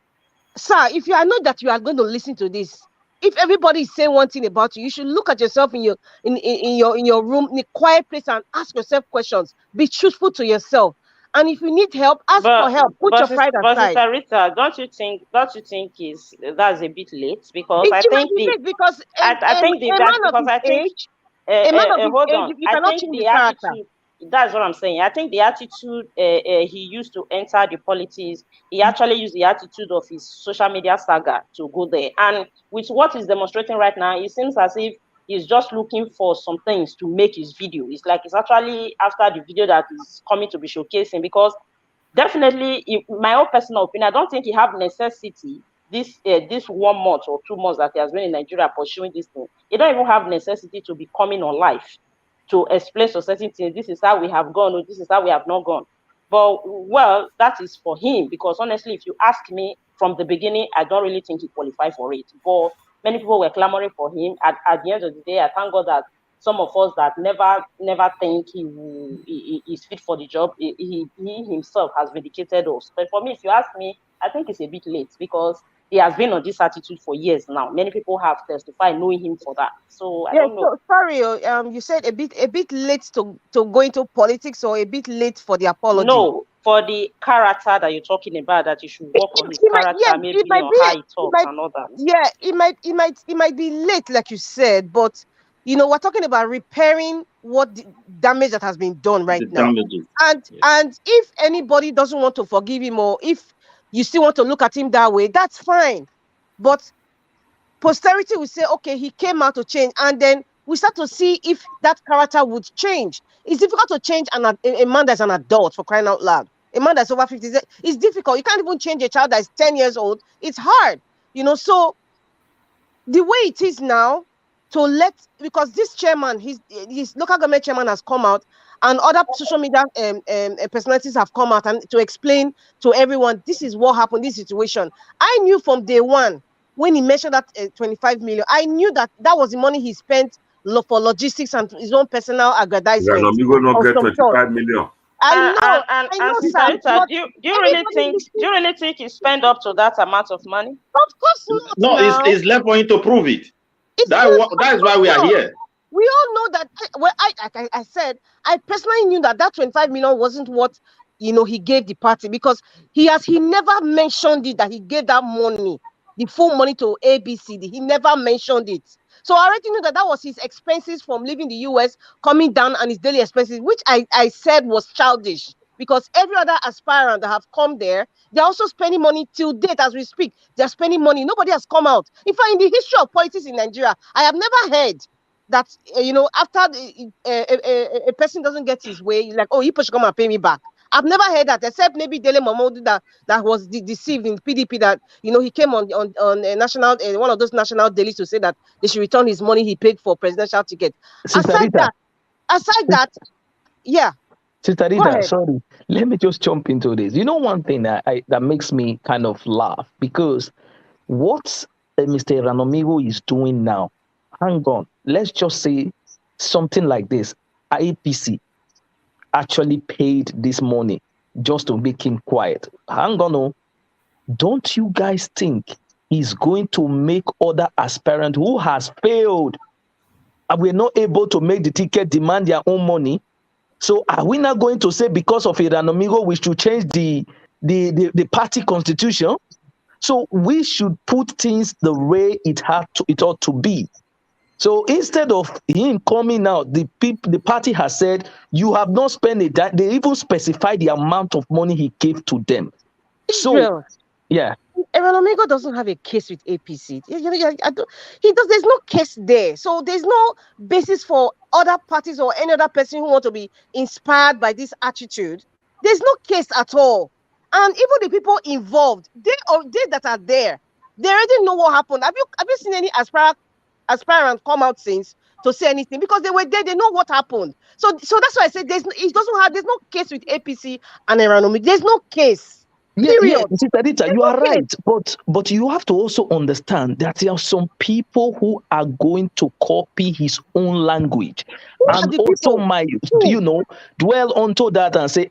sir, if you are not that you are going to listen to this, if everybody is saying one thing about you, you should look at yourself in your room, in a quiet place, and ask yourself questions. Be truthful to yourself. And if you need help, ask for help. Put your pride aside. But Sister Rita, don't you think that's a bit late? Because I think because a man of his age, you cannot change his character. That's what I'm saying. I think the attitude he used to enter the politics, he actually used the attitude of his social media saga to go there. And with what he's demonstrating right now, it seems as if he's just looking for some things to make his video. It's like it's actually after the video that is coming to be showcasing, because definitely, in my own personal opinion, I don't think he have necessity this 1 month or 2 months that he has been in Nigeria pursuing this thing. He don't even have necessity to be coming on live to explain to certain things. This is how we have gone, or this is how we have not gone. But well, that is for him, because honestly, if you ask me from the beginning, I don't really think he qualified for it. But many people were clamoring for him. At the end of the day, I thank God that some of us that never think he is fit for the job, he himself has vindicated us. But for me, if you ask me, I think it's a bit late, because he has been on this attitude for years now. Many people have testified knowing him for that. So I don't know. So, sorry, you said a bit late to go into politics, or a bit late for the apology. No, for the character that you're talking about, that you should work on his character, maybe on how he talks and all that. Yeah, it might be late, like you said, but we're talking about repairing what the damage that has been done right now. And if anybody doesn't want to forgive him, or if you still want to look at him that way, that's fine. But posterity will say, okay, he came out to change, and then we start to see if that character would change. It's difficult to change a man that's an adult, for crying out loud. A man that's over 50, it's difficult. You can't even change a child that's 10 years old. It's hard, so the way it is now, because this chairman, his local government chairman has come out, and other social media personalities have come out and to explain to everyone, this is what happened, this situation. I knew from day one, when he mentioned that 25 million, I knew that was the money he spent for logistics and his own personal aggrandizement. Erhanomigho not get 25 million. I know. And Sister Rita, do you really think he spent up to that amount of money? Of course not. No, it's left for him to prove it. That is why we are here. We all know that. Well, I said, I personally knew that 25 million wasn't what he gave the party, because he never mentioned it, that he gave that money, the full money, to ABCD. He never mentioned it. So I already knew that was his expenses from leaving the US, coming down, and his daily expenses, which I said was childish, because every other aspirant that have come there, they're also spending money till date as we speak. They're spending money. Nobody has come out. In fact, in the history of politics in Nigeria, I have never heard that, after a person doesn't get his way, like, oh, you should come and pay me back. I've never heard that, except maybe Dele Momodu that was deceived in PDP, that he came on a national one of those national dailies to say that they should return his money he paid for presidential ticket. Aside that, yeah. Sister Rita, sorry, let me just jump into this. One thing that makes me kind of laugh, because what Mr. Erhanomigho is doing now, hang on, let's just say something like this. APC actually paid this money just to make him quiet. Hang on, no. Don't you guys think he's going to make other aspirants who has failed and we're not able to make the ticket demand their own money? So are we not going to say, because of Erhanomigho, we should change the party constitution? So we should put things the way it ought to be. So instead of him coming out, the party has said, you have not spent it. They even specified the amount of money he gave to them. So, yeah. Erhanomigho doesn't have a case with APC. There's no case there. So there's no basis for other parties or any other person who want to be inspired by this attitude. There's no case at all. And even the people involved, they that are there, they already know what happened. Have you seen any aspirant come out since to say anything? Because they were there, they know what happened. So that's why I said there's no case with APC and Erhanomigho. There's no case. Yeah, Sister Rita, you are right. But you have to also understand that there are some people who are going to copy his own language. And also might, dwell onto that and say,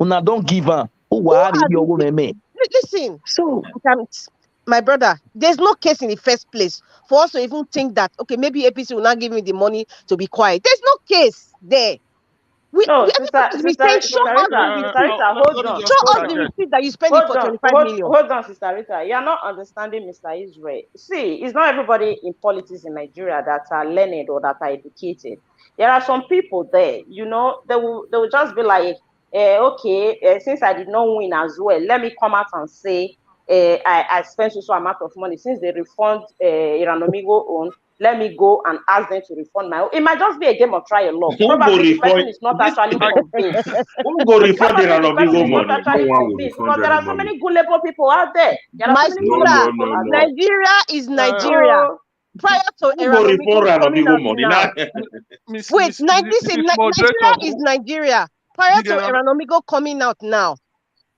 una don't give up. Listen, so my brother, there's no case in the first place for us to even think that, okay, maybe APC will not give me the money to be quiet. There's no case there. Show us the receipt that you spent it for 25 million. Hold on, Sister Rita. You are not understanding Mr. Israel. See, it's not everybody in politics in Nigeria that are learned or that are educated. There are some people there, they will just be like, since I did not win as well, let me come out and say I spent so amount of money. Since they refund Erhanomigho own, let me go and ask them to refund my own. It might just be a game of try your luck. Probably the person is not actually convinced. Who go refund Erhanomigho money? Because there are so many gullible people out there. Nigeria is Nigeria. Prior to Erhanomigho money. Wait, Nigeria is Nigeria. Prior to Erhanomigho coming out now,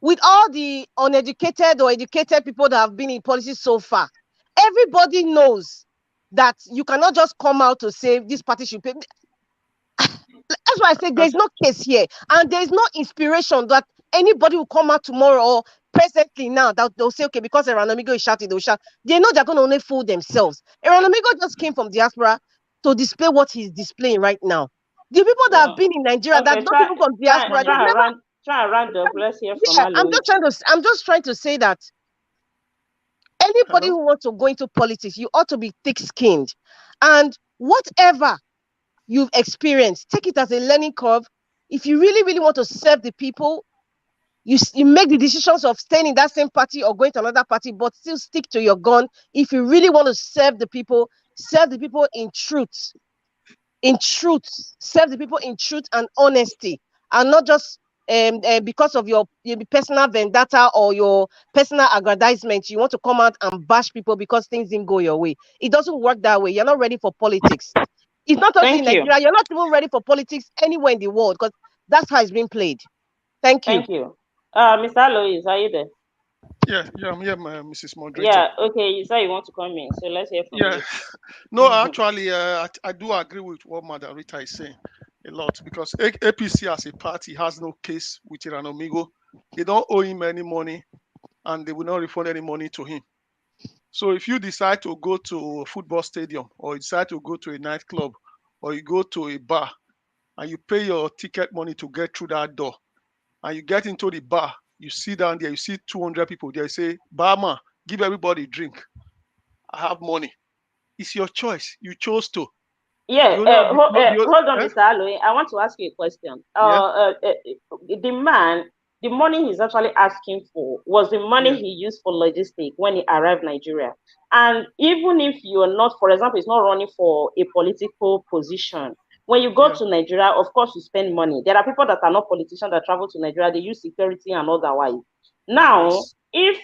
with all the uneducated or educated people that have been in policy so far, everybody knows that you cannot just come out to say this party should pay. That's why I say there's no case here, and there's no inspiration that anybody will come out tomorrow or presently now that they'll say, okay, because Erhanomigho is shouting, they'll shout. They know they're going to only fool themselves. Erhanomigho just came from diaspora to display what he's displaying right now. The people that have been in Nigeria that Okay, not even from diaspora, they've never. try and round up. Let's hear from Yeah, Alois. I'm just trying to say that anybody who wants to go into politics, you ought to be thick-skinned, and whatever you've experienced, take it as a learning curve. If you really, really want to serve the people, you make the decisions of staying in that same party or going to another party, but still stick to your gun. If you really want to serve the people in truth. Serve the people in truth and honesty, and not just because of your personal vendetta or your personal aggrandizement, you want to come out and bash people because things didn't go your way. It doesn't work that way. You're not ready for politics. It's not only in Nigeria. You're not even ready for politics anywhere in the world, because that's how it's being played. Thank you. Thank you. Mr. Alois, are you there? Yeah, I'm here, Mrs. Moderator. Yeah, okay, you say you want to come in, so let's hear from you. No, actually, I do agree with what Madam Rita is saying a lot, because APC as a party has no case with Erhanomigho. They don't owe him any money, and they will not refund any money to him. So if you decide to go to a football stadium, or you decide to go to a nightclub, or you go to a bar, and you pay your ticket money to get through that door, and you get into the bar, you sit down there, you see 200 people there, you say, "Barman, give everybody a drink. I have money." It's your choice. You chose to. Yeah, hold on, Mr. Aloy. I want to ask you a question. The money he's actually asking for was the money he used for logistics when he arrived Nigeria. And even if you're not, for example, he's not running for a political position, when you go to Nigeria, of course, you spend money. There are people that are not politicians that travel to Nigeria. They use security and otherwise. Now, I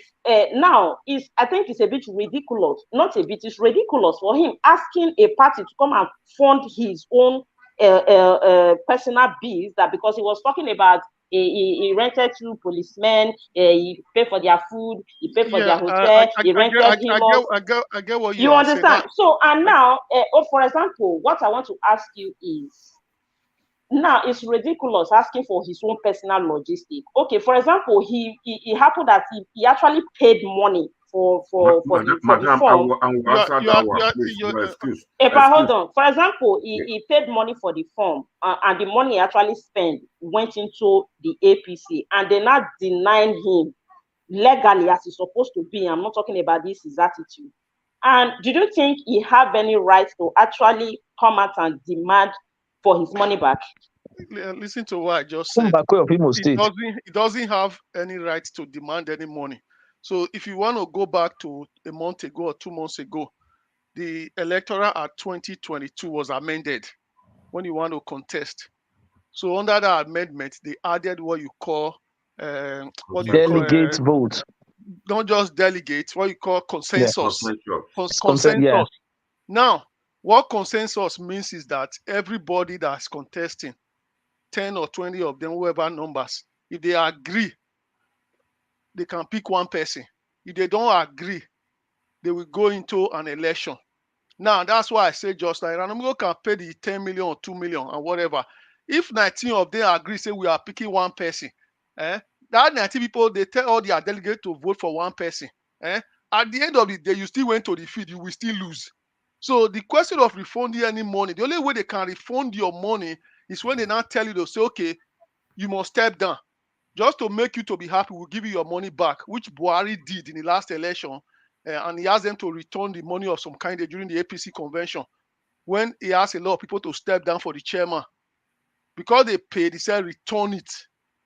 think it's a bit ridiculous. Not a bit, it's ridiculous for him asking a party to come and fund his own personal bills, that because he was talking about he rented 2 policemen, he paid for their food, he paid for their hotel, he rented him off. I get what you understand. So, and now, for example, what I want to ask you is, now it's ridiculous asking for his own personal logistic. Okay, for example, he happened that he actually paid money for the form. Hold on. For example, he paid money for the form, and the money he actually spent went into the APC, and they're not denying him legally as he's supposed to be. I'm not talking about his attitude. And do you think he have any right to actually come out and demand for his money back? Listen to what I just said. He doesn't have any right to demand any money. So if you want to go back to a month ago or 2 months ago, the electoral at 2022 was amended when you want to contest. So under that amendment, they added what you call delegate vote. Not just delegates, what you call consensus. Yeah. Now, what consensus means is that everybody that's contesting, 10 or 20 of them, whoever numbers, if they agree, they can pick one person. If they don't agree, they will go into an election. Now, that's why I say just like Erhanomigho can pay the 10 million or 2 million and whatever. If 19 of them agree, say we are picking one person, that 19 people, they tell all their delegates to vote for one person. At the end of the day, you still went to the field, you will still lose. So the question of refunding any money, the only way they can refund your money is when they now tell you to say, okay, you must step down. Just to make you to be happy, we'll give you your money back, which Buhari did in the last election. And he asked them to return the money of some kind during the APC convention, when he asked a lot of people to step down for the chairman. Because they paid, he said, return it.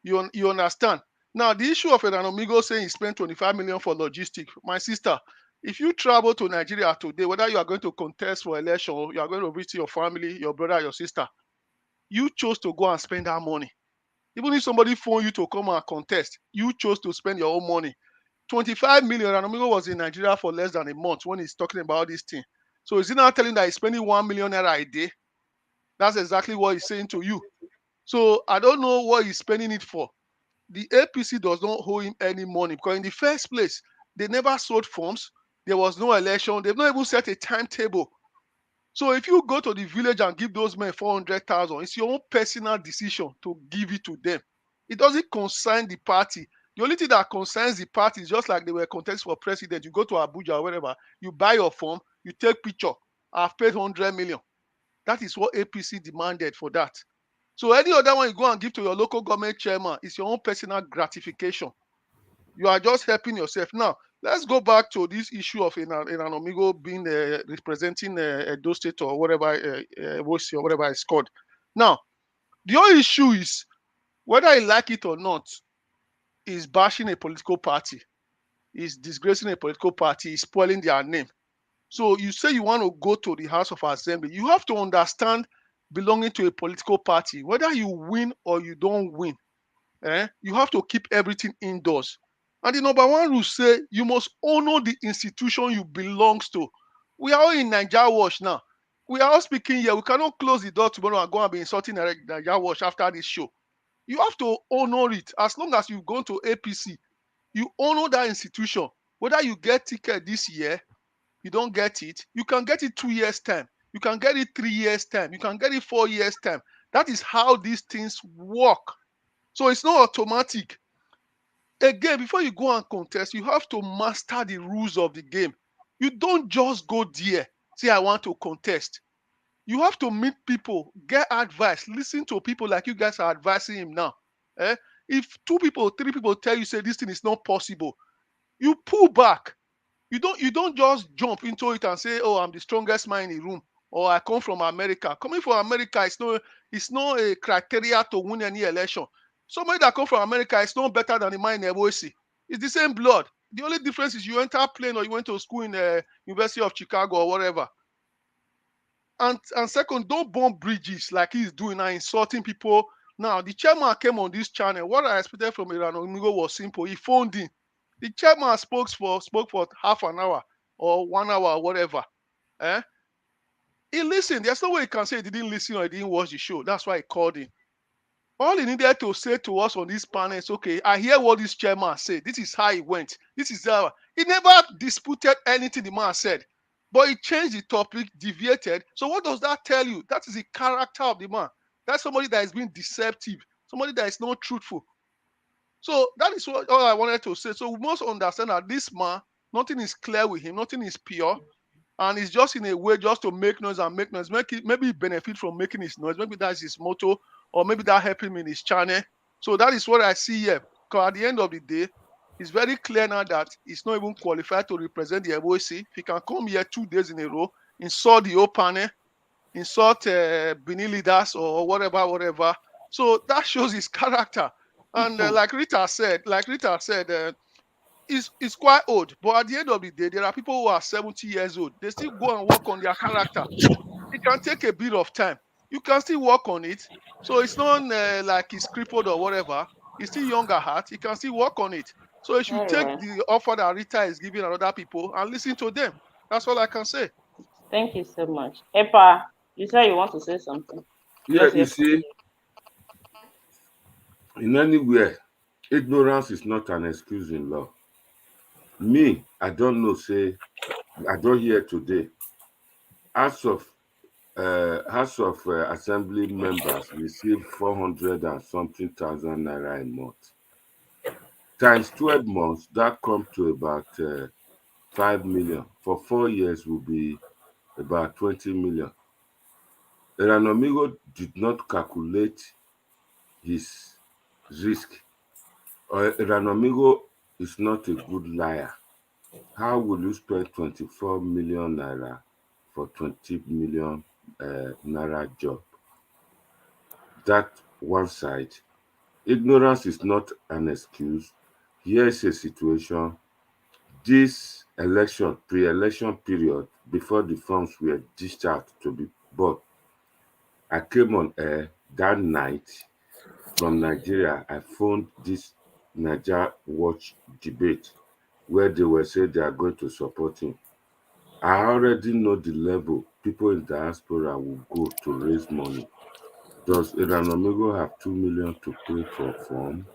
You understand? Now, the issue of Erhanomigho saying he spent 25 million for logistics, my sister, if you travel to Nigeria today, whether you are going to contest for election, or you are going to visit your family, your brother, your sister, you chose to go and spend that money. Even if somebody phoned you to come and contest, you chose to spend your own money. 25 million, Erhanomigho was in Nigeria for less than a month when he's talking about this thing. So is he now telling that he's spending 1 million naira a day? That's exactly what he's saying to you. So I don't know what he's spending it for. The APC does not owe him any money, because in the first place, they never sold forms. There was no election. They've not even set a timetable. So if you go to the village and give those men 400,000, it's your own personal decision to give it to them. It doesn't concern the party. The only thing that concerns the party is just like they were contesting for president. You go to Abuja or wherever, you buy your form, you take picture. I've paid 100 million. That is what APC demanded for that. So any other one you go and give to your local government chairman is your own personal gratification. You are just helping yourself. Now, let's go back to this issue of Erhanomigho being representing Edo State or whatever, Evboesi or whatever it's called. Now, the whole issue is whether you like it or not, is bashing a political party, is disgracing a political party, is spoiling their name. So you say you want to go to the House of Assembly, you have to understand belonging to a political party, whether you win or you don't win. You have to keep everything indoors. And the number one rule say you must honor the institution you belongs to. We are all in Nigeria Watch now. We are all speaking here. We cannot close the door tomorrow and go and be insulting Nigeria Watch after this show. You have to honor it. As long as you've gone to APC, you honor that institution. Whether you get ticket this year, you don't get it, you can get it 2 years time. You can get it 3 years time. You can get it 4 years time. That is how these things work. So it's not automatic. Again, before you go and contest, you have to master the rules of the game. You don't just go there, say, I want to contest. You have to meet people, get advice, listen to people like you guys are advising him now. If 2 people, 3 people tell you, say, this thing is not possible, you pull back. You don't just jump into it and say, oh, I'm the strongest man in the room, or I come from America. Coming from America is not a criteria to win any election. Somebody that comes from America is not better than the man in Evboesi. It's the same blood. The only difference is you enter plane or you went to school in the University of Chicago or whatever. And second, don't burn bridges like he's doing now, insulting people. Now, the chairman came on this channel. What I expected from Erhanomigho was simple. He phoned in. The chairman spoke for half an hour or 1 hour or whatever. He listened. There's no way he can say he didn't listen or he didn't watch the show. That's why he called in. All he needed to say to us on this panel is, okay, I hear what this chairman said. This is how he went. This is how. He never disputed anything the man said. But he changed the topic, deviated. So what does that tell you? That is the character of the man. That's somebody that is being deceptive. Somebody that is not truthful. So that is all I wanted to say. So we must understand that this man, nothing is clear with him. Nothing is pure. And it's just in a way just to make noise and make noise. Maybe he benefit from making his noise. Maybe that's his motto. Or maybe that helped him in his channel. So that is what I see here. Because at the end of the day, it's very clear now that he's not even qualified to represent the Evboesi. If he can come here 2 days in a row, insult the whole panel, insult Benin leaders or whatever. So that shows his character. And like Rita said, it's quite old. But at the end of the day, there are people who are 70 years old. They still go and work on their character. It can take a bit of time. You can still work on it. So it's not like he's crippled or whatever. He's still young at heart. He can still work on it. So he should take the offer that Rita is giving other people and listen to them. That's all I can say. Thank you so much. Epa, you said you want to say something. Yeah, you see, in anywhere, ignorance is not an excuse in law. Me, I don't know, say, I don't hear today. House of Assembly members receive 400 and something thousand naira a month. Times 12 months, that comes to about 5 million. For 4 years will be about 20 million. Erhanomigho did not calculate his risk. Erhanomigho is not a good liar. How will you spend 24 million naira for 20 million naira job? That one side. Ignorance is not an excuse. Here's a situation. This election, pre-election period, before the forms were dished out to be bought, I came on air that night from Nigeria. I phoned this Nigeria Watch debate where they were saying they are going to support him. I already know the level people in diaspora will go to raise money. Does Erhanomigho have 2 million to pay for form?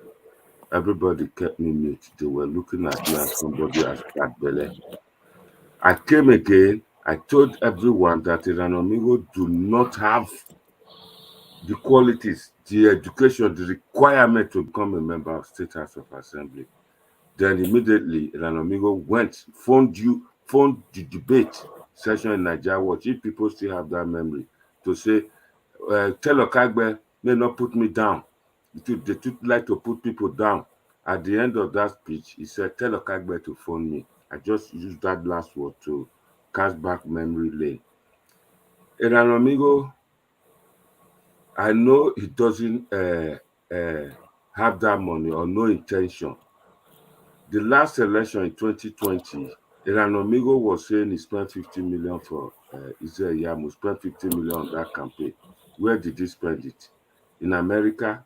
Everybody kept me mute. They were looking at me as somebody has bad belly. I came again. I told everyone that Erhanomigho do not have the qualities. the education, the requirement to become a member of State House of Assembly. Then immediately, Erhanomigho phoned the debate session in Nigeria Watch, if people still have that memory, to say, tell Okagbe, may not put me down. They like to put people down. At the end of that speech, he said, tell Okagbe to phone me. I just used that last word to cast back memory lane. Erhanomigho, I know he doesn't have that money or no intention. The last election in 2020, Erhanomigho was saying he spent 50 million for Israel Yamu, spent 50 million on that campaign. Where did he spend it? In America?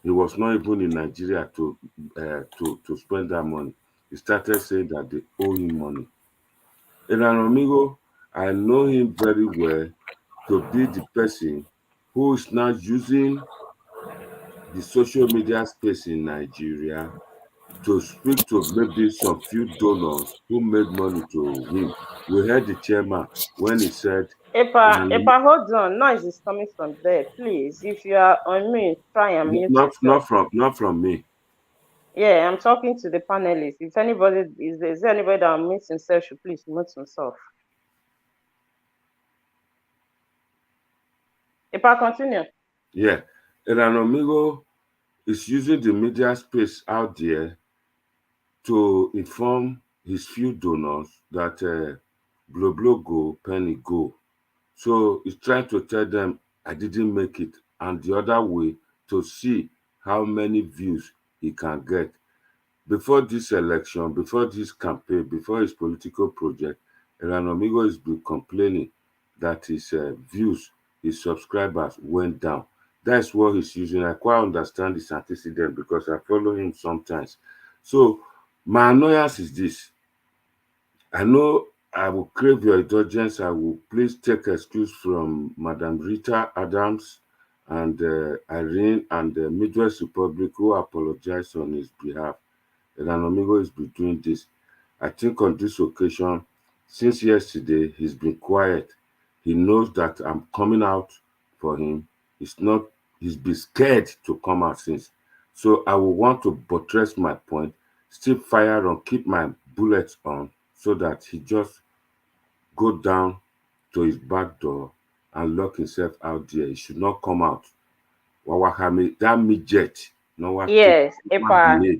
He was not even in Nigeria to spend that money. He started saying that they owe him money. Erhanomigho, I know him very well to be the person who is now using the social media space in Nigeria to speak to maybe some few donors who made money to him. We heard the chairman when he said, Epa, hold on. Noise is coming from there. Please, if you are on mute, try and mute yourself. not from me. Yeah, I'm talking to the panelists. If anybody is there anybody that mutes himself, should please mute himself. Epa, continue. Yeah, Erhanomigho is using the media space out there to inform his few donors that blow go, penny go. So he's trying to tell them, I didn't make it. And the other way, to see how many views he can get. Before this election, before this campaign, before his political project, Erhanomigho has been complaining that his views, his subscribers went down. That's what he's using. I quite understand his antecedent because I follow him sometimes. So my annoyance is this. I know I will crave your indulgence. I will please take excuse from Madam Rita Adams and Irene and the Midwest Republic, who apologized on his behalf. Erhanomigho has been doing this. I think on this occasion, since yesterday, he's been quiet. He knows that I'm coming out for him. He's been scared to come out since. So I will want to buttress my point, still fire on, keep my bullets on, so that he just go down to his back door and lock himself out there. He should not come out. Wawahami, that midget, no one Yes, behave.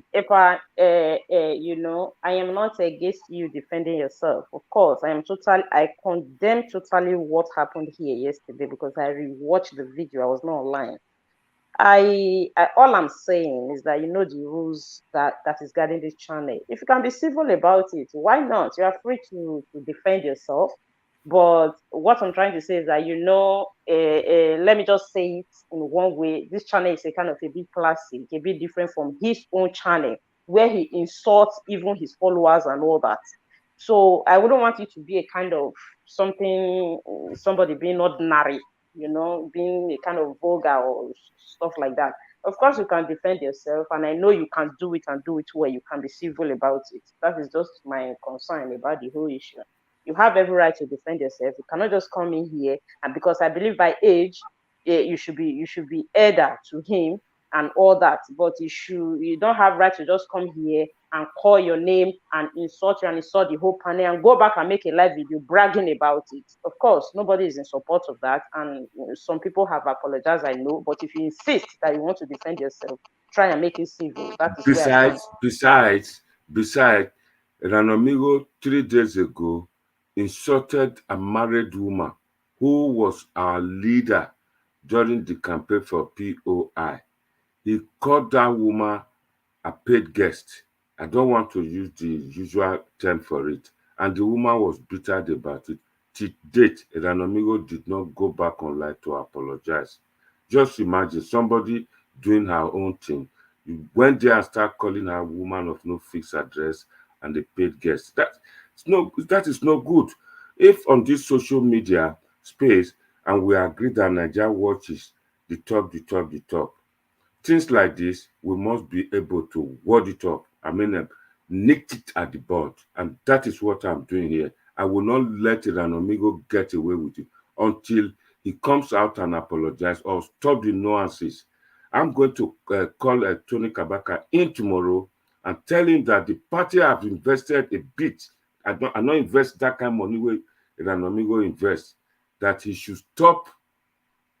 you know, I am not against you defending yourself. Of course, I condemn totally what happened here yesterday because I rewatched the video. I was not online. All I'm saying is that you know the rules that is guiding this channel. If you can be civil about it, why not? You are free to defend yourself. But what I'm trying to say is that let me just say it in one way. This channel is a kind of a bit classic, a bit different from his own channel, where he insults even his followers and all that. So I wouldn't want it to be a kind of somebody being ordinary, you know, being a kind of vulgar or stuff like that. Of course, you can defend yourself, and I know you can do it and do it well. You can be civil about it. That is just my concern about the whole issue. You have every right to defend yourself. You cannot just come in here, and because I believe by age, you should be elder to him and all that. But you don't have right to just come here and call your name and insult you and insult the whole panel and go back and make a live video bragging about it. Of course, nobody is in support of that, and some people have apologized, I know. But if you insist that you want to defend yourself, try and make it civil. That is where I stand. Besides, Erhanomigho 3 days ago insulted a married woman who was our leader during the campaign for POI. He called that woman a paid guest. I don't want to use the usual term for it. And the woman was bitter about it. To date, Erhanomigho did not go back online to apologize. Just imagine somebody doing her own thing. You went there and start calling her a woman of no fixed address and a paid guest. That is no good. If on this social media space, and we agree that Nigeria watches the top, things like this, we must be able to ward it up. Nick it at the bud. And that is what I'm doing here. I will not let Erhanomigho get away with it until he comes out and apologize or stop the nuances. I'm going to call Tony Kabaka in tomorrow and tell him that the party have invested a bit. I not invest that kind of money where Erhanomigho invest. That he should stop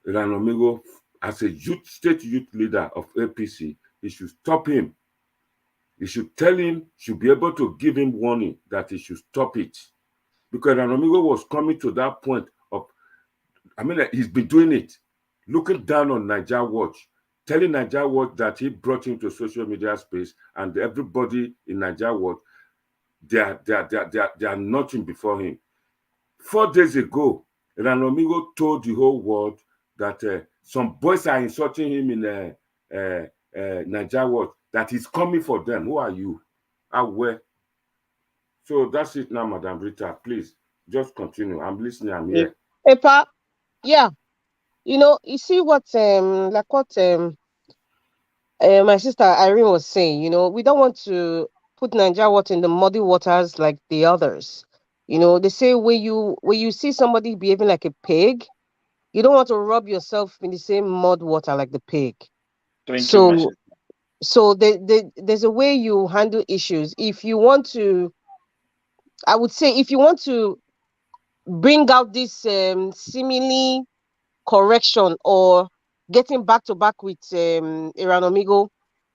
Erhanomigho as a state youth leader of APC. He should stop him. He should tell him, should be able to give him warning that he should stop it. Because Erhanomigho was coming to that point of, he's been doing it, looking down on Naija Watch, telling Naija Watch that he brought him to social media space, and everybody in Naija Watch, they are nothing before him. 4 days ago, Erhanomigho told the whole world that some boys are insulting him in Naija Watch, that he's coming for them. Who are you? Where? So that's it now, Madam Rita. Please, just continue. I'm listening. I'm here. Epa, yeah. You see what my sister Irene was saying. We don't want to put Naija Watch in the muddy waters like the others. They say when you see somebody behaving like a pig, you don't want to rub yourself in the same mud water like the pig. So there's a way you handle issues. If you want to, I would say, if you want to bring out this seemingly correction or getting back to back with Erhanomigho,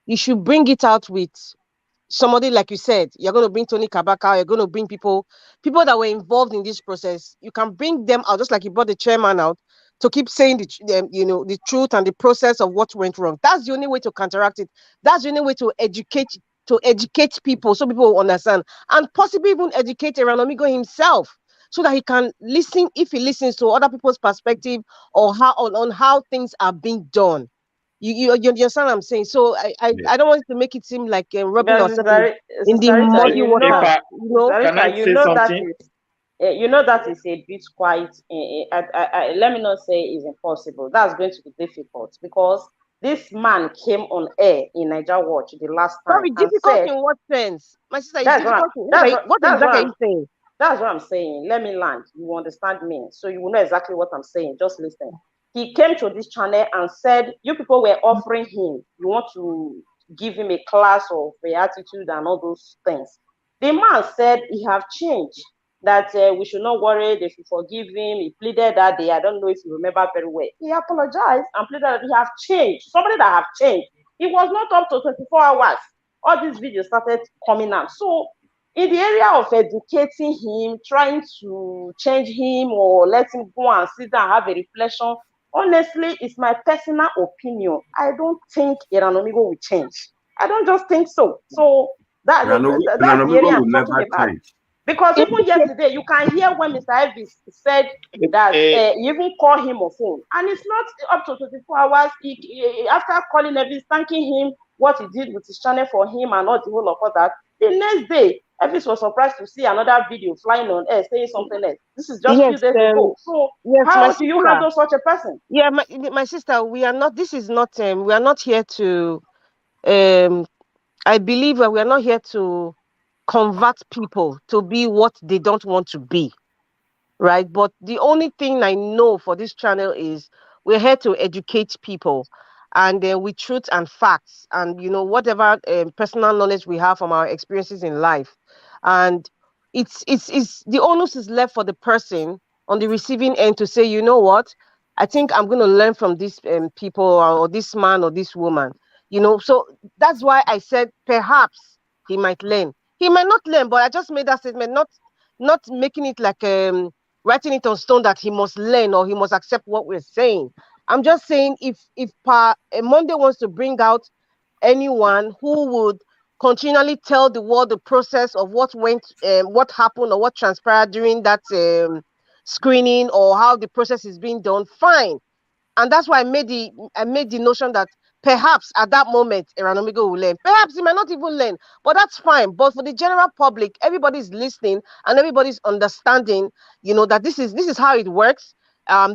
you should bring it out with somebody, like you said. You're going to bring Tony Kabaka, you're going to bring people that were involved in this process. You can bring them out, just like you brought the chairman out, to keep saying the truth and the process of what went wrong. That's the only way to counteract it. That's the only way to educate people, so people will understand, and possibly even educate Erhanomigho himself, so that he can listen, if he listens to other people's perspective or on how things are being done. You understand what I'm saying? So I don't want to make it seem like rubbing ourselves in the muddy water. Can I say something? That is a bit quite. Let me not say it's impossible. That's going to be difficult because this man came on air in Naija Watch the last time. Sorry, difficult in what sense? My sister, it's difficult. What exactly are you saying? That's what I'm saying. Let me land. You understand me, so you will know exactly what I'm saying. Just listen. He came to this channel and said, you people were offering him, you want to give him a class of attitude and all those things. The man said he have changed, that we should not worry, they should forgive him. He pleaded that day. I don't know if you remember very well. He apologized and pleaded that he have changed. Somebody that have changed. It was not up to 24 hours. All these videos started coming out. So in the area of educating him, trying to change him or let him go and sit down and have a reflection, honestly, it's my personal opinion. I don't think Erhanomigho will change. I don't just think so. So that's the area I'm talking about. Change. Because even yesterday, you can hear when Mr. Evboesi said that you even call him on phone. And it's not up to 24 hours. After calling Evboesi, thanking him, what he did with his channel for him and all the whole of that, the next day, Evboesi was surprised to see another video flying on air saying something else. This is just a few days ago. So how do you handle such a person? Yeah, my sister, we are not here to, I believe we are not here to convert people to be what they don't want to be, right? But the only thing I know for this channel is we're here to educate people, and with truth and facts, and whatever personal knowledge we have from our experiences in life. And it's the onus is left for the person on the receiving end to say, you know what, I think I'm going to learn from these people or this man or this woman. So that's why I said perhaps he might learn. He might not learn, but I just made that statement, not making it like writing it on stone that he must learn or he must accept what we're saying. I'm just saying if Monday wants to bring out anyone who would continually tell the world the process of what happened or what transpired during that screening or how the process is being done, fine. And that's why I made the notion that perhaps at that moment Erhanomigho will learn. Perhaps he might not even learn, but that's fine. But for the general public, everybody's listening and everybody's understanding, that this is how it works.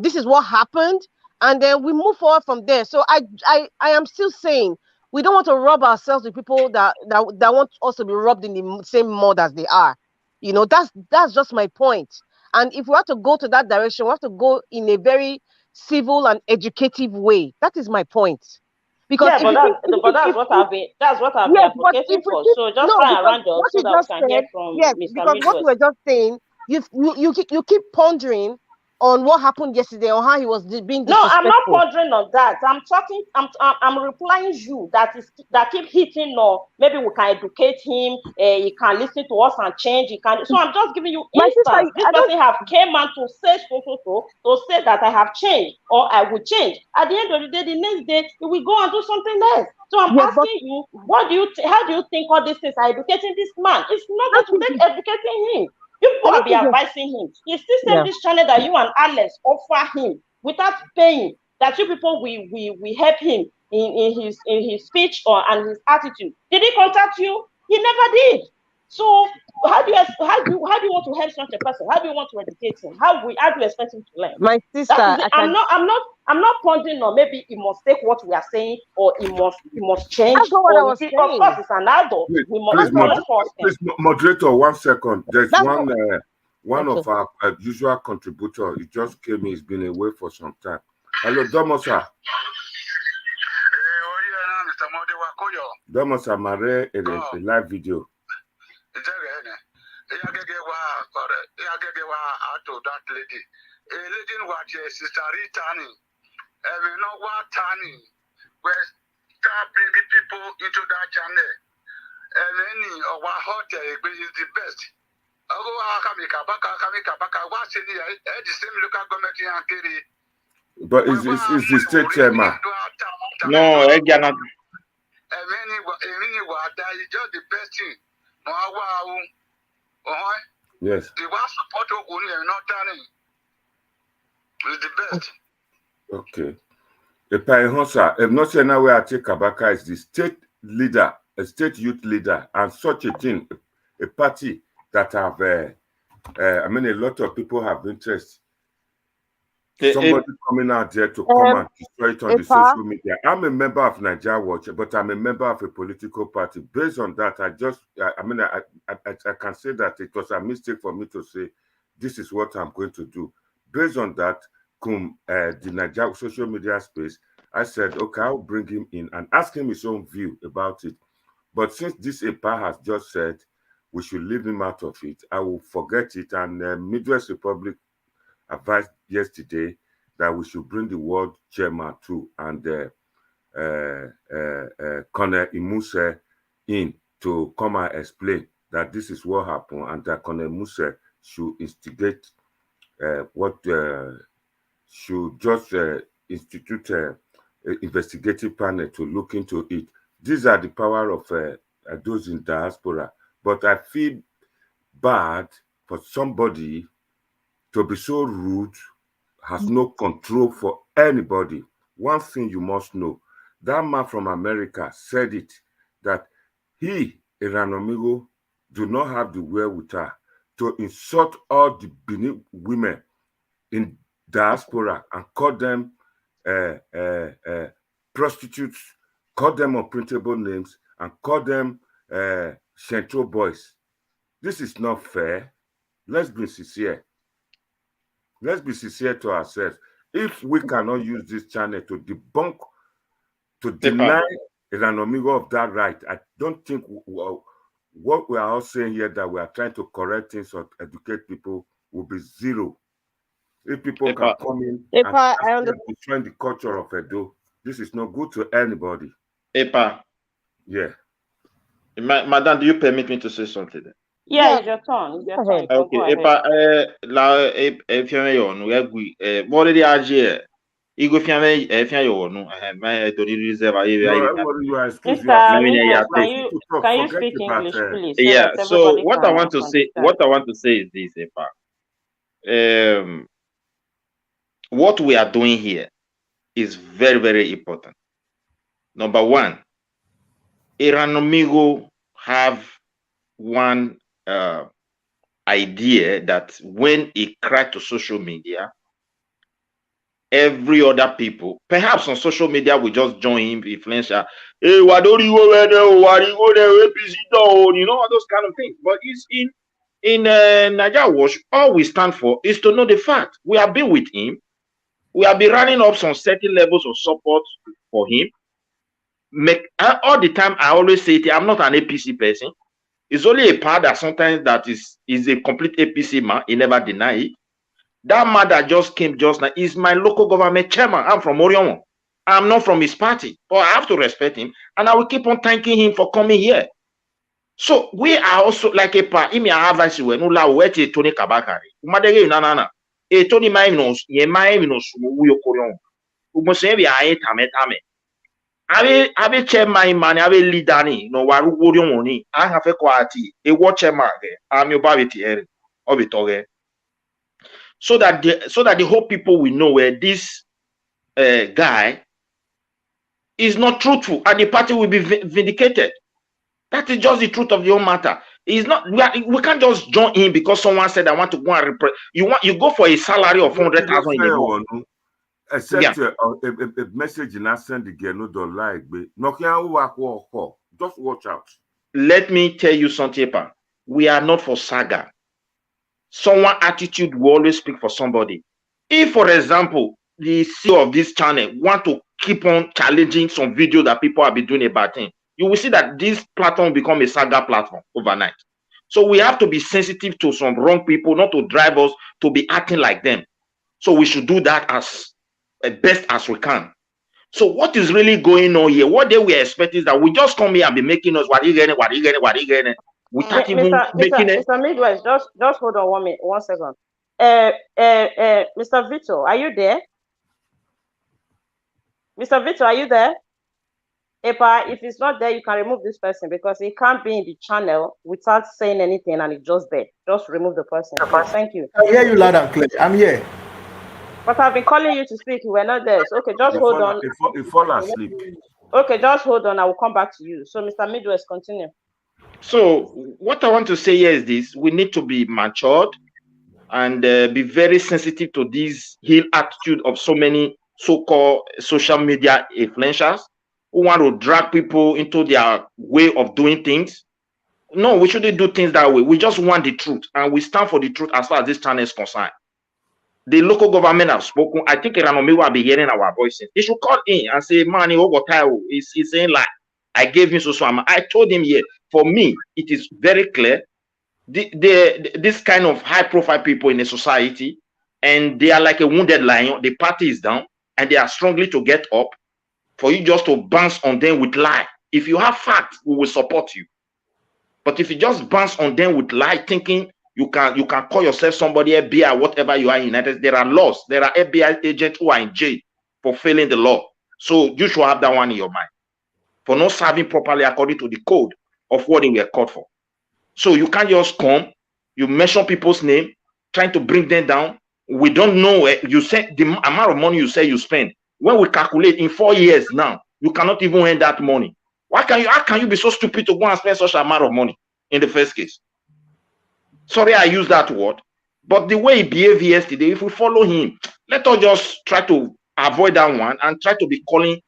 This is what happened, and then we move forward from there. So I am still saying we don't want to rub ourselves with people that want us to be rubbed in the same mud as they are. That's just my point. And if we have to go to that direction, we have to go in a very civil and educative way. That is my point. Because yeah, if but if- what I've been yes, but advocating if, for. if So just no, try and because round up what so you that we just can hear said, from yes, Mr. because what you Midwest. were just saying, you keep pondering on what happened yesterday, on how he was being No, I'm not disrespectful. pondering on that. I'm replying you that keep hitting or maybe we can educate him, he can listen to us and change, he can. So I'm just giving you My sister, instance. This I don't. person have came out to say to say that I have changed or I will change. At the end of the day, the next day he will go and do something else. So I'm Yes, but asking you, how do you think all these things are educating this man? It's not that going to is take educating him. You people have that been is advising him. He still send yeah. this channel that you and Alex offer him without paying. That you people we help him in his speech or and his attitude. Did he contact you? He never did. So how do you want to help such a person? How do you want to educate him? How do you expect him to learn? My sister, That is it. I can. I'm not pondering on maybe he must take what we are saying or he must change That's not what I or was of course saying. it's an adult. Please, We must please, That's not what. please, moderator, 1 second. There's That's one not. one Okay. of our usual contributor. He just came in. He's been away for some time. Hello, Domosa. Domosa Mare, a live video. That lady. A lady what sister Ritani. We know what Tani. Where start bringing people into that channel. And any of our hotel is the best. The same local government and carry. But is the state chairman? No, Egana. That is just the best thing. Yes. The one support of not turning is the best. Okay. If not saying now where I take Kabaka is the state leader, a state youth leader, and such a thing, a party that have, I mean, a lot of people have interest. Somebody coming out there to come and destroy it on the social media. I'm a member of Nigeria Watch, but I'm a member of a political party. Based on that, I can say that it was a mistake for me to say, this is what I'm going to do. Based on that, the Nigeria social media space, I said, okay, I'll bring him in and ask him his own view about it. But since this EPA has just said we should leave him out of it, I will forget it. And Midwest Republic advised yesterday that we should bring the world chairman too and Colonel Imuse in to come and explain that this is what happened and that Colonel Imuse should instigate should just institute an investigative panel to look into it. These are the power of those in diaspora. But I feel bad for somebody to be so rude, has no control for anybody. One thing you must know, that man from America said it, that he, Erhanomigho, do not have the wherewithal to insult all the Benin women in diaspora and call them prostitutes, call them unprintable names, and call them Central boys. This is not fair. Let's be sincere. Let's be sincere to ourselves. If we cannot use this channel to debunk, to deny Erhanomigho of that right, I don't think what we are all saying here that we are trying to correct things or educate people will be zero. If people can come in and destroy the culture of Edo, this is not good to anybody. Yeah. Madam, do you permit me to say something? Yeah, it's your turn. It's your turn. Okay, if you what did you Igo fiame yo no my to reserve you are excused. Can you speak English, please? Yeah, so what I want to say is this, what we are doing here is very, very important. Number one, Erhanomigho have one idea that when he cracked to social media, every other people, perhaps on social media, we just join him, influencer. Hey, you know, all those kind of things. But it's in Nigeria Watch, all we stand for is to know the fact. We have been with him. We have been running up some certain levels of support for him. all the time. I always say it. I'm not an APC person. It's only a part that sometimes that is a complete APC man. He never deny it. That man that just came just now is my local government chairman. I'm from Orion. I'm not from his party, but I have to respect him, and I will keep on thanking him for coming here. So we are also like a part. Imi advice we no la weti Tony Kabakari. Umadege na. E Tony mai no ye mai no sumu uyo Orion. Umose bi aye tame. Ave chairman man, ave leader ni no waru Orion ni. I have a quality. E watch chairman ge. Am yo ba beti ere. Obi toge. So that the whole people will know where this guy is not truthful, and the party will be vindicated. That is just the truth of the whole matter. It's not. We can't just join in because someone said I want to go and represent. You go for a salary of 100,000 in a month. Except a message in send again, no don't like, but just watch out. Let me tell you something, Pa. We are not for saga. Someone attitude will always speak for somebody. If, for example, the CEO of this channel want to keep on challenging some video that people have been doing a bad thing, you will see that this platform become a saga platform overnight. So we have to be sensitive to some wrong people, not to drive us to be acting like them. So we should do that as best as we can. So what is really going on here? What they were expecting is that we just come here and be making us what you getting, without even making it. Mr. Midwest, just hold on 1 second. Mr. Vito, are you there? Mr. Vito, are you there? Epa, if it's not there, you can remove this person because he can't be in the channel without saying anything and it's just there. Just remove the person. Please. Thank you. I hear you loud and clear. I'm here. But I've been calling you to speak. You were not there. So, okay, just hold on. If fall asleep. Okay, just hold on. I will come back to you. So, Mr. Midwest, continue. So, what I want to say here is this. We need to be matured and be very sensitive to this ill attitude of so many so-called social media influencers who want to drag people into their way of doing things. No, we shouldn't do things that way. We just want the truth, and we stand for the truth as far as this channel is concerned. The local government have spoken. I think Erhanomigho will be hearing our voices. He should call in and say, man, he's saying like, I gave him so. I told him, yeah, for me, it is very clear. This kind of high-profile people in a society, and they are like a wounded lion. The party is down, and they are struggling to get up. For you just to bounce on them with lie. If you have facts, we will support you. But if you just bounce on them with lie, thinking you can call yourself somebody, FBI, whatever you are in United States, there are laws. There are FBI agents who are in jail for failing the law. So you should have that one in your mind. For not serving properly according to the code of what they were called for. So you can't just come, you mention people's name, trying to bring them down. We don't know. You said the amount of money you say you spend. When we calculate in 4 years now, you cannot even earn that money. How can you be so stupid to go and spend such an amount of money in the first case? Sorry, I use that word. But the way he behaved yesterday, if we follow him, let us just try to avoid that one and try to be calling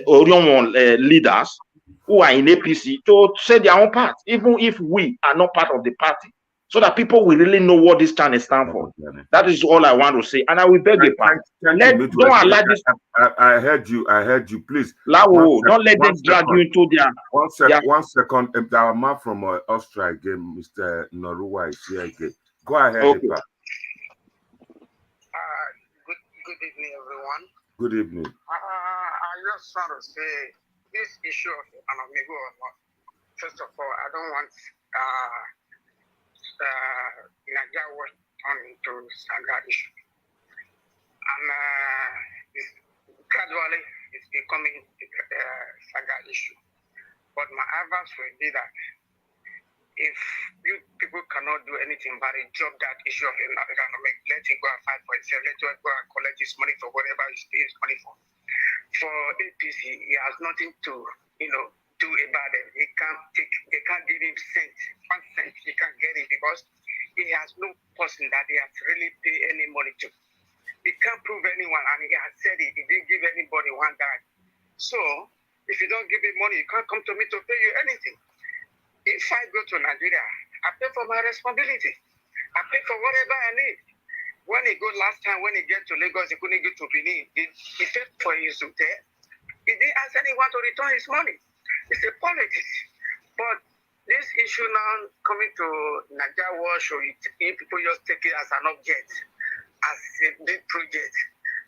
Orion leaders who are in APC to say their own part, even if we are not part of the party, so that people will really know what this channel stands for. That is all I want to say, and I will beg you, don't allow this. I heard you. Please, don't let them drag you into their. 1 second. Our man from Austria again, Mr. Noruwa, is here again. Go ahead, okay. Good evening, everyone. Good evening. I just want to say this issue of Erhanomigho or not. First of all, I don't want Nigeria was turned into saga issue, and gradually it's becoming a saga issue. But my advice would be that if you people cannot do anything but drop that issue of Erhanomigho, let him go and fight for himself. Let him go and collect his money for whatever he pays money for. For APC, he has nothing to do about it. They can't give him cent, 1 cent. He can't get it because he has no person that he has really paid any money to. He can't prove anyone, and he has said it. He didn't give anybody $1. So if you don't give him money, you can't come to me to pay you anything. If I go to Nigeria, I pay for my responsibility. I pay for whatever I need. When he go last time, when he get to Lagos, he couldn't get to Benin. He paid for his hotel. He didn't ask anyone to return his money. It's a politics. But this issue now coming to Nigeria Watch, or people just take it as an object, as a big project.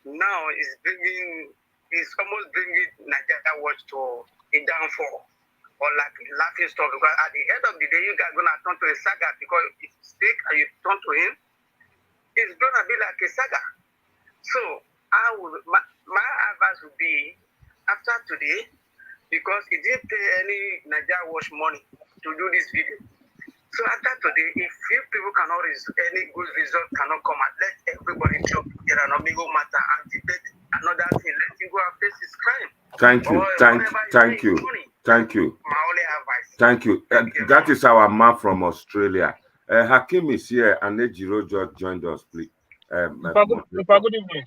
Now it's almost bringing Nigeria Watch to a downfall, or like a laughing stock. Because at the end of the day, you guys gonna turn to a saga, because if you speak and you turn to him, it's gonna be like a saga. So my advice would be, after today, because he didn't pay any Nigeria Watch money to do this video. So after today, if you people cannot any good result cannot come out, let everybody drop Erhanomigho matter and debate another thing. Let him go and face his crime. Thank you. Thank you. Thank you. My only advice. Thank you. That is our man from Australia. Hakim is here, and Ejiro just joined us, please. Good evening.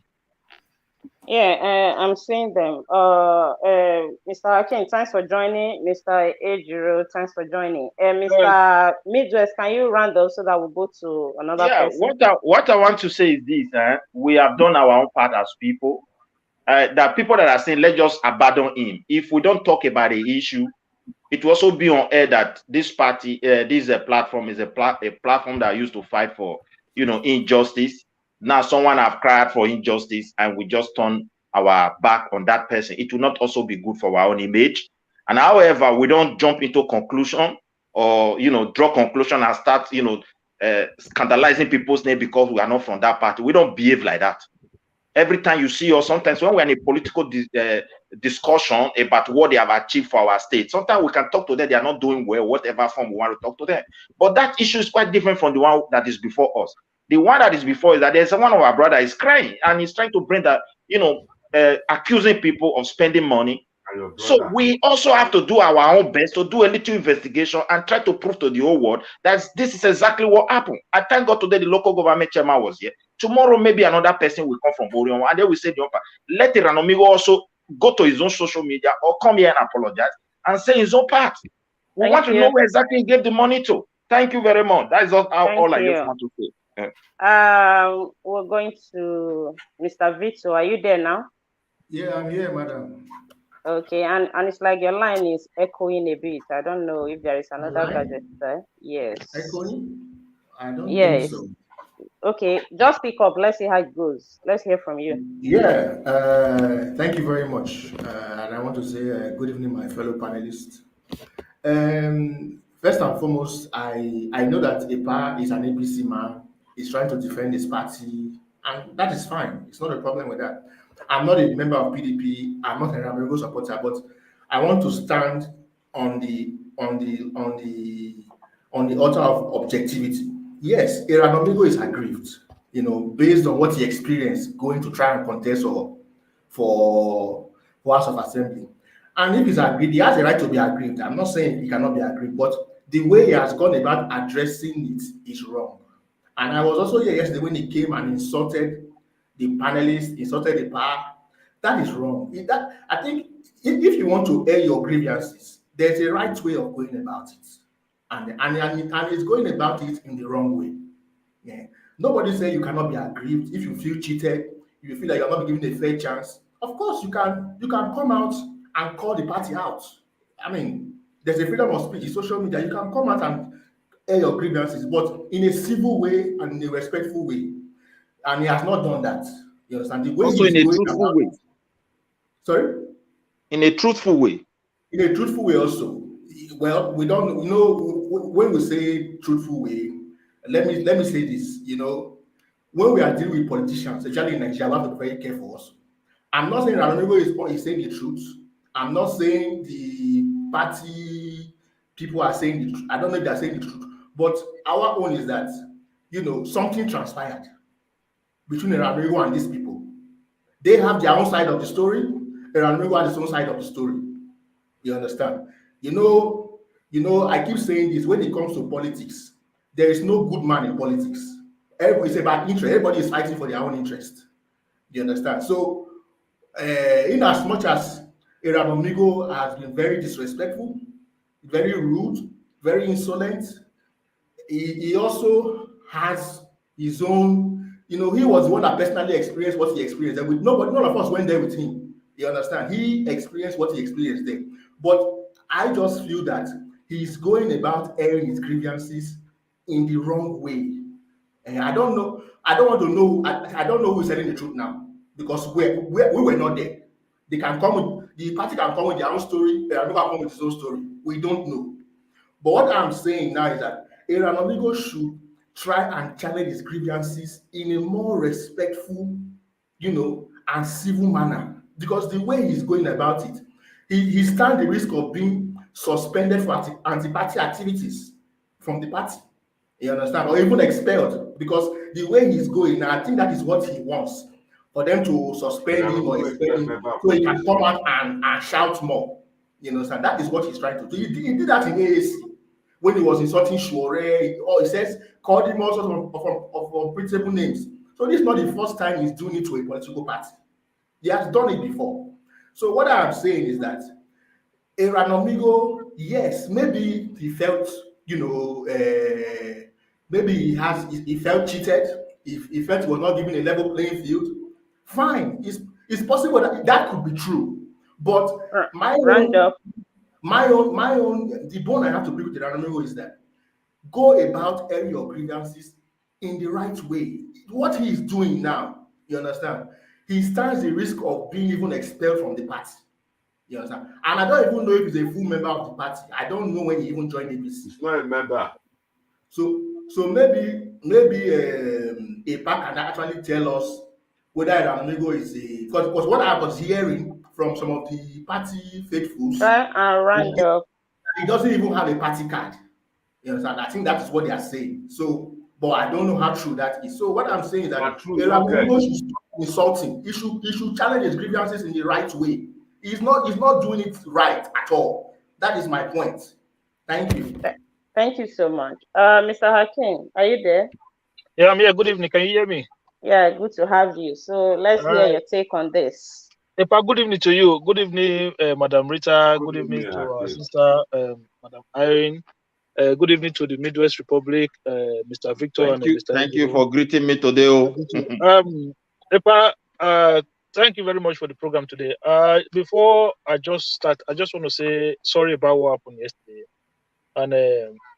Yeah, I'm seeing them. Mr. Hakim, thanks for joining. Mr. Ejiro, thanks for joining. Mr. Midwest, can you round up so that we'll go to another person? What I want to say is this: we have done our own part as people. There are people that are saying, let's just abandon him. If we don't talk about the issue, it will also be on air that this party, this platform is a platform that used to fight for, injustice. Now someone have cried for injustice, and we just turn our back on that person. It will not also be good for our own image. And however, we don't jump into conclusion or draw conclusion and start scandalizing people's name because we are not from that party. We don't behave like that. Every time you see us, sometimes when we're in a political discussion about what they have achieved for our state, sometimes we can talk to them, they are not doing well, whatever form we want to talk to them. But that issue is quite different from the one that is before us. The one that is before is that there's one of our brother is crying, and he's trying to bring that, accusing people of spending money. So we also have to do our own best to do a little investigation and try to prove to the whole world that this is exactly what happened. I thank God today the local government chairman was here. Tomorrow maybe another person will come from Orion, and they will say, let Erhanomigho also go to his own social media or come here and apologize and say his own part. We want to know where exactly he gave the money to. Thank you very much. That is all I just want to say. We're going to Mr. Vito. Are you there now? Yeah, I'm here, madam. Okay, and it's like your line is echoing a bit. I don't know if there is another gadget there. Yes. Echoing? I don't think so. Okay, just speak up. Let's see how it goes. Let's hear from you. Yeah, thank you very much. And I want to say good evening, my fellow panelists. First and foremost, I know that EPA is an APC man. He's trying to defend his party, and that is fine. It's not a problem with that. I'm not a member of PDP. I'm not an Erhanomigho supporter, but I want to stand on the altar of objectivity. Yes, Erhanomigho is aggrieved, based on what he experienced going to try and contest for House of Assembly. And if he's aggrieved, he has a right to be aggrieved. I'm not saying he cannot be aggrieved, but the way he has gone about addressing it is wrong. And I was also here yesterday when he came and insulted the panelists, insulted the power. That is wrong. I think if you want to air your grievances, there's a right way of going about it. And he's going about it in the wrong way. Yeah. Nobody say you cannot be aggrieved if you feel cheated, if you feel like you're not given a fair chance. Of course, you can come out and call the party out. I mean, there's a freedom of speech in social media. You can come out and air your grievances, but in a civil way and in a respectful way. And he has not done that. You understand? The way also in a truthful way. Sorry? In a truthful way. In a truthful way also. Well, we don't, when we say truthful way, let me say this, when we are dealing with politicians, especially in Nigeria, we have to be very careful also. I'm not saying Erhanomigho is saying the truth. I'm not saying the party people are saying the truth. I don't know if they're saying the truth. But our own is that, something transpired between Erhanomigho and these people. They have their own side of the story. Erhanomigho has his own side of the story. You understand? I keep saying this, when it comes to politics, there is no good man in politics. It's about interest. Everybody is fighting for their own interest. You understand? So, in as much as Erhanomigho has been very disrespectful, very rude, very insolent, he also has his own, he was the one that personally experienced what he experienced. And none of us went there with him. You understand? He experienced what he experienced there. But I just feel that he's going about airing his grievances in the wrong way. And I don't know. I don't want to know. I don't know who's telling the truth now because we were not there. They can come with the party can come with their own story. They are not come with his own story. We don't know. But what I'm saying now is that Erhanomigho should try and challenge his grievances in a more respectful, and civil manner. Because the way he's going about it, he stands the risk of being suspended for anti-party activities from the party. You understand? Or even expelled. Because the way he's going, I think that is what he wants. For them to suspend him or expel him so he can come out and shout more. You understand? That is what he's trying to do. He did that in AAC when he was insulting Shuore, or he says, called him all sorts of unprintable names. So this is not the first time he's doing it to a political party. He has done it before. So what I'm saying is that Erhanomigho, yes, maybe he felt, maybe he felt cheated. He felt he was not given a level playing field. Fine, it's possible that could be true. But my own, the bone I have to break with Erhanomigho is that go about airing your grievances in the right way. What he is doing now, you understand? He stands the risk of being even expelled from the party. You understand? And I don't even know if he's a full member of the party. I don't know when he even joined APC. He's not a member. So maybe Apc can actually tell us whether Erhanomigho is a, because what I was hearing from some of the party faithfuls, he doesn't even have a party card. You understand? I think that is what they are saying. So, but I don't know how true that is. So what I'm saying is that Erhanomigho should stop insulting. He should challenge his grievances in the right way. He's not doing it right at all. That is my point. Thank you. Thank you so much. Mr. Hakim, are you there? Yeah, I'm here. Good evening. Can you hear me? Yeah, good to have you. So let's hear your take on this. Epa, good evening to you. Good evening, Madam Rita. Good evening to our sister, Madam Irene. Good evening to the Midwest Republic, Mr. Victor and Mr. Thank you for greeting me today. Epa, thank you very much for the program today. Before I just start, I just want to say sorry about what happened yesterday. And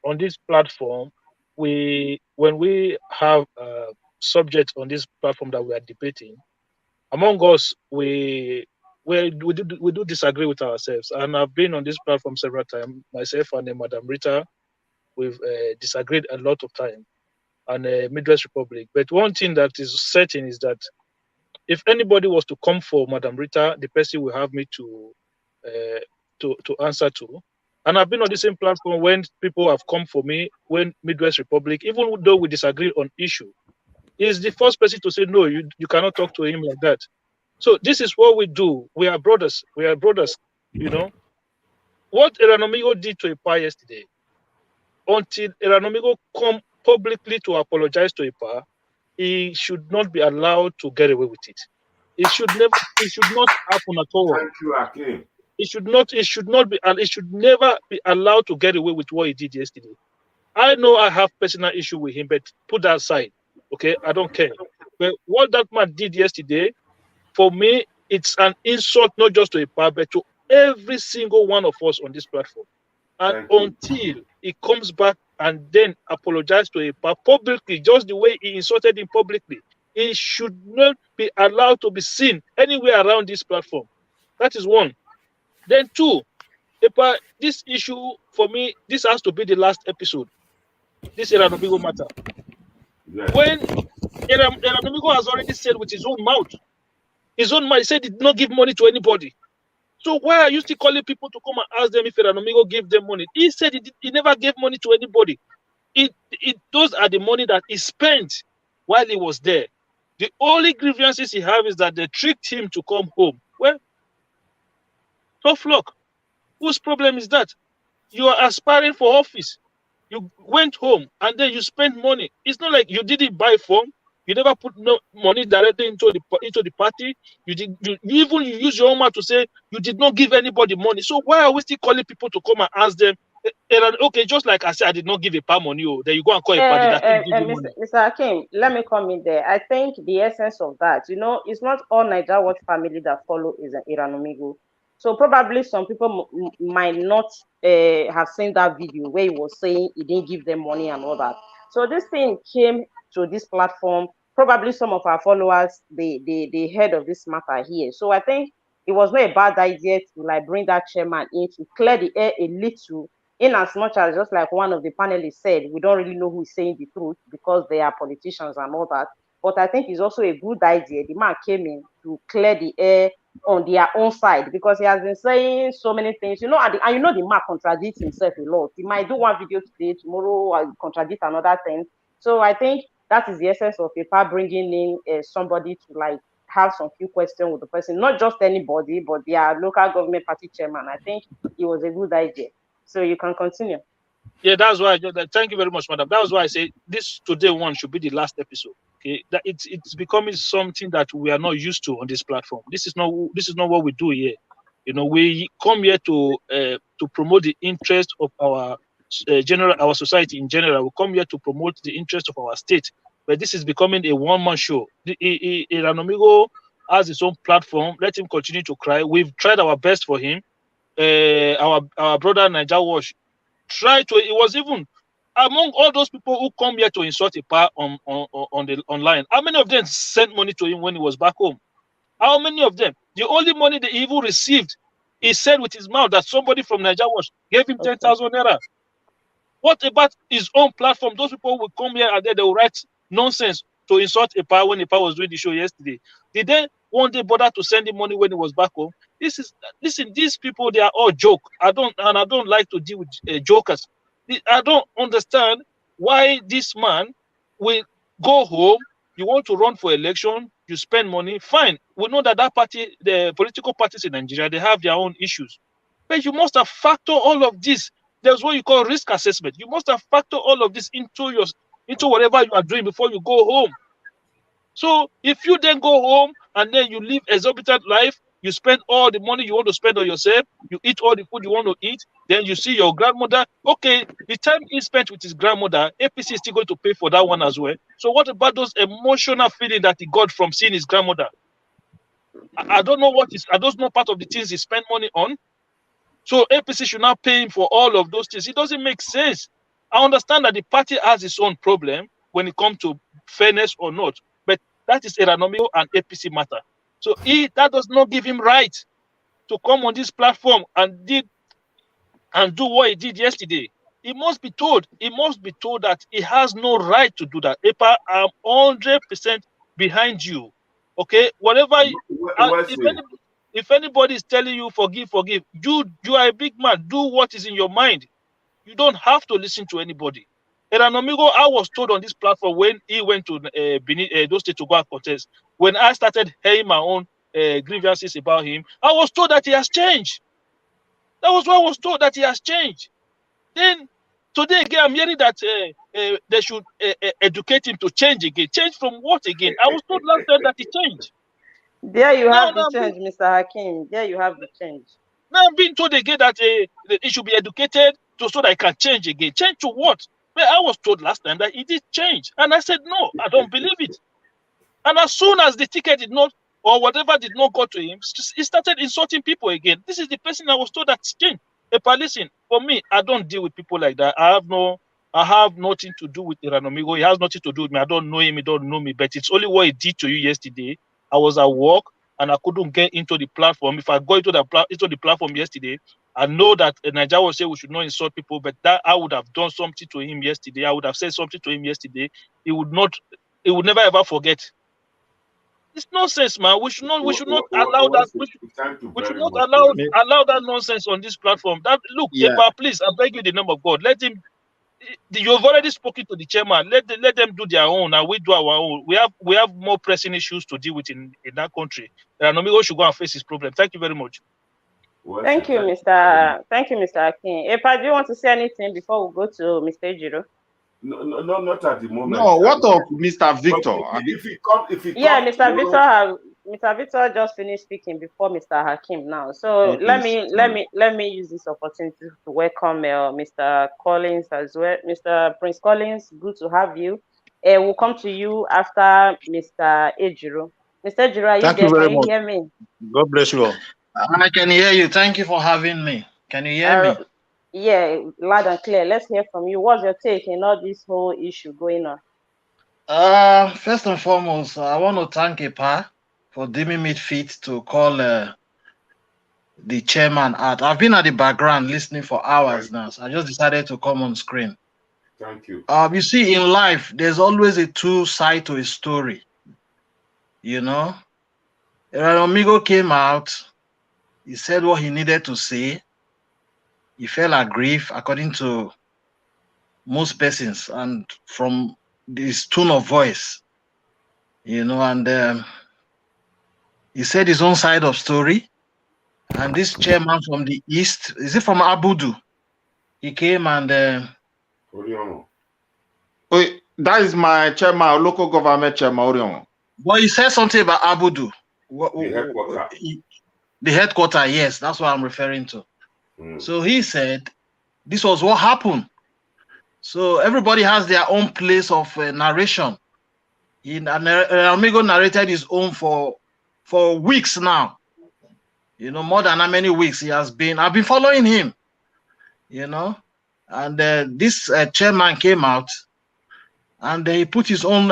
on this platform, when we have subjects on this platform that we are debating, among us, we do disagree with ourselves. And I've been on this platform several times. Myself and Madam Rita, we've disagreed a lot of time on Midwest Republic. But one thing that is certain is that if anybody was to come for Madam Rita, the person will have me to answer to. And I've been on the same platform when people have come for me, when Midwest Republic, even though we disagree on issue, is the first person to say, no, you cannot talk to him like that. So this is what we do. We are brothers. We are brothers, What Erhanomigho did to Epa yesterday, until Erhanomigho come publicly to apologize to Epa, he should not be allowed to get away with it. It should not happen at all. Thank you, Akim. It should never be allowed to get away with what he did yesterday. I know I have personal issue with him, but put that aside. Okay, I don't care. But what that man did yesterday, for me, it's an insult not just to Epa, but to every single one of us on this platform. And until he comes back and then apologizes to Epa publicly, just the way he insulted him publicly, he should not be allowed to be seen anywhere around this platform. That is one. Then two, Epa, this issue, for me, this has to be the last episode. This Erhanomigho matter. Yes. When Erhanomigho has already said with his own mouth, he said he did not give money to anybody. So why are you still calling people to come and ask them if Erhanomigho gave them money? He said he never gave money to anybody. Those are the money that he spent while he was there. The only grievances he has is that they tricked him to come home. Well, tough luck. Whose problem is that? You are aspiring for office. You went home and then you spent money. It's not like you didn't buy form. You never put no money directly into the party. You use your own mouth to say you did not give anybody money. So why are we still calling people to come and ask them Okay, just like I said, I did not give EPA money. Oh, then you go and call EPA. Did I still give you money? Mr. Hakim, let me come in there. I think the essence of that, it's not all Nigeria Watch family that follow is an Erhanomigho. So probably some people might not have seen that video where he was saying he didn't give them money and all that. So this thing came to this platform. Probably some of our followers, they heard of this matter here. So I think it was not a bad idea to bring that chairman in to clear the air a little, in as much as, just like one of the panelists said, we don't really know who is saying the truth because they are politicians and all that. But I think it's also a good idea. The man came in to clear the air on their own side, because he has been saying so many things, and the man contradicts himself a lot. He might do one video today, tomorrow contradict another thing. So I think that is the essence of EPA bringing in somebody to have some few questions with the person, not just anybody, but their local government party chairman. I think it was a good idea. So you can continue. Yeah, that's why. Thank you very much, madam. That was why I say this today one should be the last episode. Okay, that it's becoming something that we are not used to on this platform. This is not what we do here. We come here to promote the interest of our our society in general. We come here to promote the interest of our state. But this is becoming a one-man show. Erhanomigho has his own platform. Let him continue to cry. We've tried our best for him. Our brother Niger Wash tried to. It was even among all those people who come here to insult EPA on the online. How many of them sent money to him when he was back home? How many of them? The only money they even received, he said with his mouth that somebody from Niger Watch gave him 10,000 naira. What about his own platform? Those people will come here and then they will write nonsense to insult EPA when EPA was doing the show yesterday. Did they one day bother to send him money when he was back home? Listen, these people, they are all joke. I don't like to deal with jokers. I don't understand why this man will go home. You want to run for election, you spend money, fine. We know that party, the political parties in Nigeria, they have their own issues. But you must have factored all of this. There's what you call risk assessment. You must have factored all of this into whatever you are doing before you go home. So if you then go home and then you live exorbitant life, you spend all the money you want to spend on yourself, you eat all the food you want to eat, then you see your grandmother. Okay, the time he spent with his grandmother, APC is still going to pay for that one as well. So what about those emotional feeling that he got from seeing his grandmother? I don't know I don't know part of the things he spent money on. So APC should not pay him for all of those things. It doesn't make sense. I understand that the party has its own problem when it comes to fairness or not, but that is Erhanomigho and APC matter. So that does not give him right to come on this platform and do what he did yesterday. He must be told. He must be told that he has no right to do that. EPA, I'm 100% behind you. Okay, whatever. If anybody is telling you forgive, you are a big man. Do what is in your mind. You don't have to listen to anybody. Erhanomigho, I was told on this platform when he went to Benin, those states to go and contest. When I started hearing my own grievances about him, I was told that he has changed. That was what I was told, that he has changed. Then today again, I'm hearing that they should educate him to change again. Change from what again? I was told last time that he changed. There you have the change, Mr. Hakim. There you have the change. Now I'm being told again that he should be educated so that he can change again. Change to what? Well, I was told last time that he did change. And I said, no, I don't believe it. And as soon as the ticket did not, or whatever did not go to him, he started insulting people again. This is the person I was told that changed. But listen, for me, I don't deal with people like that. I have nothing to do with Erhanomigho. He has nothing to do with me. I don't know him. He don't know me. But it's only what he did to you yesterday. I was at work and I couldn't get into the platform. If I go into the platform yesterday, I know that Nigeria will say we should not insult people, but that I would have done something to him yesterday. I would have said something to him yesterday. He would never ever forget. It's nonsense, man. We should not allow that. We should not allow that nonsense on this platform. EPA, please, I beg you in the name of God, let him. You've already spoken to the chairman. Let them do their own, and we do our own. We have more pressing issues to deal with in that country. Erhanomigho should go and face his problem. Thank you very much. Thank you, Mr. Akin. EPA, do you want to say anything before we go to Mr. Ejiro? No, not at the moment. No, what of Mr. Victor? If he comes, Mr. Victor Mr. Victor just finished speaking before Mr. Hakim now. So Okay, let sorry. me use this opportunity to welcome Mr. Collins as well. Mr. Prince Collins, good to have you. We'll come to you after Mr. Ejiro. Mr. Ejiro, are you Thank you there? very Can you much. hear me? God bless you all. I can hear you. Thank you for having me. Can you hear me? Yeah, loud and clear. Let's hear from you. What's your take in all this whole issue going on? First and foremost, I want to thank EPA for deeming me fit to call the chairman out. I've been at the background listening for hours now, so I just decided to come on screen. Thank you. You see, in life, there's always a two side to a story. You know, Erhanomigho came out. He said what he needed to say. He felt aggrieved, according to most persons, and from his tone of voice, you know, and he said his own side of story. And this chairman from the east, is it from Abudu? He came and Wait, that is my chairman, local government chairman, Orion. but he said something about Abudu. The headquarter. The headquarter, yes, that's what I'm referring to. So he said this was what happened. So everybody has their own place of narration. Erhanomigho narrated his own for weeks now. You know, more than how many weeks he has been. I've been following him, you know. And this chairman came out and he put his own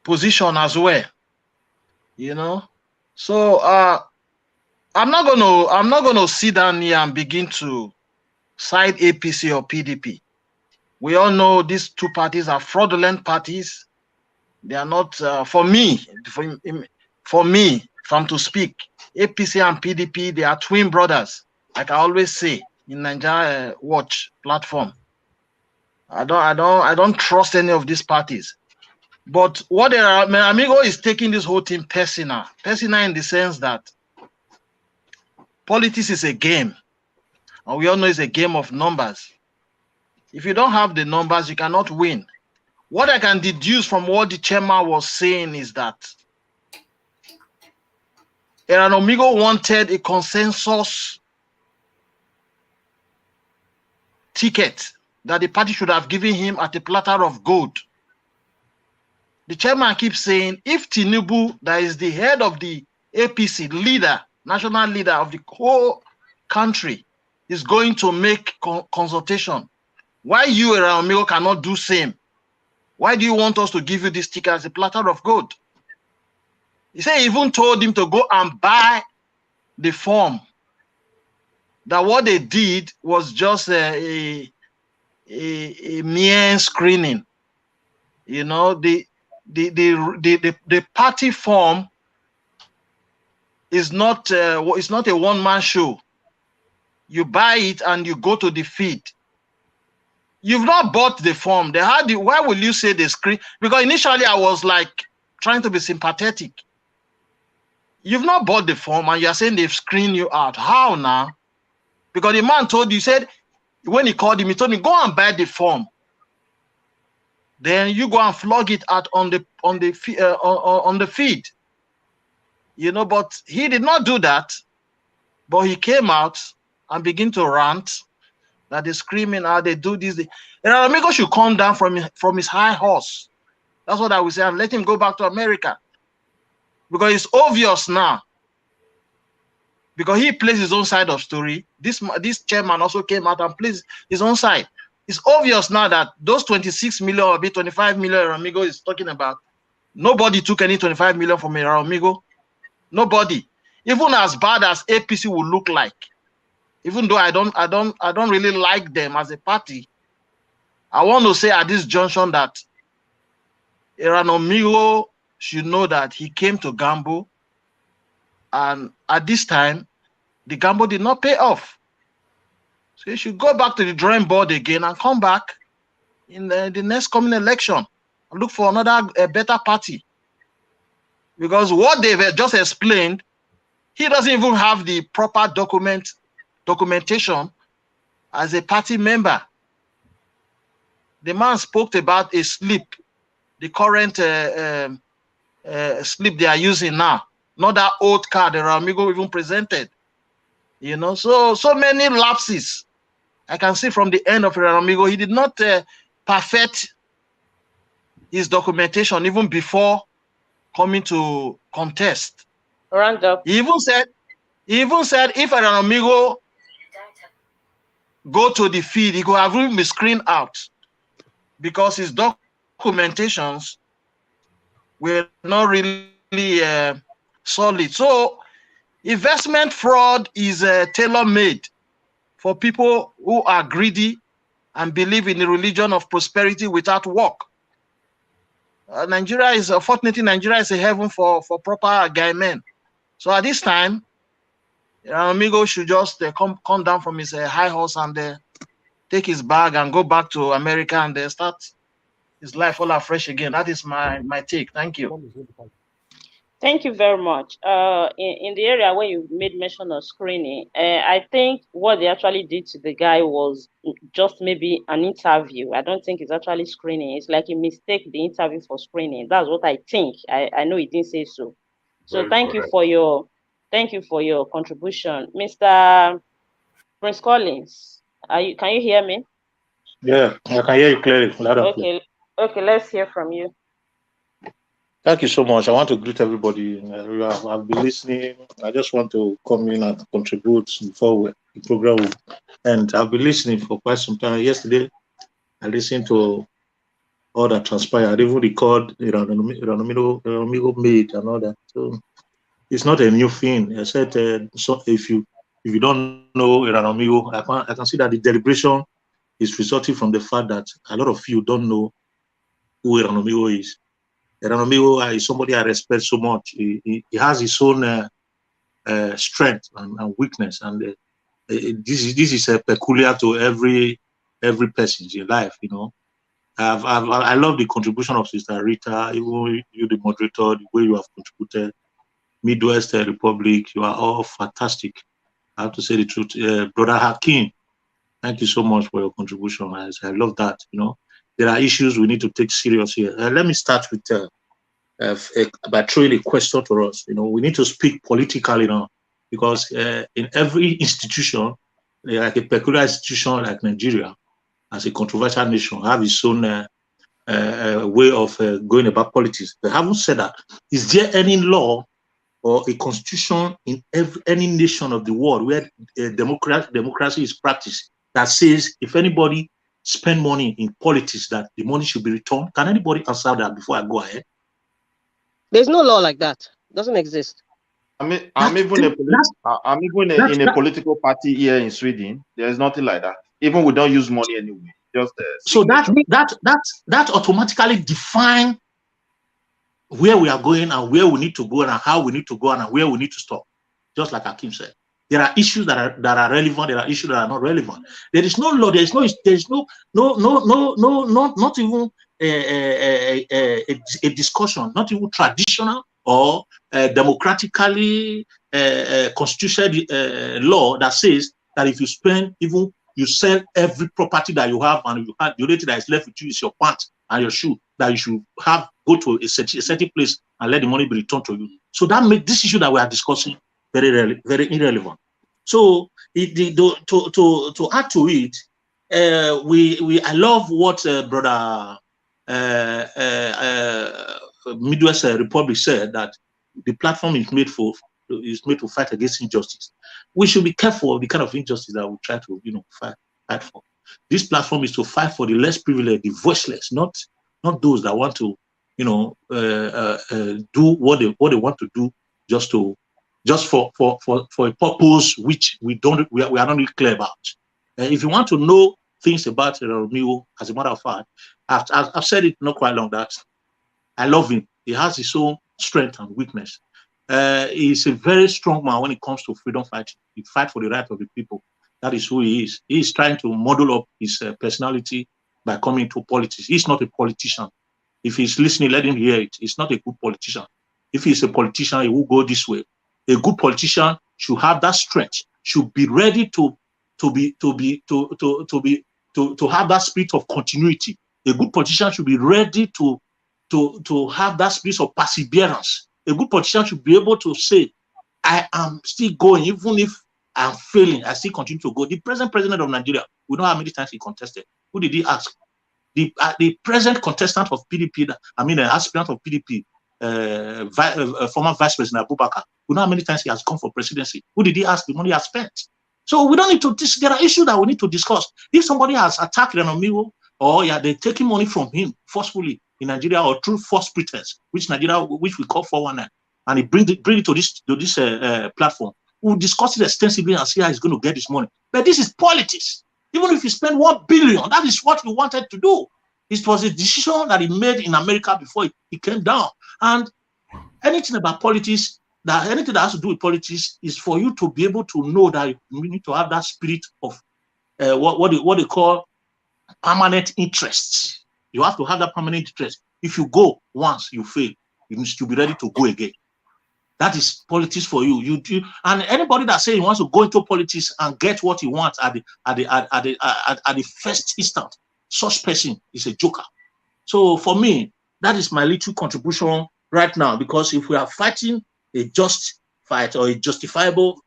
position as well, you know. So I'm not gonna sit down here and begin to side APC or PDP. We all know these two parties are fraudulent parties. They are not for me. For me, if I'm to speak, APC and PDP, they are twin brothers. Like I always say in Nigeria Watch platform. I don't trust any of these parties. But what Erhanomigho is taking this whole thing personal in the sense that politics is a game, and we all know it's a game of numbers. If you don't have the numbers, you cannot win. What I can deduce from what the chairman was saying is that Erhanomigho wanted a consensus ticket that the party should have given him at a platter of gold. The chairman keeps saying, if Tinubu, that is the head of the APC leader, national leader of the whole country, is going to make consultation, why you, Erhanomigho, cannot do same? Why do you want us to give you this ticket as a platter of gold? He said he even told him to go and buy the form. That what they did was just a mere screening. You know, the party form is not a one-man show. You buy it and you go to the feed. You've not bought the form. Why will you say they screen? Because initially I was like trying to be sympathetic. You've not bought the form and you're saying they've screened you out. How now? Because the man told you, said when he called him, he told me, go and buy the form. Then you go and flog it out on the feed. You know, but he did not do that. But he came out and began to rant that they're screaming out, they do this. Erhanomigho should come down from his high horse. That's what I would say, and let him go back to America. Because it's obvious now. Because he plays his own side of story. This chairman also came out and plays his own side. It's obvious now that those 26 million or 25 million Erhanomigho is talking about, nobody took any 25 million from Erhanomigho. Nobody. Even as bad as APC will look like, even though I don't really like them as a party, I want to say at this junction that Erhanomigho should know that he came to gamble, and at this time, the gamble did not pay off. So he should go back to the drawing board again and come back in the next coming election and look for another better party. Because what they've just explained, he doesn't even have the proper documentation as a party member. The man spoke about a slip, the current slip they are using now, not that old card that Erhanomigho even presented. You know, so many lapses I can see from the end of Erhanomigho. He did not perfect his documentation even before coming to contest. Round up. He even said if Erhanomigho go to the field, he could have even been screened out because his documentations were not really solid. So investment fraud is tailor-made for people who are greedy and believe in the religion of prosperity without work. Nigeria is, fortunately, Nigeria is a heaven for proper guy men. So at this time, Erhanomigho should just come down from his high horse and take his bag and go back to America and start his life all afresh again. That is my take. Thank you. Thank you very much. In the area where you made mention of screening, I think what they actually did to the guy was just maybe an interview. I don't think it's actually screening. It's like a mistake the interview for screening. That's what I think. I know he didn't say so. So thank you for your contribution, Mr. Prince Collins. Can you hear me? Yeah, I can hear you clearly. Loud and clear. Okay, let's hear from you. Thank you so much. I want to greet everybody. I've been listening. I just want to come in and contribute before the program will end. I've been listening for quite some time. Yesterday, I listened to all that transpired. I even recorded Erhanomigho made and all that. So it's not a new thing. I said, so if you don't know Erhanomigho, I can see that the deliberation is resulting from the fact that a lot of you don't know who Erhanomigho is. Erhanomigho is somebody I respect so much. He has his own strength and weakness, and this is peculiar to every person in life. You know, I love the contribution of Sister Rita, even you, the moderator, the way you have contributed. Midwest Republic, you are all fantastic. I have to say the truth, Brother Hakeem. Thank you so much for your contribution. I love that. You know, there are issues we need to take serious here. Let me start with by throwing a question to us. You know, we need to speak politically now, because in every institution, like a peculiar institution like Nigeria, as a controversial nation, have its own way of going about politics. But having said that, is there any law or a constitution in any nation of the world where democracy is practiced that says if anybody spend money in politics that the money should be returned? Can anybody answer that before I go ahead? There's no law like that. It doesn't exist. I'm even in a political party here in Sweden. There's nothing like that. Even we don't use money anyway. Just so that automatically define where we are going and where we need to go and how we need to go and where we need to stop. Just like Hakeem said, there are issues that are relevant. There are issues that are not relevant. There is no law. Not even a discussion, not even traditional or democratically constitutional law that says that if you spend, even you sell every property that you have and you have the only thing that is left with you is your pants and your shoe, that you should go to a certain place and let the money be returned to you. So that makes this issue that we are discussing very irrelevant. So to add to it, I love what Brother Midwest Republic said, that the platform is made to fight against injustice. We should be careful of the kind of injustice that we try to fight for. This platform is to fight for the less privileged, the voiceless, not those that want to do what they want to do just for a purpose which we are not really clear about. If you want to know things about Erhanomigho, as a matter of fact, I've said it not quite long that I love him. He has his own strength and weakness. He's a very strong man when it comes to freedom fighting. He fights for the right of the people. That is who he is. He is trying to model up his personality by coming into politics. He's not a politician. If he's listening, let him hear it. He's not a good politician. If he's a politician, he will go this way. A good politician should have that strength, should be ready to have that spirit of continuity. A good politician should be ready to to have that spirit of perseverance. A good politician should be able to say, I am still going, even if I'm failing, I still continue to go. The present president of Nigeria, we know how many times he contested. Who did he ask? The present contestant of PDP, aspirant of PDP, former Vice President Abubakar, we know how many times he has gone for presidency. Who did he ask the money he has spent? So we don't need to, there are issues that we need to discuss. If somebody has attacked Erhanomigho, or they're taking money from him forcefully in Nigeria or through false pretense, which we call 419, and he bring it to this platform, we'll discuss it extensively and see how he's going to get this money. But this is politics. Even if you spend 1 billion, that is what he wanted to do. It was a decision that he made in America before he came down. And anything about politics, anything that has to do with politics is for you to be able to know that you need to have that spirit of what they call permanent interests. You have to have that permanent interest. If you go once, you fail. You need to be ready to go again. That is politics for you. And anybody that says he wants to go into politics and get what he wants at the first instant, such person is a joker. So for me, that is my little contribution right now. Because if we are fighting a just fight or a justifiable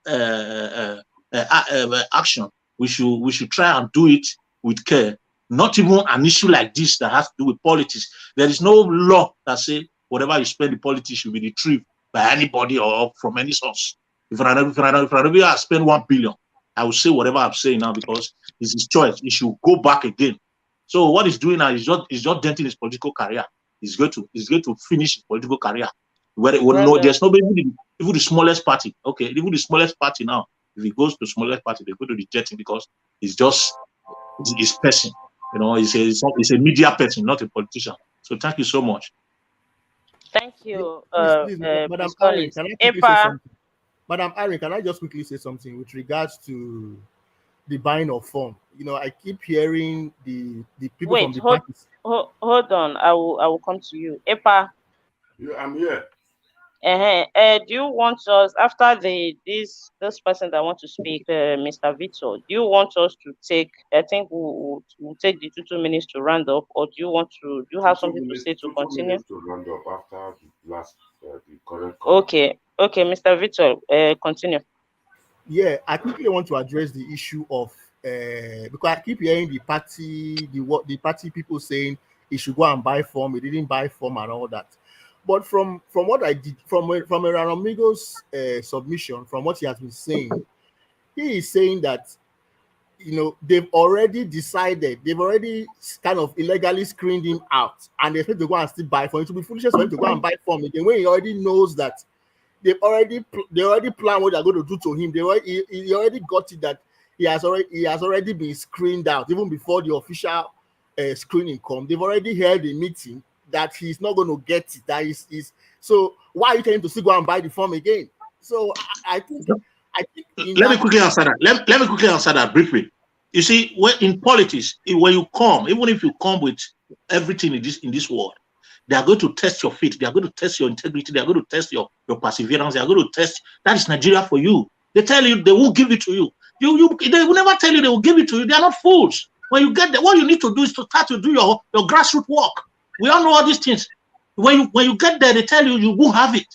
action, we should try and do it with care. Not even an issue like this that has to do with politics. There is no law that says whatever you spend in politics should be retrieved by anybody or from any source. If I spend 1 billion, I will say whatever I'm saying now because it's his choice. He should go back again. So what he's doing now is just denting his political career. He's going to finish his political career. There's nobody, even the smallest party. Okay, even the smallest party now, if he goes to the smallest party, they go to reject him because it's just his person. He's a media person, not a politician. So thank you so much. Thank you, Madam Irene, can I quickly say something? Madam Irene, can I just quickly say something with regards to the buying of form? I keep hearing the people from the parties. Hold on. I will come to you. Epa. Yeah, I'm here. Do you want us after this person that want to speak, Mr. Victor? Do you want us to take? I think we'll take the 2 minutes to round up, or do you have something to say to continue? 2 minutes to round up after the last the current. Okay, Mr. Victor, continue. Yeah, I quickly want to address the issue of because I keep hearing the party people saying he should go and buy form. He didn't buy form and all that. But from what I did, from Erhanomigho's submission, from what he has been saying, he is saying that they've already decided, they've already kind of illegally screened him out, and they expect to go and still buy form. It would be foolish for him to go and buy form again when he already knows that they already planned what they're going to do to him. He already got it that he has already been screened out even before the official screening come. They've already held a meeting that he's not going to get it. That is so. Why are you telling him to still go and buy the form again? So I think. Let me quickly answer that. Let me quickly answer that briefly. You see, in politics, when you come, even if you come with everything in this world, they are going to test your faith. They are going to test your integrity. They are going to test your perseverance. They are going to test. That is Nigeria for you. They tell you they won't give it to you. They will never tell you they will give it to you. They are not fools. When you get there, what you need to do is to start to do your grassroots work. We all know all these things. When you get there, they tell you you won't have it.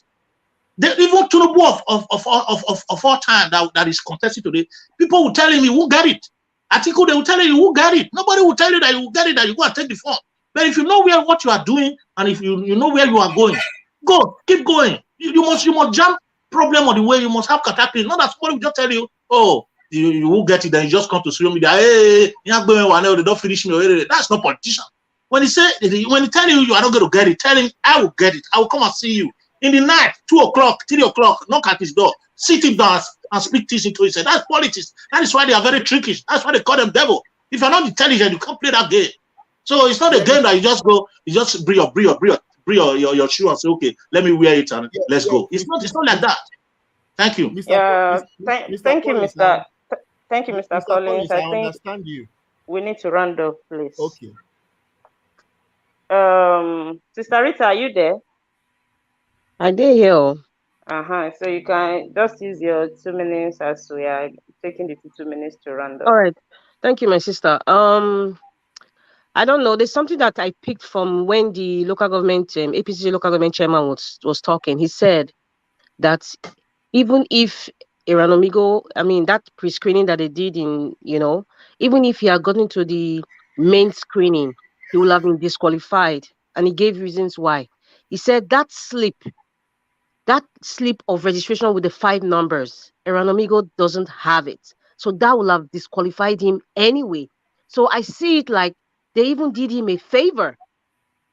Even Tinubu of all time that is contested today, people will tell him he won't get it. Atiku, they will tell you won't get it. Nobody will tell you that you will get it, that you go and take the form. But if you know what you are doing and if you know where you are going, go, keep going. You must jump problem on the way. You must have cataclysm. Not that somebody will just tell you, oh, you won't get it, then you just come to social media. Hey, they don't finish me. That's not politician. When he tell you you are not going to get it, tell him I will get it. I will come and see you. In the night, 2 o'clock, 3 o'clock, knock at his door, sit him down and speak things into his head. That's politics. That is why they are very tricky. That's why they call them devil. If you're not intelligent, you can't play that game. So it's not a game that you just go, you just bring your shoe and say, okay, let me wear it and let's go. It's not like that. Thank you. Thank you, Mr. Collins. I understand you. We need to round up, please. Okay. Sister Rita, are you there? I did hear. So you can just use your 2 minutes as we are taking the 2 minutes to round up. All right. Thank you, my sister. I don't know. There's something that I picked from when the local government, APC local government chairman was talking. He said that even if Erhanomigho, I mean, that pre-screening that they did in, even if he had gotten to the main screening, he would have been disqualified. And he gave reasons why. He said that slip of registration with the 5 numbers, Erhanomigho doesn't have it. So that will have disqualified him anyway. So I see it like they even did him a favor.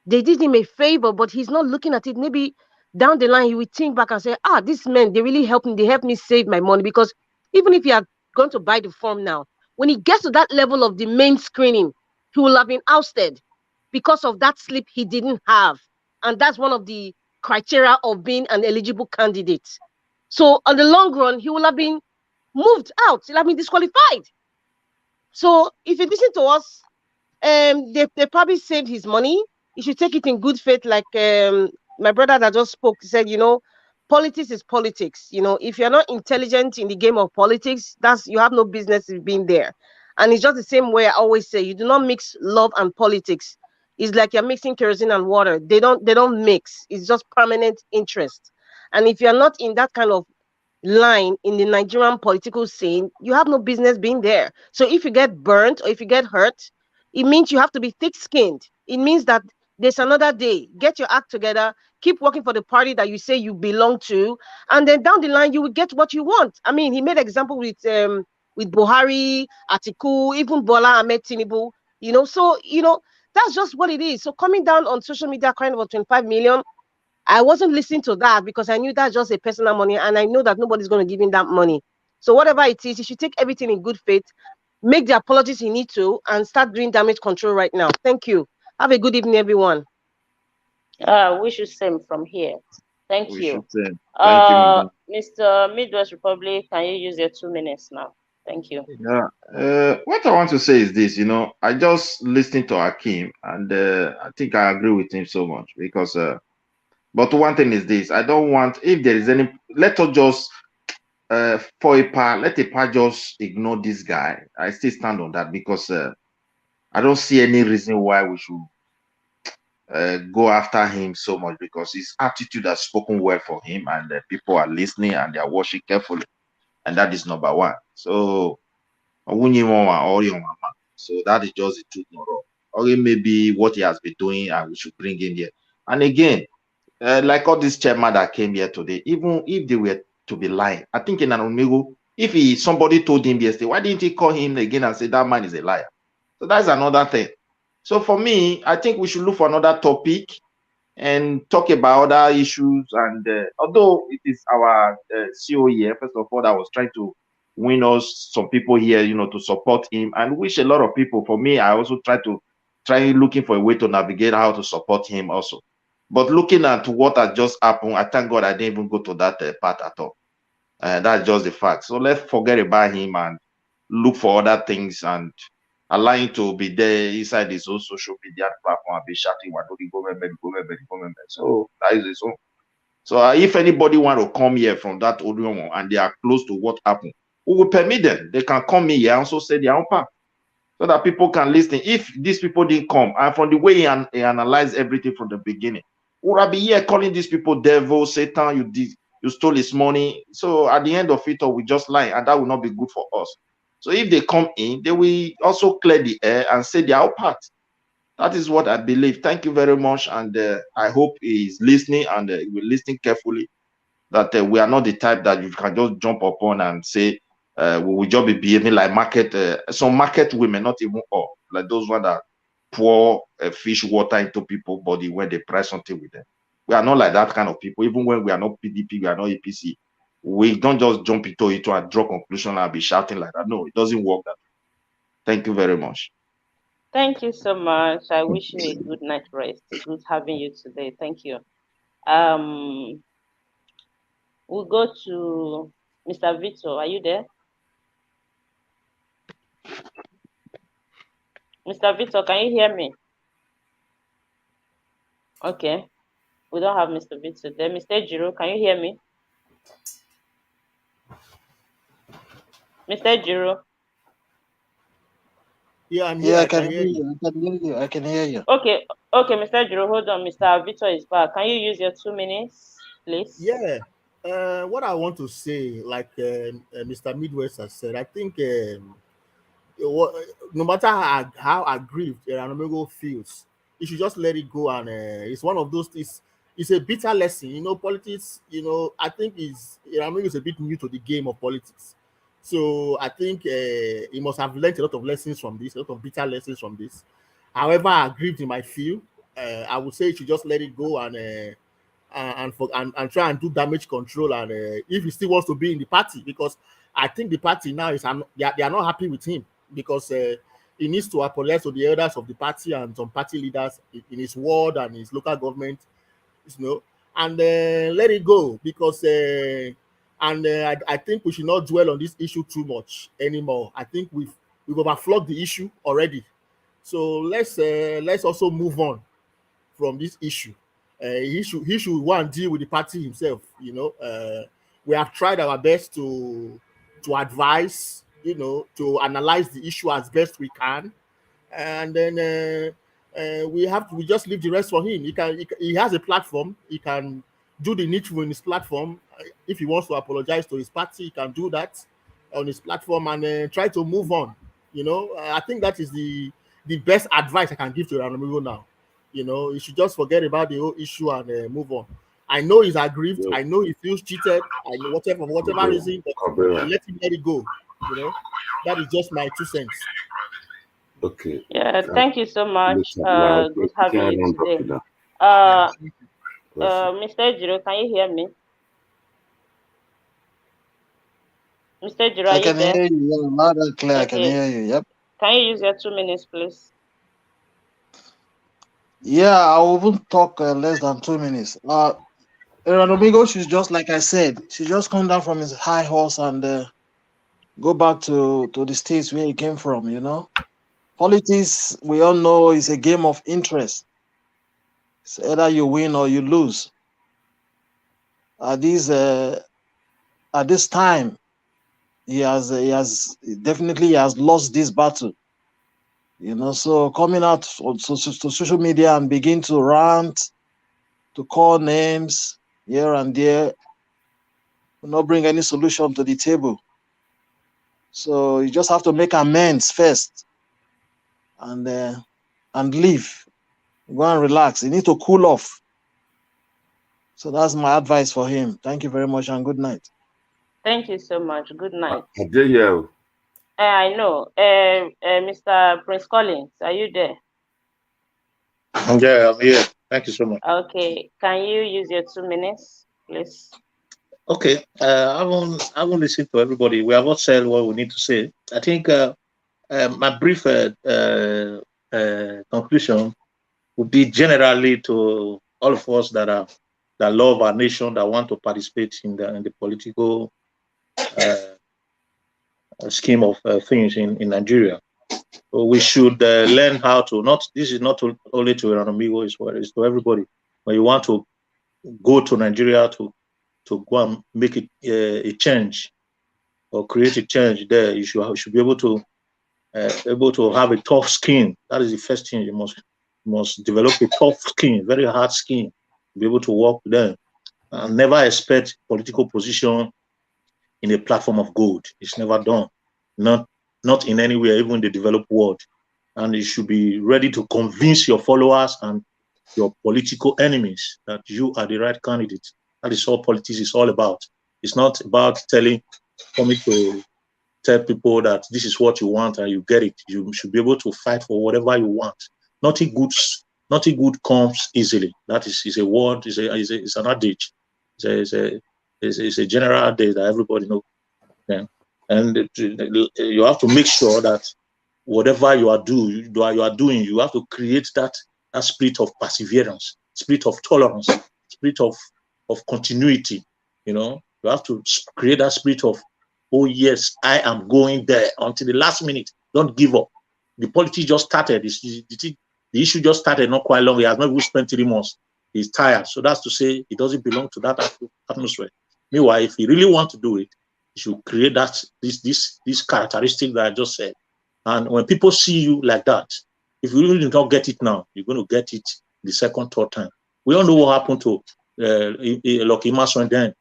They did him a favor, but he's not looking at it. Maybe down the line, he will think back and say, these men, they really helped me. They helped me save my money. Because even if he had gone to buy the form now, when he gets to that level of the main screening, he will have been ousted because of that slip he didn't have. And that's one of the criteria of being an eligible candidate. So on the long run, he will have been moved out. He'll have been disqualified. So if you listen to us, they probably saved his money. You should take it in good faith, like my brother that just spoke said. Politics is politics. If you're not intelligent in the game of politics, you have no business being there. And it's just the same way I always say: you do not mix love and politics. It's like you're mixing kerosene and water. They don't mix. It's just permanent interest. And if you're not in that kind of line in the Nigerian political scene, you have no business being there. So if you get burnt or if you get hurt, it means you have to be thick-skinned. It means that there's another day. Get your act together. Keep working for the party that you say you belong to, and then down the line you will get what you want. I mean, he made example with Buhari, Atiku, even Bola Ahmed Tinubu. So that's just what it is. So coming down on social media crying about 25 million, I wasn't listening to that because I knew that's just a personal money, and I know that nobody's going to give him that money. So whatever it is, he should take everything in good faith, make the apologies he needs to, and start doing damage control right now. Thank you. Have a good evening, everyone. We should same from here. Thank We you. should say thank you, madam. Mr. Midwest Republic, can you use your 2 minutes now? Thank you. Yeah. What I want to say is this, I just listened to Hakeem, and I think I agree with him so much because but one thing is this: I don't want, if there is any, let us just for a part, let a part just ignore this guy. I still stand on that because I don't see any reason why we should go after him so much, because his attitude has spoken well for him, and people are listening and they are watching carefully, and that is number one. So so that is just the truth, or maybe what he has been doing, and we should bring him here. And again, like all these chairman that came here today, even if they were to be lying, I think in Erhanomigho, if somebody told him yesterday, why didn't he call him again and say that man is a liar? So that's another thing. So for me, I think we should look for another topic and talk about other issues. And although it is our CEO here, first of all, that was trying to win us some people here, to support him, and which a lot of people, for me, I also try looking for a way to navigate how to support him also. But looking at what has just happened, I thank God I didn't even go to that part at all. That's just the fact. So let's forget about him and look for other things, and allow him to be there inside his own social media platform and be shouting, government. So that is his own. So if anybody want to come here from that audio and they are close to what happened, we will permit them. They can come here and also say their own part, so that people can listen. If these people didn't come, and from the way he analyzed everything from the beginning, would I be here calling these people devil, Satan, you stole his money? So at the end of it all, we just lie, and that will not be good for us. So if they come in, they will also clear the air and say their own part. That is what I believe. Thank you very much, and I hope he is listening, and he will listen carefully, that we are not the type that you can just jump upon and say we will just be behaving like some market women, not even all, like those ones that pour fish water into people's body when they price something with them. We are not like that kind of people. Even when we are not PDP, we are not APC. We don't just jump into it and draw conclusion and be shouting like that. No, it doesn't work that way. Thank you very much. Thank you so much. I wish you a good night rest. Good having you today. Thank you. We'll go to Mr. Vito. Are you there? Mr. Vito, can you hear me? Okay. We don't have Mr. Vito there. Mr. Jiro, can you hear me? Mr. Jiro? Yeah, I'm here. Yeah, I can hear you. I can hear you. I can hear you. Okay, Mr. Jiro, hold on. Mr. Victor is back. Can you use your 2 minutes, please? Yeah. What I want to say, like Mr. Midwest has said, I think no matter how aggrieved Erhanomigho feels, he should just let it go. And it's one of those. It's a bitter lesson, Politics, I think Erhanomigho is a bit new to the game of politics, so I think he must have learned a lot of lessons from this, a lot of bitter lessons from this. However aggrieved he might feel, I would say he should just let it go and try and do damage control. And if he still wants to be in the party, because I think the party now they are not happy with him, because he needs to apologize to the elders of the party and some party leaders in his ward and his local government, and let it go, because I think we should not dwell on this issue too much anymore. I think we've overflogged the issue already, so let's also move on from this issue. He should go and deal with the party himself. We have tried our best to advise, to analyze the issue as best we can, and then we just leave the rest for him. He has a platform. He can do the needful in his platform. If he wants to apologize to his party, he can do that on his platform and try to move on. I think that is the best advice I can give to Erhanomigho now. He should just forget about the whole issue and move on. I know he's aggrieved. Yeah. I know he feels cheated. I know for whatever reason, but let him let it go. That is just my 2 cents. Okay. Yeah, thank you so much. Good having you today. Mr. Jiro, can you hear me? Mr. Jiro, I are you can there? hear you. Yeah, loud and clear. I can Okay. hear you. Yep. Can you use your 2 minutes, please? Yeah, I won't talk less than 2 minutes. Erhanomigho, she's just like I said. She just come down from his high horse and go back to the states where he came from. Politics, we all know, is a game of interest. It's either you win or you lose. At this time, he has definitely lost this battle. So coming out on to social media and begin to rant, to call names here and there, will not bring any solution to the table. So you just have to make amends first, and leave, go and relax. You need to cool off. So that's my advice for him. Thank you very much and good night. Thank you so much. Good night. I know. Mr. Prince Collins, are you there? Yeah, I'm here. Thank you so much. Okay. Can you use your 2 minutes, please? Okay. I won't listen to everybody. We have all said what we need to say. I think my brief conclusion would be generally to all of us that love our nation, that want to participate in the political scheme of things in Nigeria. So we should learn how to this is not only to Erhanomigho, it's to everybody. When you want to go to Nigeria to go and make it a change or create a change there, you should be able to have a tough skin. That is the first thing. You must develop a tough skin, very hard skin, to be able to work with them. And never expect political position in a platform of gold. It's never done. Not in anywhere, even in the developed world. And you should be ready to convince your followers and your political enemies that you are the right candidate. That is all politics is all about. It's not about coming to tell people that this is what you want and you get it. You should be able to fight for whatever you want. Nothing good comes easily. That is a word, is an adage. It's a general adage that everybody knows. Yeah. And you have to make sure that whatever you are doing, you have to create that spirit of perseverance, spirit of tolerance, spirit of continuity. You have to create that spirit of, oh yes, I am going there until the last minute. Don't give up. The politics just started. The issue just started not quite long. He has not even spent 3 months. He's tired. So that's to say it doesn't belong to that atmosphere. Meanwhile, if he really wants to do it, he should create this characteristic that I just said. And when people see you like that, if you really don't get it now, you're going to get it the second, third time. We all know what happened to Lucky Mason then.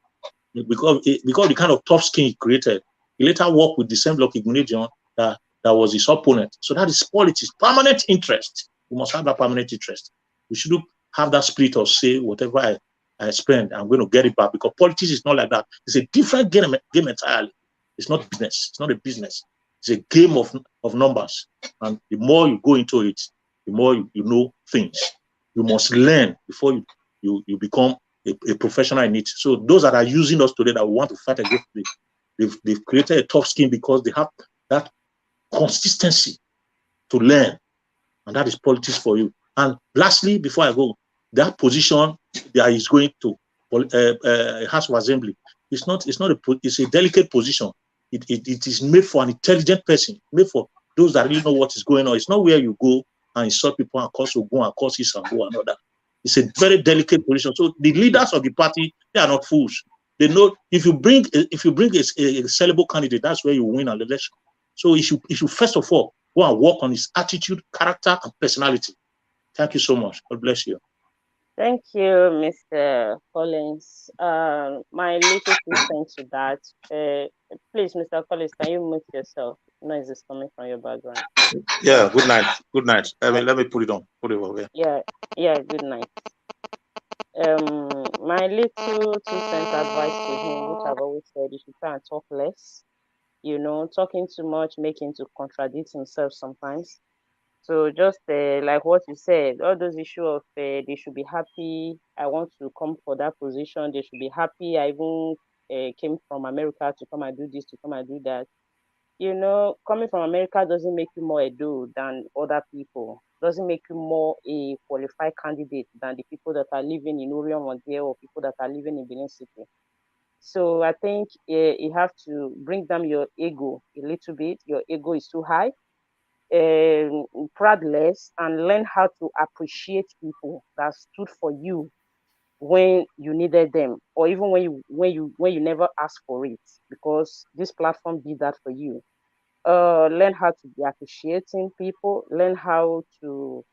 Because the kind of tough skin he created, he later worked with the same Lucky Gunedion that was his opponent. So that is politics, permanent interest. We must have that permanent interest. We should have that spirit of say, whatever I spend, I'm going to get it back, because politics is not like that. It's a different game entirely. It's not business. It's not a business. It's a game of numbers. And the more you go into it, the more you know things. You must learn before you become a professional in it. So those that are using us today that want to fight against it, they've created a tough skin because they have that consistency to learn. And that is politics for you. And lastly, before I go, that position that is going to House of Assembly, it's a delicate position. It is made for an intelligent person, made for those that really know what is going on. It's not where you go and insult people and cause Ogun and cause this and go another. It's a very delicate position. So the leaders of the party, they are not fools. They know if you bring a sellable candidate, that's where you win an election. So you should first of all go and work on his attitude, character, and personality. Thank you so much. God bless you. Thank you, Mr. Collins. My little 2 cents to that. Please, Mr. Collins, can you mute yourself? Noise is coming from your background. Yeah, good night. Good night. Let me put it on. Put it over here. Yeah, good night. My little 2 cents advice to him, which I've always said, you should try and talk less. You know, talking too much make him to contradict himself sometimes. So just like what you said, all those issues of they should be happy, I want to come for that position, they should be happy, I even came from America to come and do this, to come and do that. You know, coming from America doesn't make you more Edo than other people, doesn't make you more a qualified candidate than the people that are living in Orion Montiel or people that are living in Benin City. So I think you have to bring down your ego a little bit. Your ego is too high. Proud less, and learn how to appreciate people that stood for you when you needed them, or even when you never asked for it, because this platform did that for you. Learn how to be appreciating people. Learn how to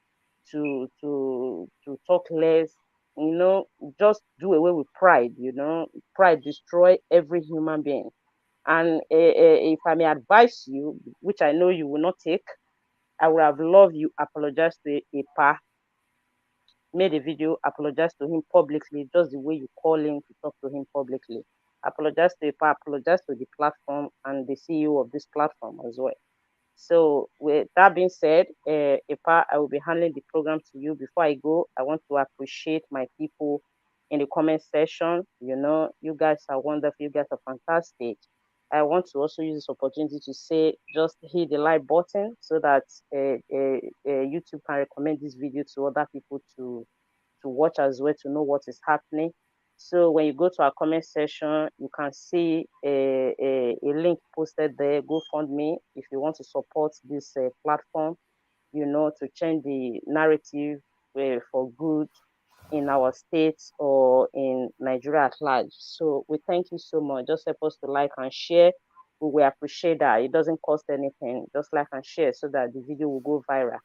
talk less. You know, just do away with pride. You know, pride destroy every human being. And if I may advise you, which I know you will not take, I would have loved you apologize to Epa, made a video, apologize to him publicly, just the way you call him to talk to him publicly. Apologize to Epa, apologize to the platform and the CEO of this platform as well. So with that being said, Epa, I will be handling the program to you. Before I go, I want to appreciate my people in the comment section. You know, you guys are wonderful. You guys are fantastic. I want to also use this opportunity to say, just hit the like button so that YouTube can recommend this video to other people to watch as well, to know what is happening. So when you go to our comment section, you can see a link posted there, GoFundMe, if you want to support this platform, you know, to change the narrative for good in our states or in Nigeria at large. So we thank you so much. Just help us to like and share. We will appreciate that. It doesn't cost anything. Just like and share so that the video will go viral.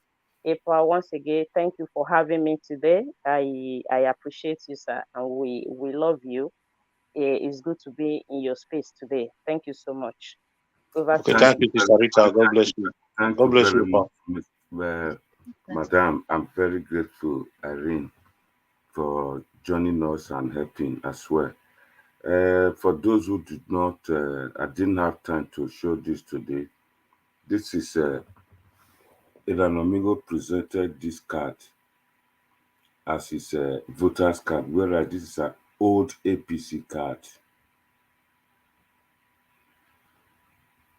April, once again, thank you for having me today. I appreciate you, sir, and we love you. It's good to be in your space today. Thank you so much. Over to Thank you, Sister Rita. God bless you. Thank God you bless very you, much, Madam. I'm very grateful, Irene, for joining us and helping as well. For those who did not, I didn't have time to show this today. This is Erhanomigho presented this card as his voter's card, whereas this is an old APC card.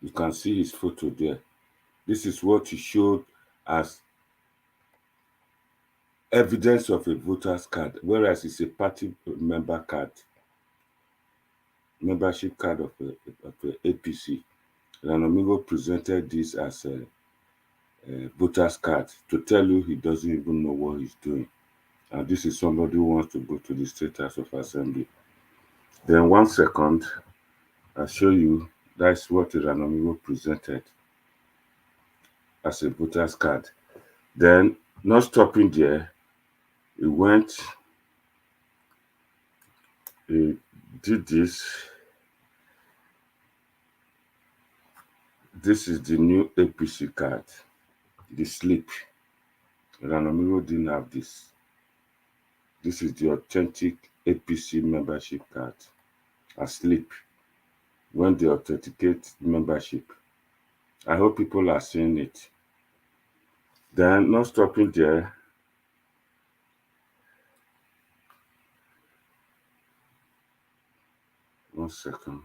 You can see his photo there. This is what he showed as evidence of a voter's card, whereas it's a party member card, membership card of the APC. Erhanomigho presented this as a voter's card to tell you he doesn't even know what he's doing. And this is somebody who wants to go to the State House of Assembly. Then 1 second, I'll show you. That's what Erhanomigho presented. as a voter's card. Then, not stopping there, he did this. This is the new APC card, the slip. Erhanomigho didn't have this. This is the authentic APC membership card, a slip, when they authenticate membership. I hope people are seeing it. Then, not stopping there, one second.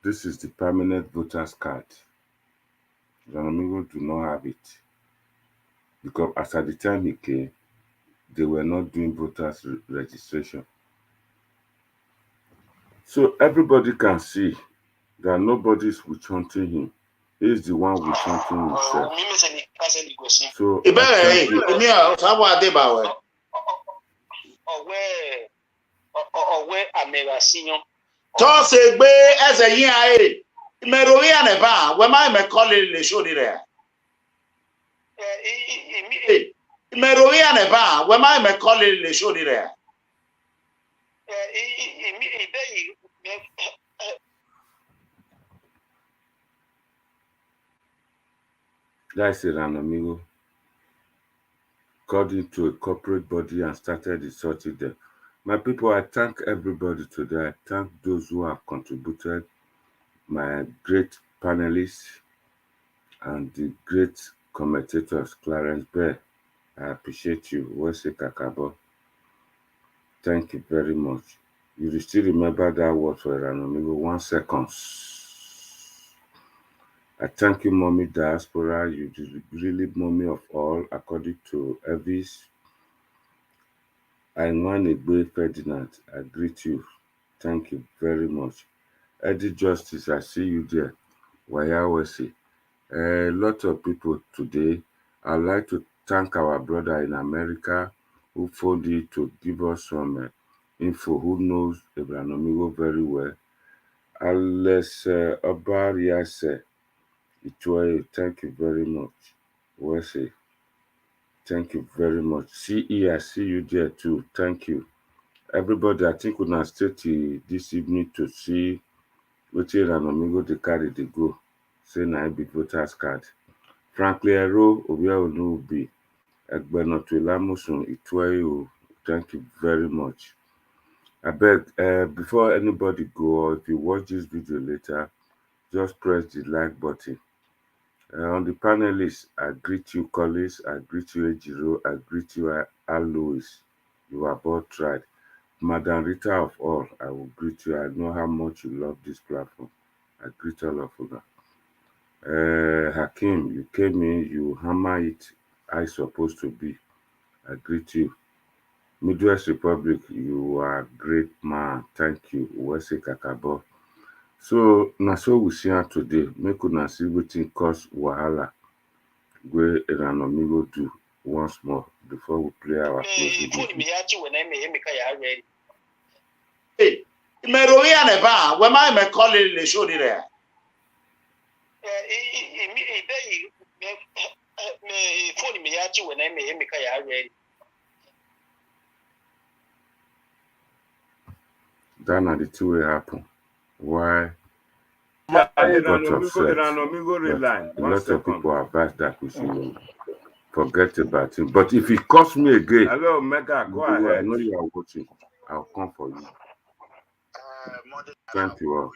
This is the permanent voter's card. Erhanomigho do not have it. Because as at the time he came, they were not doing voters registration. So everybody can see that nobody is witch hunting him. He is the one witch hunting himself. So Tọ́sẹ̀ gbé ẹsẹ̀ yín ayé mẹ́rọ̀wé ànẹ̀bá wẹ́ máa mẹ́kọ́lé lè ṣòdì rẹ̀. Mẹ́rọ̀wé ànẹ̀bá wẹ́ máa mẹ́kọ́lé lè ṣòdì rẹ̀. That's Erhanomigho called into a corporate body and started insulting them. My people, I thank everybody today. I thank those who have contributed, my great panelists and the great commentators, Clarence Bear. I appreciate you. Wese Kakabo. Thank you very much. You will still remember that word for Erhanomigho, 1 second. I thank you, Mommy Diaspora. You really mommy of all, according to Elvis. I want a great Ferdinand. I greet you. Thank you very much. Eddie Justice, I see you there. Wayawesi. A lot of people today. I'd like to thank our brother in America who phoned in to give us some info, who knows Erhanomigho very well. Alex Obariase, thank you very much. Wesi, thank you very much. CE, I see you there too. Thank you. Everybody, I think we're going to stay till this evening to see what Erhanomigho they carry they go. Say na be voters card. Frankly, Ero, Obia Onubi, Egbenotuelamusun, Itwayo, thank you very much. I beg, before anybody go, or if you watch this video later, just press the like button. On the panelists, I greet you, Collins, I greet you, Ejiro, I greet you, Alois. You are both tried. Madam Rita of all, I will greet you. I know how much you love this platform. I greet all of you. Hakim, you came in, you hammer it, I supposed to be. I greet you. Midwest Republic, you are a great man. Thank you. Wese Kakabo. So, na so we see her today. Make una see wetin cause wahala wey Erhanomigho do once more before we play our closing video. Mẹ́rọ̀wé ànẹ̀bá wẹ́ máa mẹ́kọ́lé lè ṣòdì rẹ̀. That na the two way happen. Why? Yeah, I got upset. Erhanomigho reline. A lot of people advise that we should forget about him. But if it costs me again, hello, Mega, go I ahead. know you are watching. I'll come for you. Thank you all.